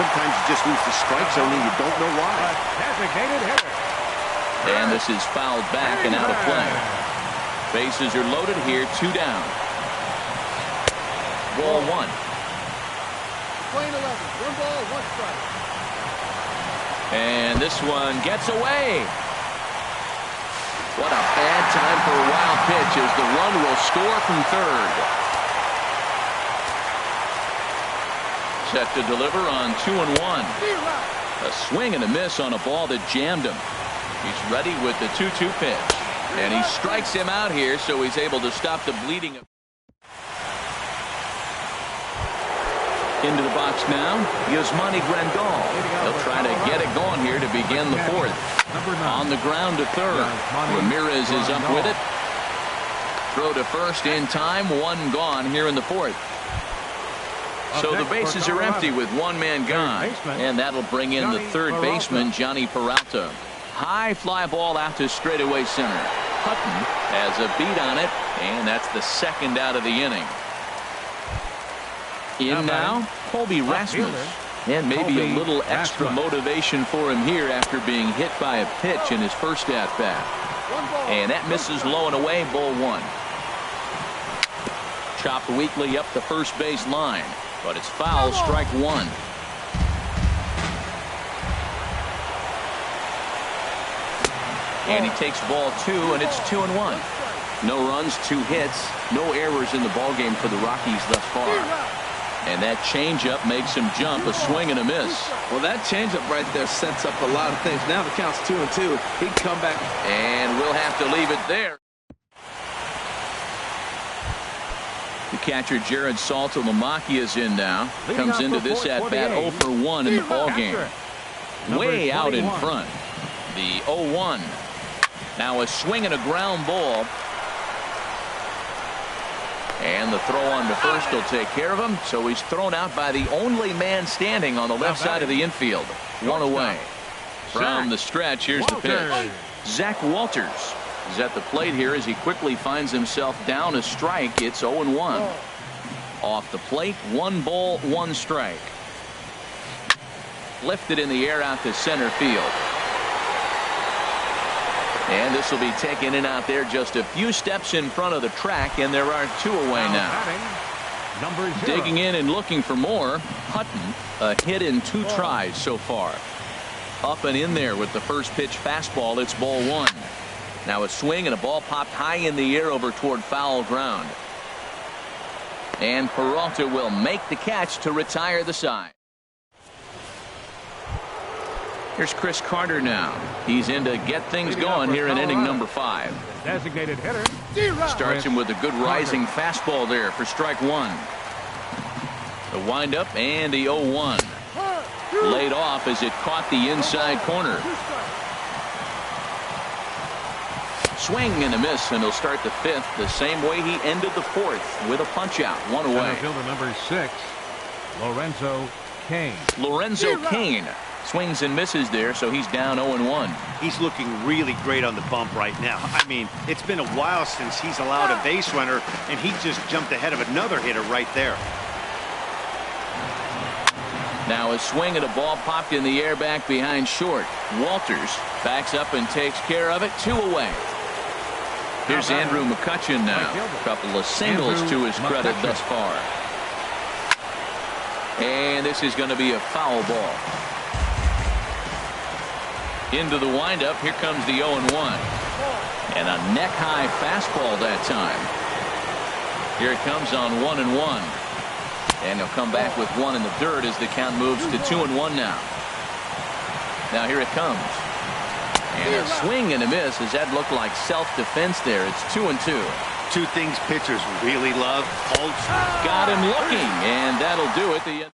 Sometimes you just lose the strike zone and you don't know why. A designated hitter. And this is fouled back and out of play. Bases are loaded here, 2 down. Ball 1. Playing 11. 1 ball, 1 strike. And this one gets away. What a bad time for a wild pitch as the run will score from third. Set to deliver on 2-1. A swing and a miss on a ball that jammed him. He's ready with the 2-2 pitch. And he strikes him out here, so he's able to stop the bleeding. Into the box now, Yasmani Grandal. He'll try to get it going here to begin the fourth. On the ground to third. Ramirez is up with it. Throw to first in time. 1 gone here in the fourth. So the bases are empty with 1 man gone. And that'll bring in the third baseman, Johnny Peralta. High fly ball out to straightaway center. Hutton has a beat on it, and that's the second out of the inning. In now, Colby Rasmus. And maybe a little extra motivation for him here after being hit by a pitch in his first at-bat. And that misses low and away, ball 1. Chopped weakly up the first base line, but it's foul, strike 1. And he takes ball 2, and it's 2-1. No runs, 2 hits, no errors in the ballgame for the Rockies thus far. And that changeup makes him jump, a swing and a miss. Well, that changeup right there sets up a lot of things. Now the count's 2-2. He can come back. And we'll have to leave it there. The catcher, Jared Saltalamacchia, is in now. Comes into this at-bat 0 for 1 in the ballgame. Way out in front. The 0-1. Now a swing and a ground ball. And the throw on to first will take care of him. So he's thrown out by the only man standing on the left side of the infield. 1 away. From the stretch, here's the pitch. Zach Walters is at the plate here as he quickly finds himself down a strike. It's 0-1. Off the plate, 1 ball, 1 strike. Lifted in the air out to center field. And this will be taken in out there just a few steps in front of the track, and there are 2 away now. Digging in and looking for more. Hutton, a hit in 2 tries so far. Up and in there with the first pitch fastball. It's ball 1. Now a swing and a ball popped high in the air over toward foul ground. And Peralta will make the catch to retire the side. Here's Chris Carter now. He's in to get things going here in inning number 5. Designated hitter. Starts him with a good rising fastball there for strike 1. The windup and the 0-1. Laid off as it caught the inside corner. Swing and a miss, and he'll start the 5th the same way he ended the 4th with a punch out. 1 away. Fielder number 6, Lorenzo Cain. Lorenzo Cain swings and misses there, so he's down 0-1. He's looking really great on the bump right now. I mean, it's been a while since he's allowed a base runner, and he just jumped ahead of another hitter right there. Now a swing and a ball popped in the air back behind short. Walters backs up and takes care of it. 2 away. Here's Andrew McCutchen now. A couple of singles to his credit thus far. And this is going to be a foul ball. Into the windup. Here comes the 0-1. And a neck-high fastball that time. Here it comes on 1-1. And he'll come back with one in the dirt as the count moves to 2-1 now. Now here it comes. And a swing and a miss. Does that look like self-defense there? It's 2-2. Two things pitchers really love. Pulse. Got him looking, and that'll do it.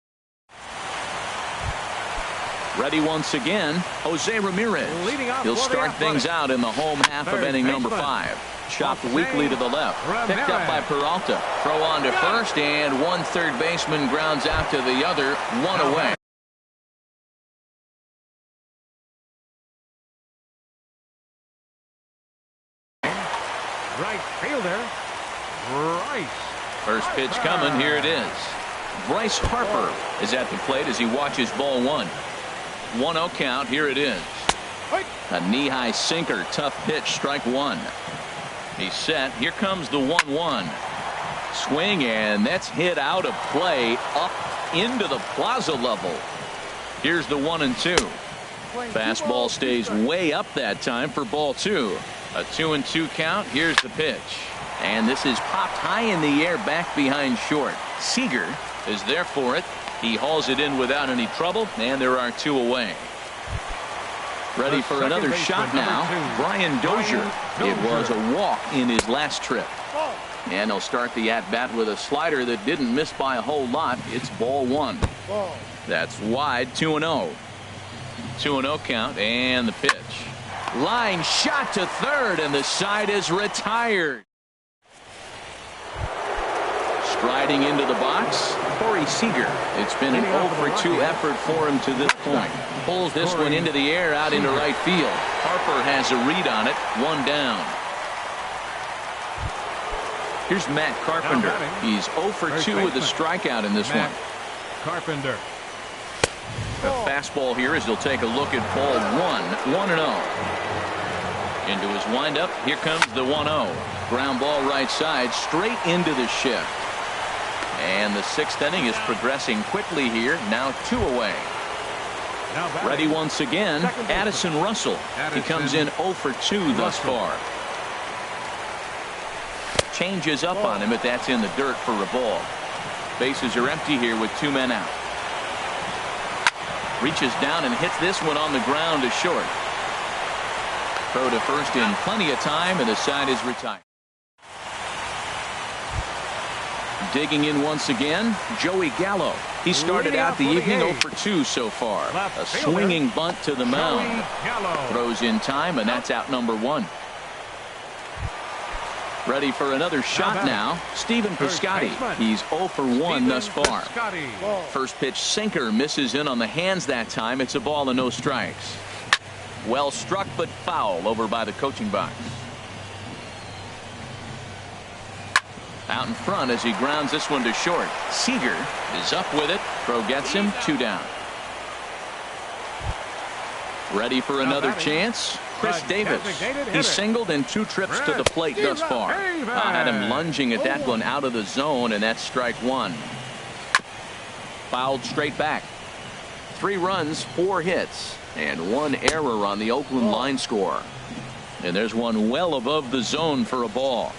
Ready once again, Jose Ramirez. He'll start things out in the home half of inning number 5. Chopped weakly to the left. Picked up by Peralta. Throw on to first, and one third baseman grounds out to the other. One away. Right fielder, Bryce. First pitch coming. Here it is. Bryce Harper is at the plate as he watches ball 1. 1-0 count. Here it is. A knee-high sinker. Tough pitch. Strike 1. He's set. Here comes the 1-1. Swing, and that's hit out of play up into the plaza level. Here's the 1-2. Fastball stays way up that time for ball 2. A 2-2 count. Here's the pitch. And this is popped high in the air back behind short. Seager is there for it. He hauls it in without any trouble, and there are 2 away. Ready for another shot now. Brian Dozier. It was a walk in his last trip. And he'll start the at-bat with a slider that didn't miss by a whole lot. It's ball 1. That's wide. 2-0. 2-0 count, and the pitch. Line shot to third, and the side is retired. Striding into the box, Corey Seager. It's been an 0-for-2 effort for him to this point. Pulls this one into the air out into right field. Harper has a read on it. 1 down. Here's Matt Carpenter. He's 0-for-2 with a strikeout in this one. Carpenter. A fastball here as he'll take a look at ball 1. 1-0. Into his windup. Here comes the 1-0. Ground ball right side, straight into the shift. And the 6th inning is progressing quickly here. Now 2 away. Ready once again, Addison Russell. He comes in 0-for-2 thus far. Changes up on him, but that's in the dirt for a ball. Bases are empty here with 2 men out. Reaches down and hits this one on the ground to short. Throw to first in plenty of time, and the side is retired. Digging in once again, Joey Gallo. He started out the evening 0-for-2 so far. A swinging bunt to the mound. Throws in time, and that's out number 1. Ready for another shot now, Stephen Piscotty. He's 0-for-1 thus far. First pitch sinker misses in on the hands that time. It's a ball and no strikes. Well struck, but foul over by the coaching box. Out in front as he grounds this one to short. Seager is up with it. Throw gets him. 2 down. Ready for another chance. Chris Davis. He singled in 2 trips to the plate thus far. Had him lunging at that one out of the zone, and that's strike 1. Fouled straight back. 3 runs, 4 hits, and 1 error on the Oakland line score. And there's one well above the zone for a ball.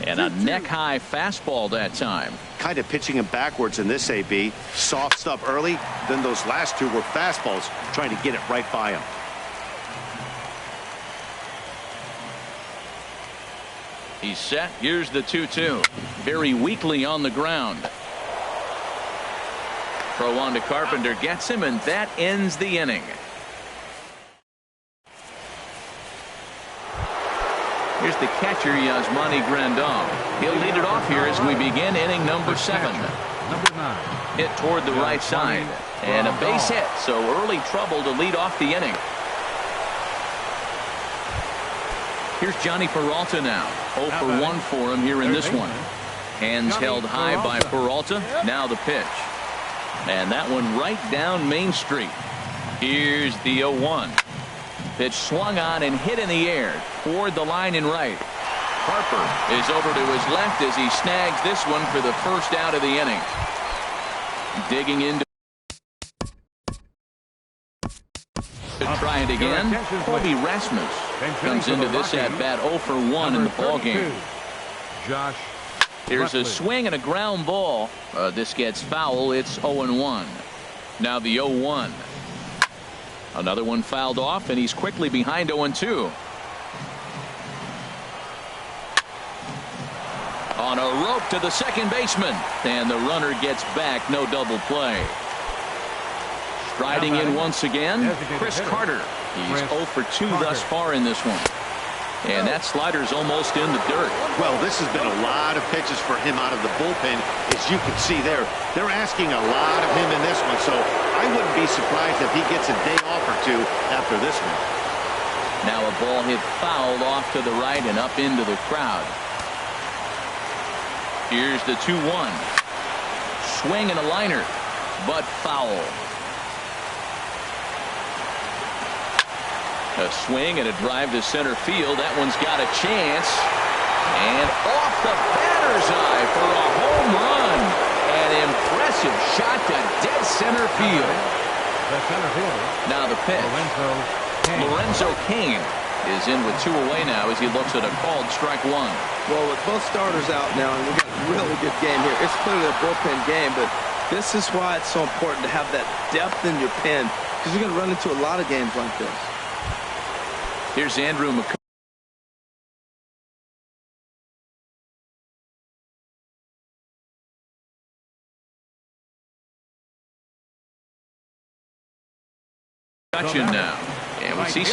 And a neck-high fastball that time. Kind of pitching him backwards in this AB. Soft stuff early, then those last 2 were fastballs, trying to get it right by him. He's set. Here's the 2-2. Very weakly on the ground. Throw on to Carpenter, gets him, and that ends the inning. Here's the catcher, Yasmani Grandal. He'll lead it off here as we begin inning number 7. Number 9. Hit toward the right side. And a base hit, so early trouble to lead off the inning. Here's Johnny Peralta now. 0-for-1 for him here in this one. Hands held high by Peralta. Now the pitch. And that one right down Main Street. Here's the 0-1. Pitch swung on and hit in the air toward the line and right. Harper is over to his left as he snags this one for the first out of the inning. Digging into try it again. Colby Rasmus comes into this at bat 0-for-1 in the ball game. Josh Here's a swing and a ground ball. This gets foul. It's 0-1. Now the 0-1. Another one fouled off, and he's quickly behind 0-2. On a rope to the second baseman, and the runner gets back. No double play. Striding in once again, Chris Carter. He's 0 for 2 thus far in this one. And that slider's almost in the dirt. Well, this has been a lot of pitches for him out of the bullpen. As you can see there, they're asking a lot of him in this one. So I wouldn't be surprised if he gets a day off or two after this one. Now a ball hit foul off to the right and up into the crowd. Here's the 2-1. Swing and a liner, but foul. A swing and a drive to center field. That one's got a chance. And off the batter's eye for a home run. An impressive shot to dead center field. The center fielder. Now the pitch. Lorenzo Cain is in with 2 away now as he looks at a called strike 1. Well, with both starters out now, and we've got a really good game here. It's clearly a bullpen game, but this is why it's so important to have that depth in your pen, because you're going to run into a lot of games like this. Here's Andrew McCutcheon now. And we see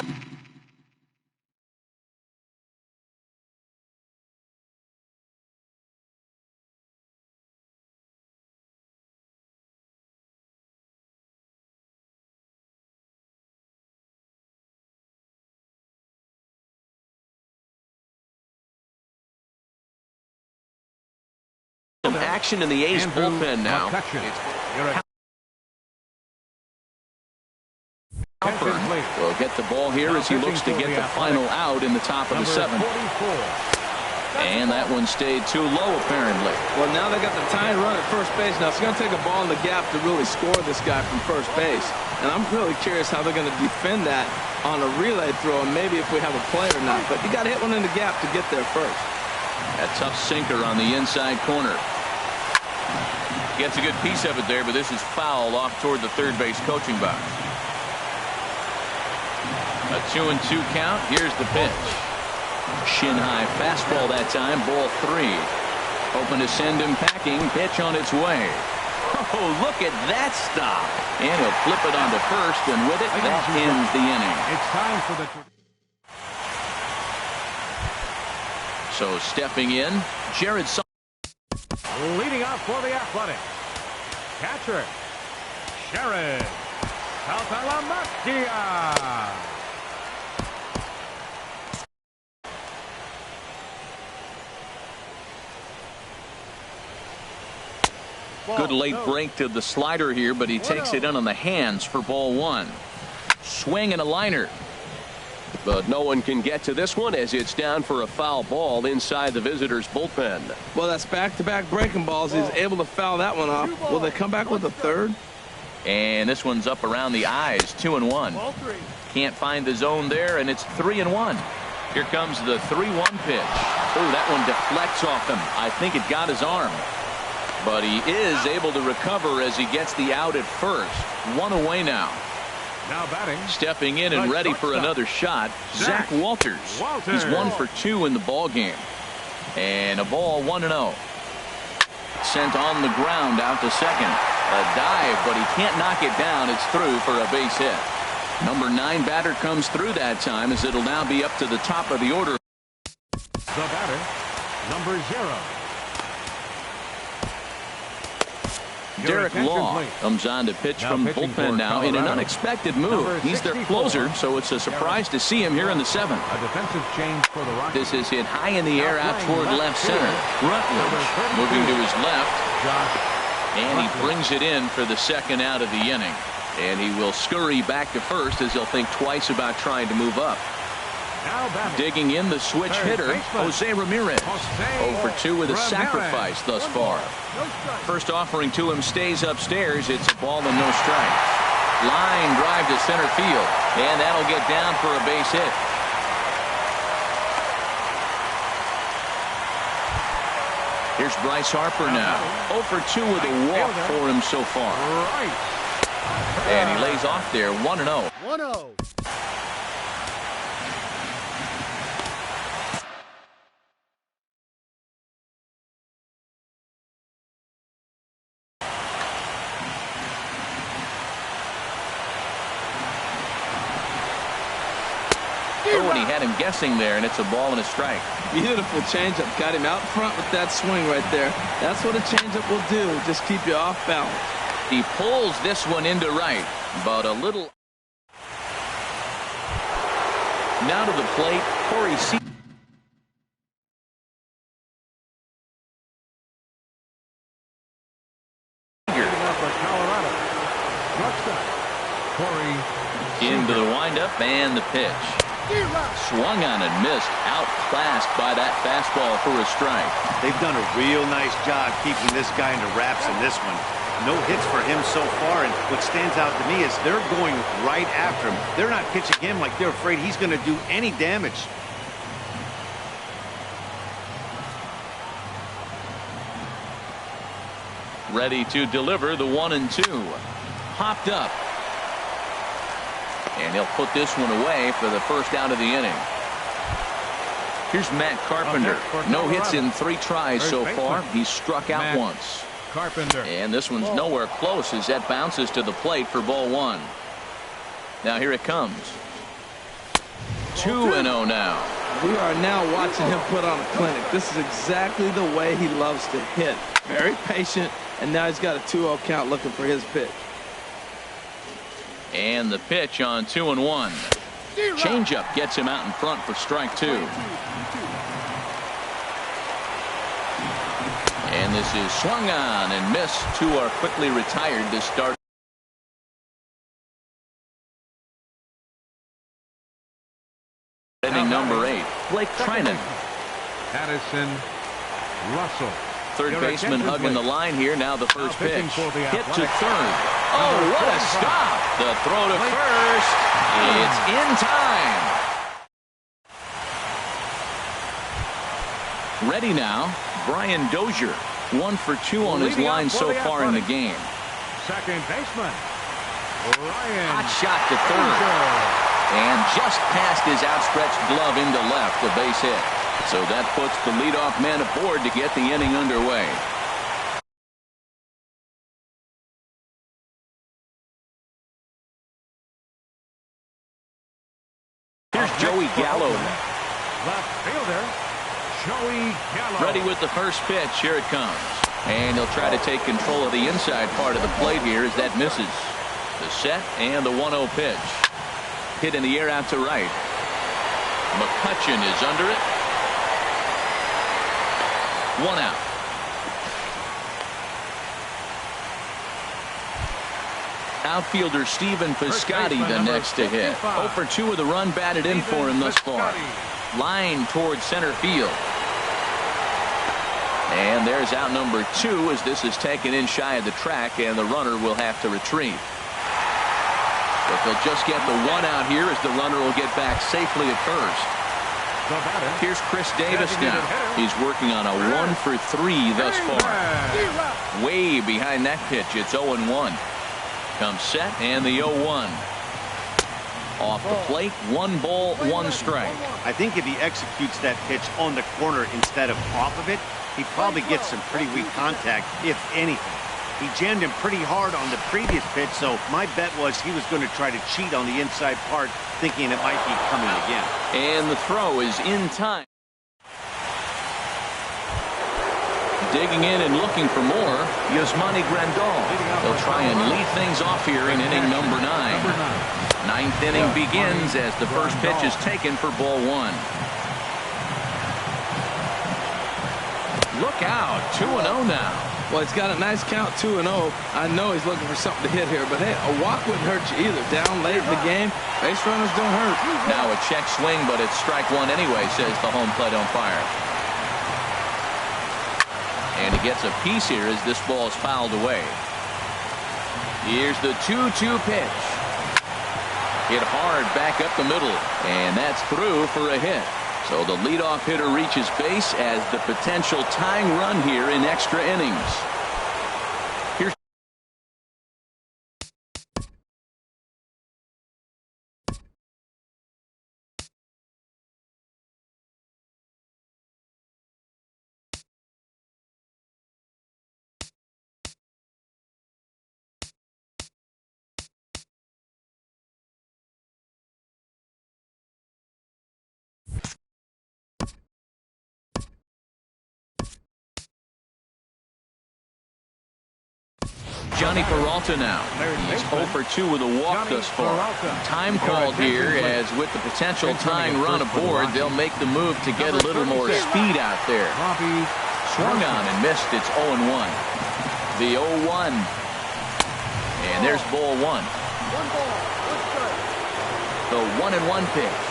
some action in the A's bullpen now. Will get the ball here as he looks to get the final out in the top of the 7th. And that one stayed too low, apparently. Well, now they got the tying run at first base. Now it's going to take a ball in the gap to really score this guy from first base. And I'm really curious how they're going to defend that on a relay throw, and maybe if we have a play or not. But you got to hit one in the gap to get there first. A tough sinker on the inside corner. Gets a good piece of it there, but this is foul off toward the third base coaching box. A 2-2 count. Here's the pitch. Shin high fastball that time. Ball 3. Hoping to send him packing. Pitch on its way. Oh, look at that stop. And he'll flip it onto first, and with it, that ends the inning. It's time for the... So stepping in, Jared Sullivan. Leading off for the Athletic, catcher, Jared Sullivan. Good late break to the slider here, but he takes it in on the hands for ball 1. Swing and a liner. But no one can get to this one as it's down for a foul ball inside the visitors' bullpen. Well, that's back-to-back breaking balls. He's able to foul that one off. Will they come back with a third? And this one's up around the eyes. 2-1. Can't find the zone there, and it's 3-1. Here comes the 3-1 pitch. Oh, that one deflects off him. I think it got his arm. But he is able to recover as he gets the out at first. 1 away now. Now batting. Stepping in and ready for another shot, Zach Walters. He's 1 for 2 in the ball game. And a ball 1-0. Sent on the ground out to second. A dive, but he can't knock it down. It's through for a base hit. Number 9 batter comes through that time as it'll now be up to the top of the order. The batter, number 0. Derek Law comes on to pitch from the bullpen now in an unexpected move. He's their closer, so it's a surprise to see him here in the 7th. A defensive change for the Rockies. This is hit high in the air out toward left center. Rutledge moving to his left, and he brings it in for the second out of the inning. And he will scurry back to first as he'll think twice about trying to move up. Digging in the switch hitter, Jose Ramirez. 0 for 2 with a sacrifice thus far. First offering to him stays upstairs. It's a ball and no strikes. Line drive to center field, and that'll get down for a base hit. Here's Bryce Harper now. 0 for 2 with a walk for him so far. And he lays off there, 1-0. 1-0. Oh, and he had him guessing there, and it's a ball and a strike. Beautiful changeup. Got him out front with that swing right there. That's what a changeup will do. Just keep you off balance. He pulls this one into right, but a little. Now to the plate, Corey C. Into the windup and the pitch. Swung on and missed. Outclassed by that fastball for a strike. They've done a real nice job keeping this guy into wraps in this one. No hits for him so far, and what stands out to me is they're going right after him. They're not pitching him like they're afraid he's going to do any damage. Ready to deliver the 1-2. Hopped up. And he'll put this one away for the first out of the inning. Here's Matt Carpenter. No hits in 3 tries so far. He's struck out once. Carpenter. And this one's nowhere close as that bounces to the plate for ball 1. Now here it comes. 2-0 now. We are now watching him put on a clinic. This is exactly the way he loves to hit. Very patient, and now he's got a 2-0 count looking for his pitch. And the pitch on 2-1. Changeup gets him out in front for strike 2. And this is swung on and missed. 2 are quickly retired to start. Inning number 8. Blake Trinan. Addison Russell. Third baseman hugging the line here. Now the first pitch. Hit to third. Oh, what a stop. The throw to first. It's in time. Ready now, Brian Dozier. 1 for 2 on his line so far in the game. Second baseman. Ryan. Hot shot to third. And just past his outstretched glove into left, a base hit. So that puts the leadoff man aboard to get the inning underway. Here's Joey Gallo. Left fielder, Joey Gallo. Ready with the first pitch. Here it comes. And he'll try to take control of the inside part of the plate here as that misses. The set and the 1-0 pitch. Hit in the air out to right. McCutchen is under it. 1 out. Outfielder Stephen Piscotty the next to hit. 0 for 2 with a run batted in for him thus far. Line towards center field. And there's out number 2 as this is taken in shy of the track, and the runner will have to retreat. But they'll just get the 1 out here as the runner will get back safely at first. Here's Chris Davis now. He's working on a 1 for 3 thus far. Way behind that pitch. It's 0-1. Comes set and the 0-1. Off the plate, 1 ball, 1 strike. I think if he executes that pitch on the corner instead of off of it, he probably gets some pretty weak contact, if anything. He jammed him pretty hard on the previous pitch, so my bet was he was going to try to cheat on the inside part, thinking it might be coming again. And the throw is in time. Digging in and looking for more, Yasmani Grandal. They'll try and lead things off here in inning number 9. 9th inning begins as the first pitch is taken for ball 1. Look out, 2-0 now. Well, he's got a nice count, 2-0. I know he's looking for something to hit here, but hey, a walk wouldn't hurt you either. Down late in the game, base runners don't hurt. Now a check swing, but it's strike 1 anyway, says the home plate umpire. And he gets a piece here as this ball is fouled away. Here's the 2-2 pitch. Hit hard back up the middle, and that's through for a hit. So the leadoff hitter reaches base as the potential tying run here in extra innings. Here's Johnny Peralta now. He's 0 for 2 with a walk thus far. Time called here as with the potential tying run aboard, they'll make the move to get a little more speed out there. Swung on and missed. It's 0-1. The 0-1. And there's ball 1. 1 ball, 1 strike. The 1-1 pitch.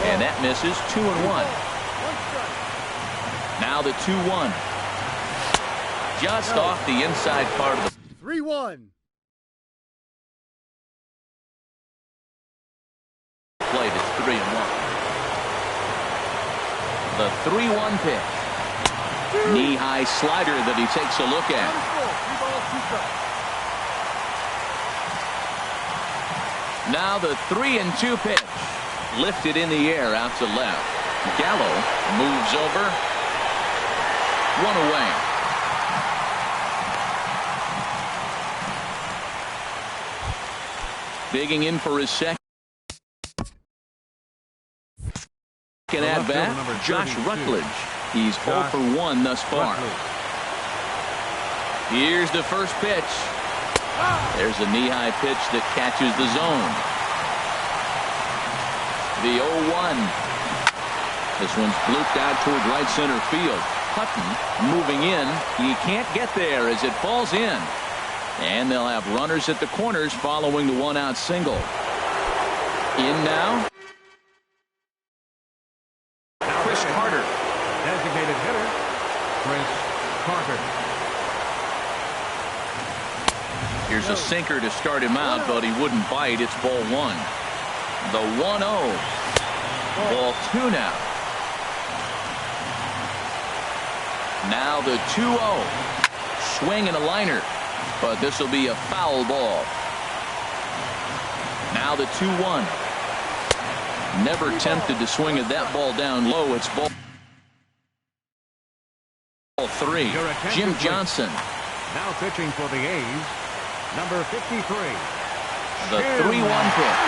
And that misses. 2-1. 1 strike. Now the 2-1. Just off the inside part of the 3-1. plate. It's 3-1. The 3-1 pitch. Knee-high slider that he takes a look at. 3 balls, 2 strikes. Now the 3-2 pitch. Lifted in the air out to left. Gallo moves over. 1 away. Digging in for his second at bat, Josh Rutledge. He's 0 for 1 thus far. Here's the first pitch. There's a knee-high pitch that catches the zone. The 0-1. This one's blooped out toward right center field. Hutton moving in. He can't get there as it falls in. And they'll have runners at the corners following the 1-out single. In now. Chris Carter. Designated hitter, Chris Carter. Here's a sinker to start him out, but he wouldn't bite. It's ball 1. The 1-0. Ball 2 now. Now the 2-0. Swing and a liner. But this will be a foul ball. Now the 2-1. Never tempted to swing at that ball down low. It's ball 3. Jim Johnson. Now pitching for the A's, number 53. The 3-1 pitch.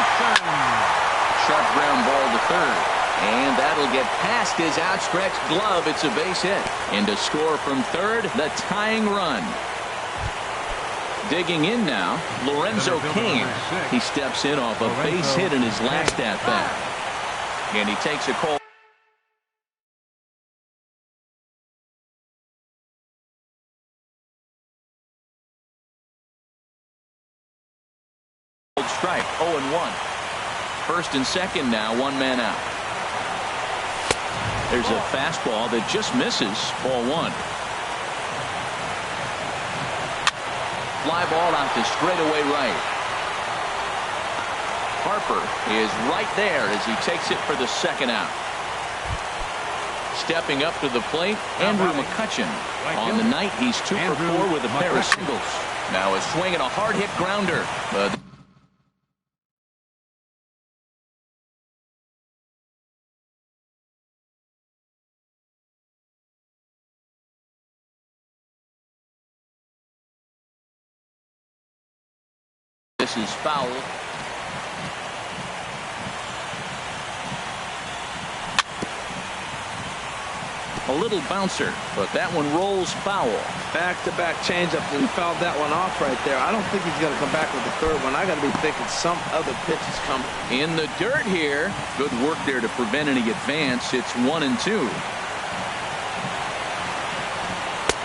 Sharp ground ball to third. And that'll get past his outstretched glove. It's a base hit. And to score from third, the tying run. Digging in now, Lorenzo Cain. He steps in off a base hit in his last at-bat. And he takes a call. Strike, 0-1. First and second now, 1 man out. There's a fastball that just misses, ball 1. Fly ball out to straightaway right. Harper is right there as he takes it for the second out. Stepping up to the plate, Andrew McCutchen. On the night, he's 2 for 4 with a pair of singles. Now a swing and a hard hit grounder. But this is foul. A little bouncer, but that one rolls foul. Back-to-back changeup and fouled that one off right there. I don't think he's going to come back with the third one. I got to be thinking some other pitch is coming. In the dirt here. Good work there to prevent any advance. It's 1-2.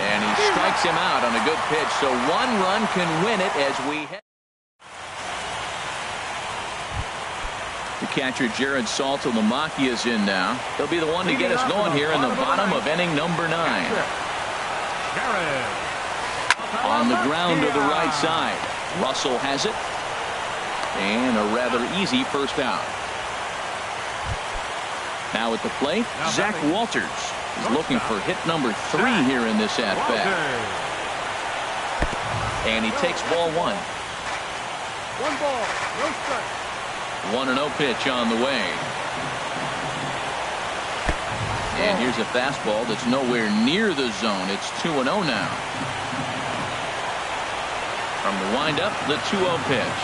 And he strikes him out on a good pitch. So 1 run can win it as we head. The catcher Jared Saltalamacchia is in now. He'll be the one to get us going here in the bottom of inning number 9. On the ground to the right side. Russell has it. And a rather easy first out. Now at the plate, Zach Walters is looking for hit number 3 here in this at-bat. And he takes ball 1. 1 ball, no strike. 1-0 pitch on the way. And here's a fastball that's nowhere near the zone. It's 2-0 now. From the windup, the 2-0 pitch.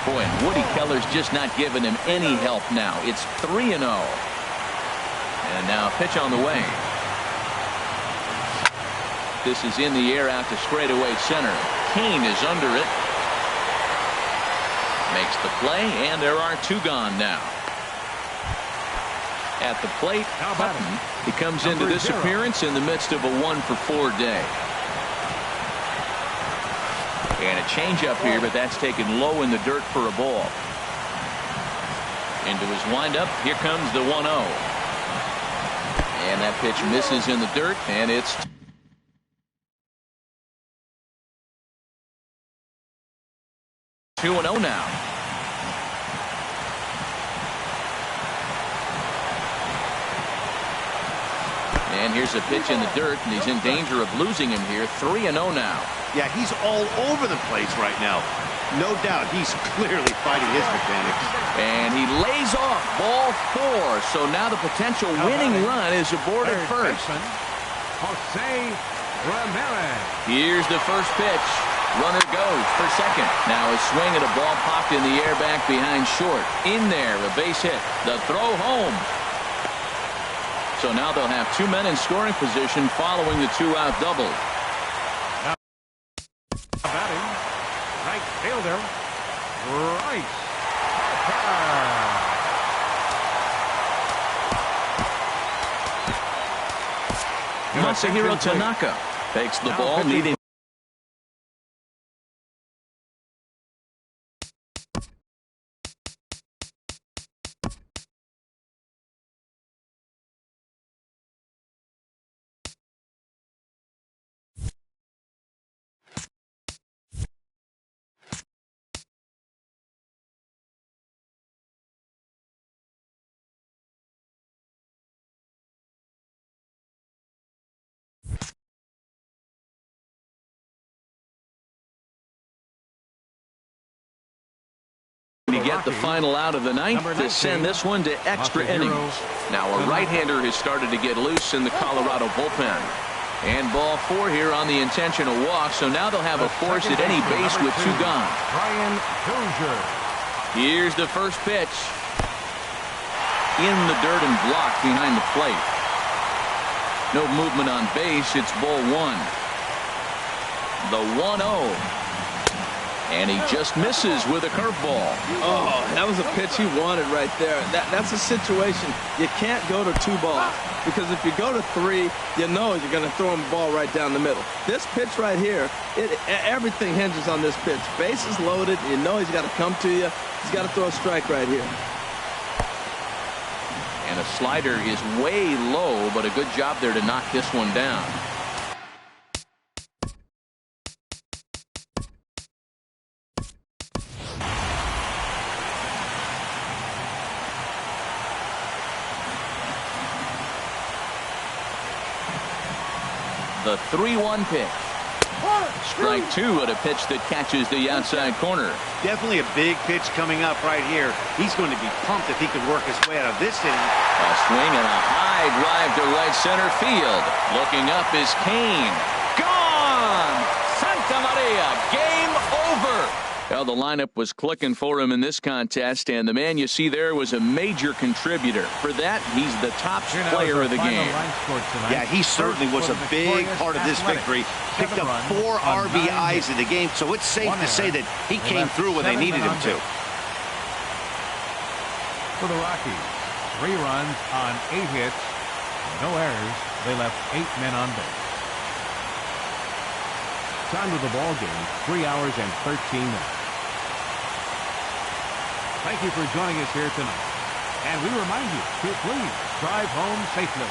Boy, and Woody Keller's just not giving him any help now. It's 3-0. And now a pitch on the way. This is in the air out to straightaway center. Kane is under it. Makes the play, and there are 2 gone now. At the plate, Hutton. He comes into this appearance in the midst of a 1-for-4 day. And a changeup here, but that's taken low in the dirt for a ball. Into his windup, here comes the 1-0. And that pitch misses in the dirt, and it's two 2-0 now. And here's a pitch in the dirt, and he's in danger of losing him here. 3-0 now. Yeah, he's all over the place right now. No doubt, he's clearly fighting his mechanics. And he lays off ball 4. So now the potential winning run is aboard at first. Jose Ramirez. Here's the first pitch. Runner goes for second. Now a swing at a ball popped in the air back behind short. In there, a base hit. The throw home. So now they'll have 2 men in scoring position following the 2-out double. Now batting, right fielder, Rice. Masahiro Tanaka takes the ball, leading. To get the final out of the ninth to send this one to extra innings. Now a right-hander has started to get loose in the Colorado bullpen. And ball 4 here on the intentional walk. So now they'll have a force at any base with 2 gone. Here's the first pitch. In the dirt and blocked behind the plate. No movement on base. It's ball 1. The 1-0. And he just misses with a curveball. Oh, that was a pitch he wanted right there. That's a situation you can't go to 2 balls, because if you go to 3, you know you're going to throw him a ball right down the middle. This pitch right here, everything hinges on this pitch. Bases loaded. You know he's got to come to you. He's got to throw a strike right here. And a slider is way low, but a good job there to knock this one down. The 3-1 pitch. Strike 2 at a pitch that catches the outside corner. Definitely a big pitch coming up right here. He's going to be pumped if he can work his way out of this inning. A swing and a high drive to right center field. Looking up is Kane. Gone! Santa Maria, game over. Well, the lineup was clicking for him in this contest, and the man you see there was a major contributor. For that, he's the top player of the game. Yeah, he certainly was a big part of this victory. Picked up 4 RBIs in the game, so it's safe to say that he came through when they needed him to. For the Rockies, 3 runs on 8 hits, no errors. They left 8 men on base. Time of the ball game, 3 hours and 13 minutes. Thank you for joining us here tonight. And we remind you to please drive home safely.